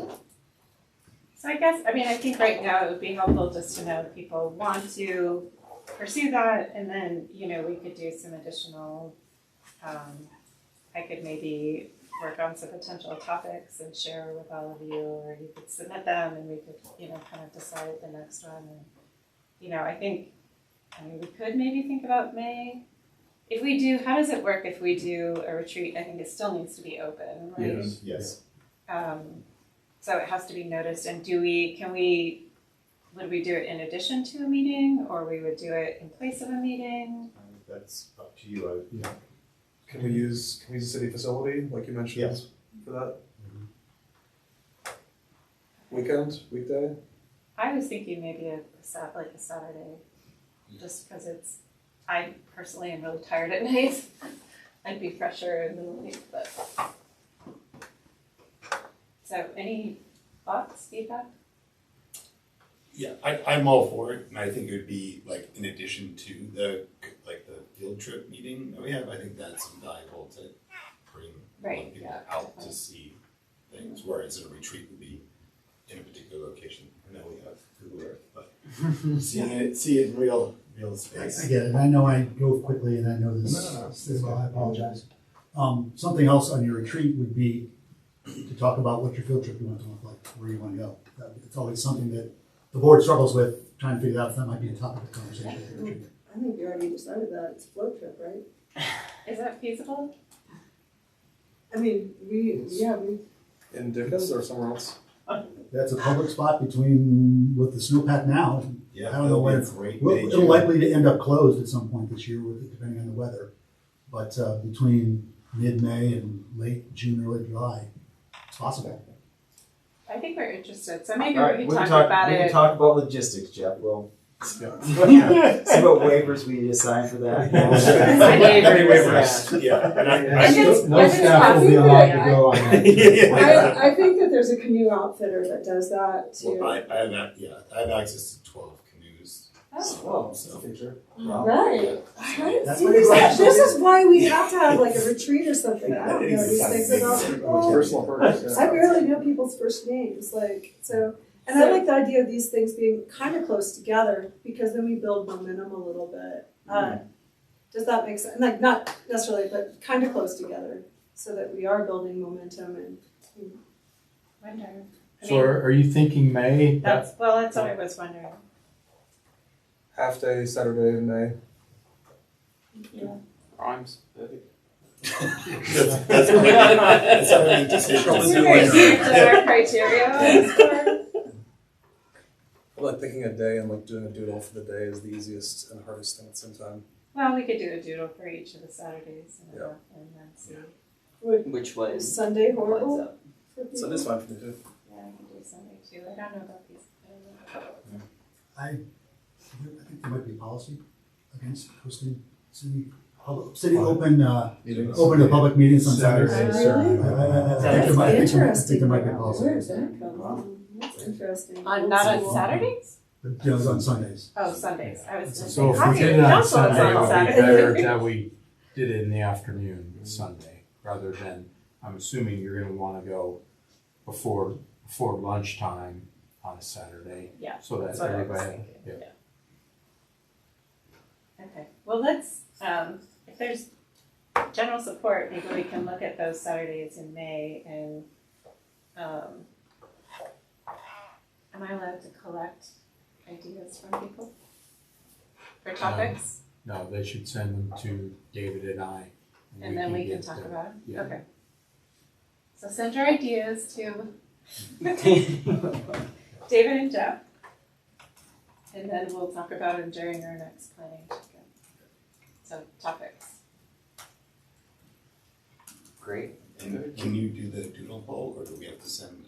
so I guess, I mean, I think right now it would be helpful just to know if people want to pursue that, and then, you know, we could do some additional, I could maybe work on some potential topics and share with all of you, or you could submit them and we could, you know, kind of decide the next one. And, you know, I mean, we could maybe think about May. If we do, how does it work if we do a retreat? I think it still needs to be open, right? Yes. So it has to be noticed, and would we do it in addition to a meeting, or we would do it in place of a meeting? That's up to you. Can we use the city facility, like you mentioned, Yes. for that? Weekend, weekday? I was thinking maybe a Saturday, just because I personally am really tired at night. I'd be fresher in the week, but. So any thoughts, feedback? Yeah, I'm all for it, and I think it would be like in addition to the field trip meeting that we have. I think that's valuable to bring people out to see things, whereas a retreat would be in a particular location. I know we have Google Earth, but see it in real space. I get it, and I know I go quickly, and I know this as well. I apologize. Something else on your retreat would be to talk about what your field trip you want to look like, where you want to go. It's always something that the board struggles with, trying to figure out if that might be a topic of conversation at your retreat. I think you already decided that, it's a float trip, right? Is that feasible? I mean, we. In Dickens or somewhere else? That's a public spot with the snowpack now. Yeah, I don't know when it'll likely to end up closed at some point this year, depending on the weather. But between mid-May and late June, early July, it's possible. I think we're interested, so maybe All right, we can talk about we it. can talk about logistics, Jeff. We'll See what waivers we need to sign for that. Waivers. Yeah, and I I, guess- No staff will be allowed to go on that. I think that there's a canoe outfitter that does that too. well, I have that, yeah, I have access to 12 canoes. Oh. So, feature. Right. That's See, what this, it's this is why we have to have like a retreat or something. I don't know these things about people. Personal purpose. I barely know people's first names, like, so, and I like the idea of these things being kind of close together, because then we build momentum a little bit. Does that make sense? Like, not necessarily, but kind of close together, so that we are building momentum and. Wonder. I So mean, are you thinking May? that's what I was wondering. Half day Saturday in May. Rhymes. Perfect. that's already decision. We're very strict in our criteria on this part. Like picking a day and like doing a doodle for the day is the easiest and hardest thing at the same time. Well, we could do a doodle for each of the Saturdays and Yeah. then see Which way? Is Sunday what's horrible up. for people? Sunday's fine for me too. Yeah, I can do Sunday too. I don't know about these. I don't know. I think there might be policy against hosting city open, open to public meetings on Saturdays. Really? I think there might be a policy. Where did that come from? That's interesting. Not on Saturdays? But, on Sundays. Oh, Sundays. I was gonna So say, if we coffee did with it on council is Sunday, it on would be Saturday. better that we did it in the afternoon, Sunday, rather than, I'm assuming you're gonna wanna go before lunchtime on a Saturday. Yeah, So that that's what I was everybody, thinking. yeah. Okay, well, let's, if there's general support, maybe we can look at those Saturdays in May and, am I allowed to collect ideas from people for topics? No, they should send them to David and I. And then we can get talk them. about it? Yeah. Okay. So send your ideas to David and Jeff. And then we'll talk about them during our next planning check-in. So topics. Great. And can you do the doodle poll, or do we have to send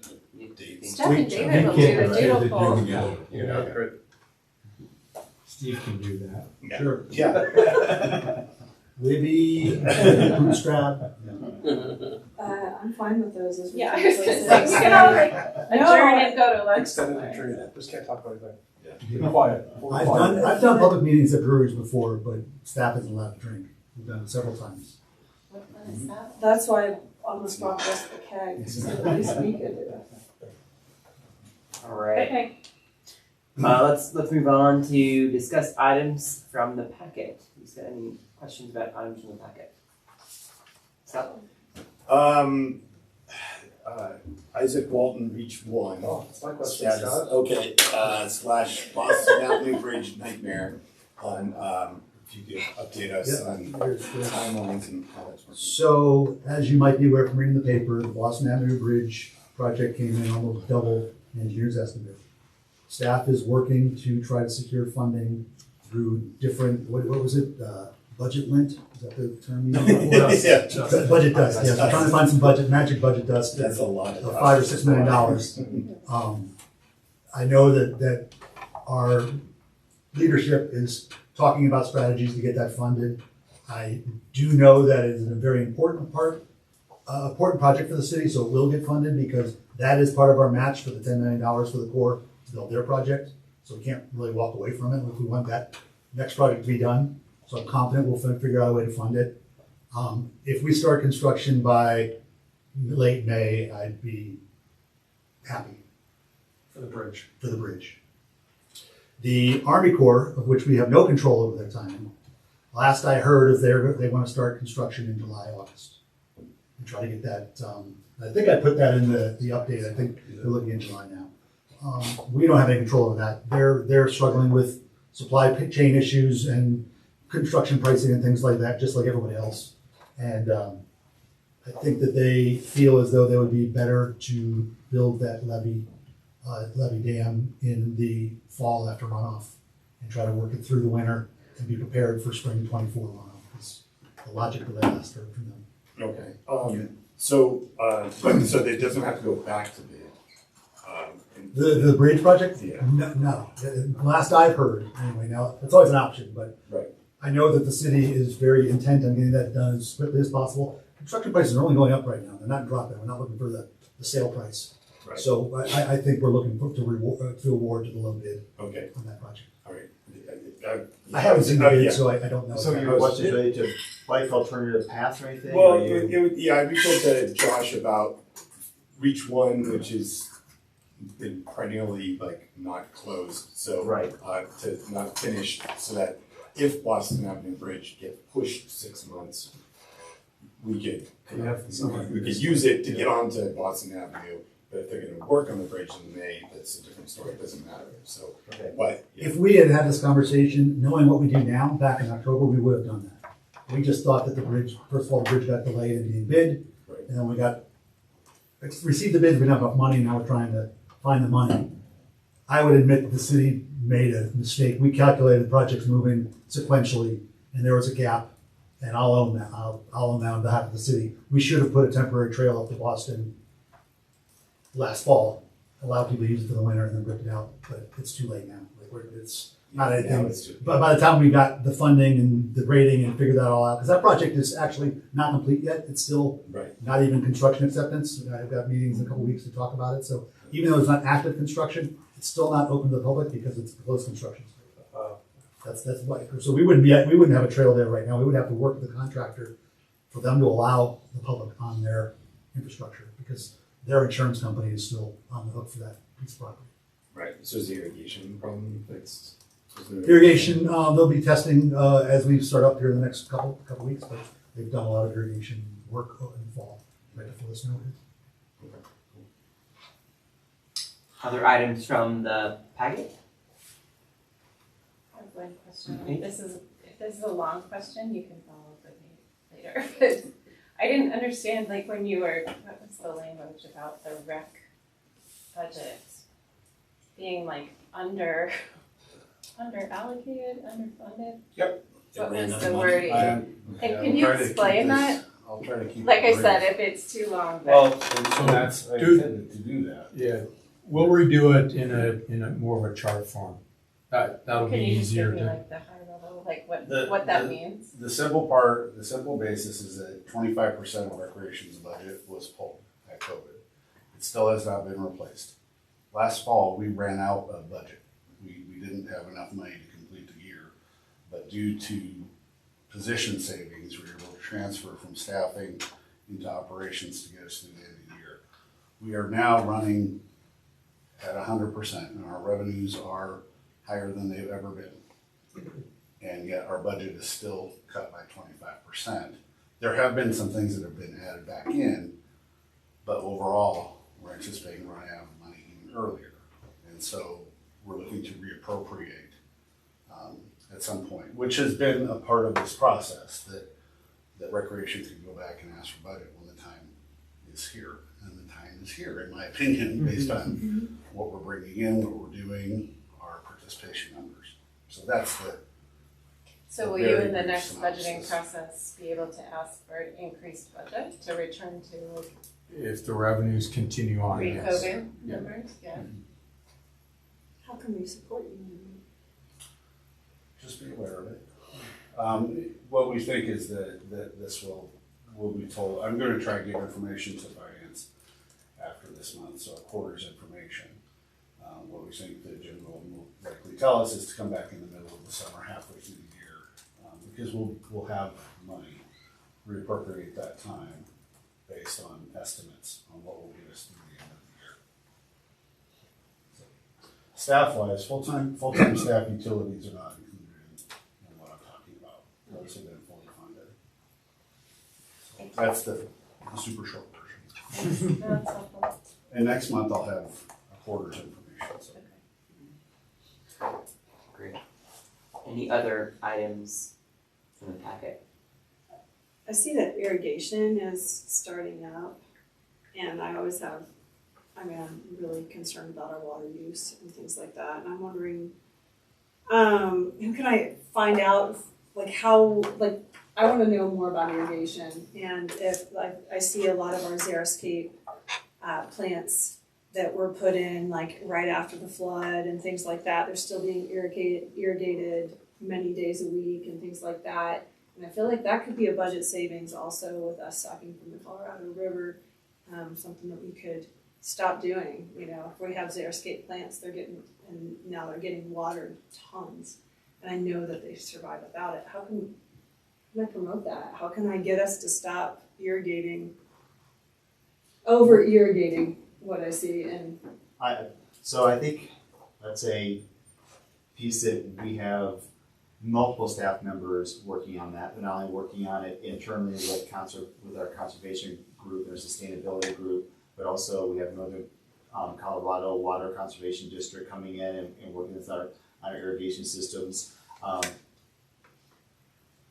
dates? Jeff and David will do the doodle poll. Yeah, great. Steve can do that. Yeah. Sure. Yeah. Libby, bootstrap. I'm fine with those as Yeah, I was gonna say, we can all like adjourn and go to lunch Extended somewhere. retreat. Just can't talk about anything. Yeah. Be quiet. I've done public meetings at breweries before, but staff isn't allowed to drink. We've done it several times. What fun is that? That's why I almost brought us the keg, so at least we could do it. All right. Okay, Let's move on to discuss items from the packet. Who's got any questions about items from the packet? Stop. Isaac Walton, Reach 1. Oh, that's my question, Status, Scott. okay, / Boston Avenue Bridge Nightmare on, if you could update us Yeah, on here's the- timelines and how that's working. So, as you might be aware from reading the paper, the Boston Avenue Bridge project came in almost double the engineer's estimate. Staff is working to try to secure funding through different, what was it, budget lint? Is that the term? Yeah. Budget dust, yes, we're trying to find some magic budget dust. That's a lot of $5 or $6 million. I know that our leadership is talking about strategies to get that funded. I do know that it is a very important project for the city, so it will get funded because that is part of our match for the $10 million for the Corps to build their project. So we can't really walk away from it if we want that next project to be done. So I'm confident we'll figure out a way to fund it. If we start construction by late May, I'd be happy For the bridge. for the bridge. The Army Corps, of which we have no control over their timing, last I heard is they want to start construction in July, August. And try to get that, I think I put that in the update, I think they're looking in July now. We don't have any control over that. They're struggling with supply chain issues and construction pricing and things like that, just like everybody else. And I think that they feel as though they would be better to build that levee dam in the fall after runoff and try to work it through the winter and be prepared for spring 24 runoff. Because the logic of that last heard from them. Okay, so it doesn't have to go back to bid. The bridge project? Yeah. No. Last I've heard, anyway, now, it's always an option, but Right. I know that the city is very intent on getting that done as quickly as possible. Construction prices are only going up right now, they're not dropping, we're not looking for the sale price. Right. So I think we're looking to award to the low bid Okay, on that project. all right. I haven't seen the Oh, bid, yeah. so I don't know. So exactly. your questions related to like alternative paths or anything? Well, or you? yeah, we talked to Josh about Reach One, which has been perennially like not closed, so. Right. To not finish, so that if Boston Avenue Bridge gets pushed 6 months, we could, we could use it to get onto Boston Avenue, but if they're gonna work on the bridge in May, that's a different story, it doesn't matter, so. Okay. But, If we had had this conversation, knowing what we do now, back in October, we would have done that. We just thought that the bridge, first of all, the bridge got delayed in being bid, Right. and then we received the bids, we didn't have enough money, now we're trying to find the money. I would admit that the city made a mistake. We calculated projects moving sequentially, and there was a gap, and I'll own that. I'll own that on behalf of the city. We should have put a temporary trail up to Boston last fall, allow people to use it for the winter, and then rip it out, but it's too late now. It's not now anything. it's just. But by the time we got the funding and the grading and figured that all out, because that project is actually not complete yet, it's still Right. not even construction acceptance. I've got meetings in a couple weeks to talk about it, so even though it's not active construction, it's still not open to the public because it's closed construction. That's why, so we wouldn't have a trail there right now. We would have to work with the contractor for them to allow the public on their infrastructure because their insurance company is still on the hook for that piece of property. Right, so is the irrigation problem fixed? Irrigation, they'll be testing as we start up here in the next couple weeks, but they've done a lot of irrigation work in the fall, right before the snow hit. Other items from the packet? I have one question. Okay. If this is a long question, you can follow up with me later. But I didn't understand, like, when you were, what was the language about the rec budget being like allocated, underfunded? Yep. What It ran was out the of money. wording? And can you explain that? I'll try to keep. Like I it said, brief. if it's too long, but. Well, and so that's, I Do- intended to do that. Yeah, we'll redo it in a more of a chart form. That'll be Can you just easier give me to. like the high level, like The- what that the- means? The simple basis is that 25% of recreation's budget was pulled at COVID. It still has not been replaced. Last fall, we ran out of budget. We didn't have enough money to complete the year, but due to position savings, we were able to transfer from staffing into operations to get us through the end of the year. We are now running at 100%, and our revenues are higher than they've ever been. And yet our budget is still cut by 25%. There have been some things that have been added back in, but overall, we're anticipating running out of money even earlier. And so we're looking to reappropriate at some point, which has been a part of this process, that recreation can go back and ask for budget when the time is here. And the time is here, in my opinion, based on what we're bringing in, what we're doing, our participation numbers. So that's the. So will you in the next budgeting process be able to ask for an increased budget to return to like If the revenues continue on, yes. pre-COVID numbers? Yeah. How can we support you? Just be aware of it. What we think is that this will be told, I'm gonna try to give information to finance after this month, so a quarter's information. What we think the general will likely tell us is to come back in the middle of the summer, halfway through the year, because we'll have money, reappropriate that time based on estimates on what will get us through the end of the year. Staff-wise, full-time staff utilities are not included in what I'm talking about. Those have been fully funded. So that's the super short version. No, that's helpful. And next month I'll have a quarter's information, so. Great. Any other items in the packet? I see that irrigation is starting up, and I'm really concerned about our water use and things like that, and I'm wondering, who can I find out, I wanna know more about irrigation, and if, I see a lot of our xeriscape plants that were put in like right after the flood and things like that. They're still being irrigated many days a week and things like that. And I feel like that could be a budget savings also with us sucking from the Colorado River, something that we could stop doing. You know, if we have xeriscape plants, now they're getting watered tons. And I know that they survive without it. How can I promote that? How can I get us to stop over irrigating what I see? And So I think that's a piece that we have multiple staff members working on that, but not only working on it internally with our conservation group and our sustainability group, but also we have Northern Colorado Water Conservation District coming in and working with our irrigation systems.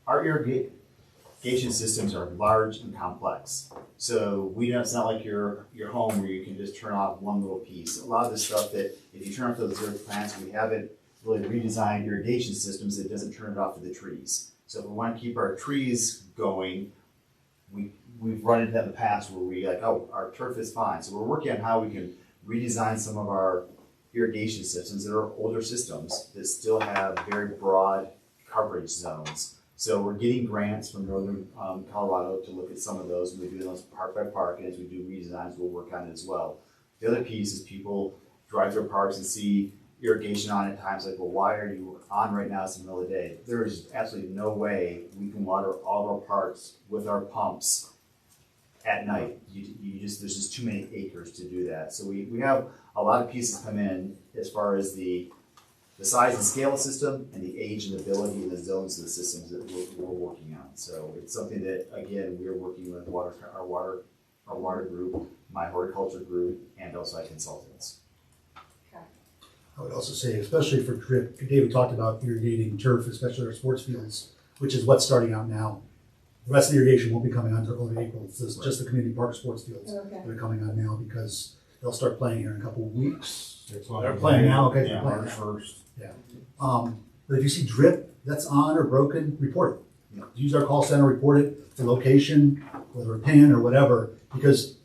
Our irrigation systems are large and complex. So it's not like your home where you can just turn off one little piece. A lot of the stuff that if you turn off those earth plants, we haven't really redesigned irrigation systems that doesn't turn it off to the trees. So if we want to keep our trees going, we've run into that in the past where we our turf is fine. So we're working on how we can redesign some of our irrigation systems that are older systems that still have very broad coverage zones. So we're getting grants from Northern Colorado to look at some of those, and we do those park by park, and as we do redesigns, we'll work on it as well. The other piece is people drive through parks and see irrigation on at times like, well, why are you on right now? It's in the middle of the day. There is absolutely no way we can water all of our parks with our pumps at night. There's just too many acres to do that. So we have a lot of pieces come in as far as the size and scale of the system and the age and ability and the zones of the systems that we're working on. So it's something that, again, we're working with our water group, my horticulture group, and outside consultants. I would also say, especially for drip, David talked about irrigating turf, especially our sports fields, which is what's starting out now. The rest of the irrigation won't be coming on until early April. It's just the community park sports fields that are coming on now because they'll start playing here in a couple of weeks. They're playing now, okay? Yeah, March 1st. Yeah. But if you see drip that's on or broken, report it. You know, use our call center, report it, the location, whether a pin or whatever, because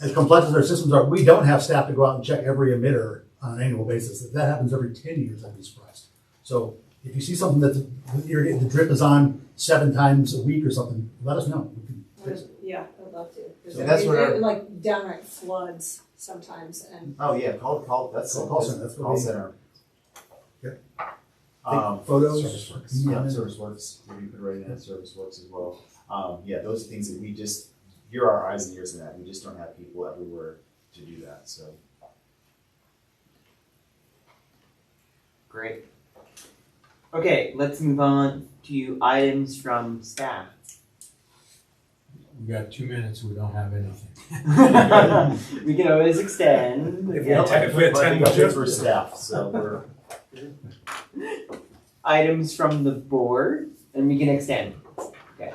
as complex as our systems are, we don't have staff to go out and check every emitter on an annual basis. If that happens every 10 years, I'd be surprised. So if you see something that the drip is on 7 times a week or something, let us know. We can fix it. Yeah, I'd love to. So that's what like downright floods sometimes. And oh yeah, call that's call center. That's call center. Yeah. Photos. Service works. We can put it right in service works as well. Yeah, those are things that you're our eyes and ears in that. We just don't have people everywhere to do that. So Great. Okay, let's move on to items from staff. We got 2 minutes, we don't have anything. We can always extend. if we had 10 budget for staff, so we're Items from the board, and we can extend. Okay.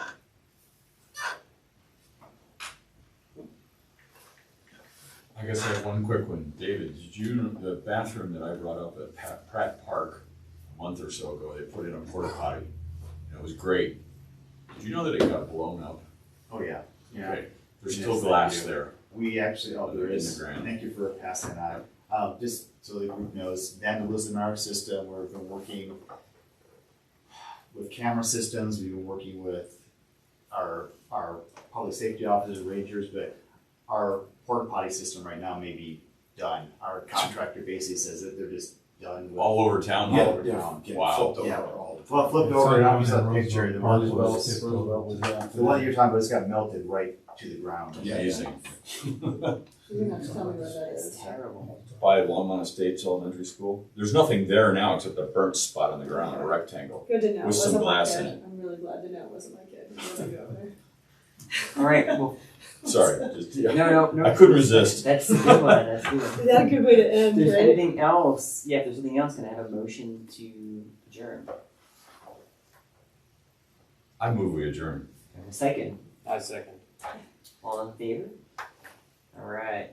I guess I have one quick one. David, the bathroom that I brought up at Pratt Park a month or so ago, they put in a porta potty. And it was great. Did you know that it got blown up? oh yeah. Okay. There's still glass there. We actually there in is. the ground. Thank you for passing that on. Just so the group knows, vandalism in our system. We've been working with camera systems. We've been working with our public safety officers, rangers, but our porta potty system right now may be done. Our contractor basically says that they're just done with All over town? all over town. Wow. Yeah. Well, flipped over and I saw a picture. The one that you're talking about, it's got melted right to the ground. Amazing. you're gonna have to tell me what that is. Terrible. By Longmont Estates Elementary School. There's nothing there now except a burnt spot on the ground, a rectangle. Good to know. With It some wasn't my glass kid. in it. I'm really glad to know it wasn't my kid. I'm gonna go there. All right. Well, Sorry. Just, yeah. no. I couldn't resist. That's a good one. That's a good one. Is that a good way to If end, there's right? anything else, if there's anything else, can I have a motion to adjourn? I move we adjourn. A second. I second. All in favor? All right.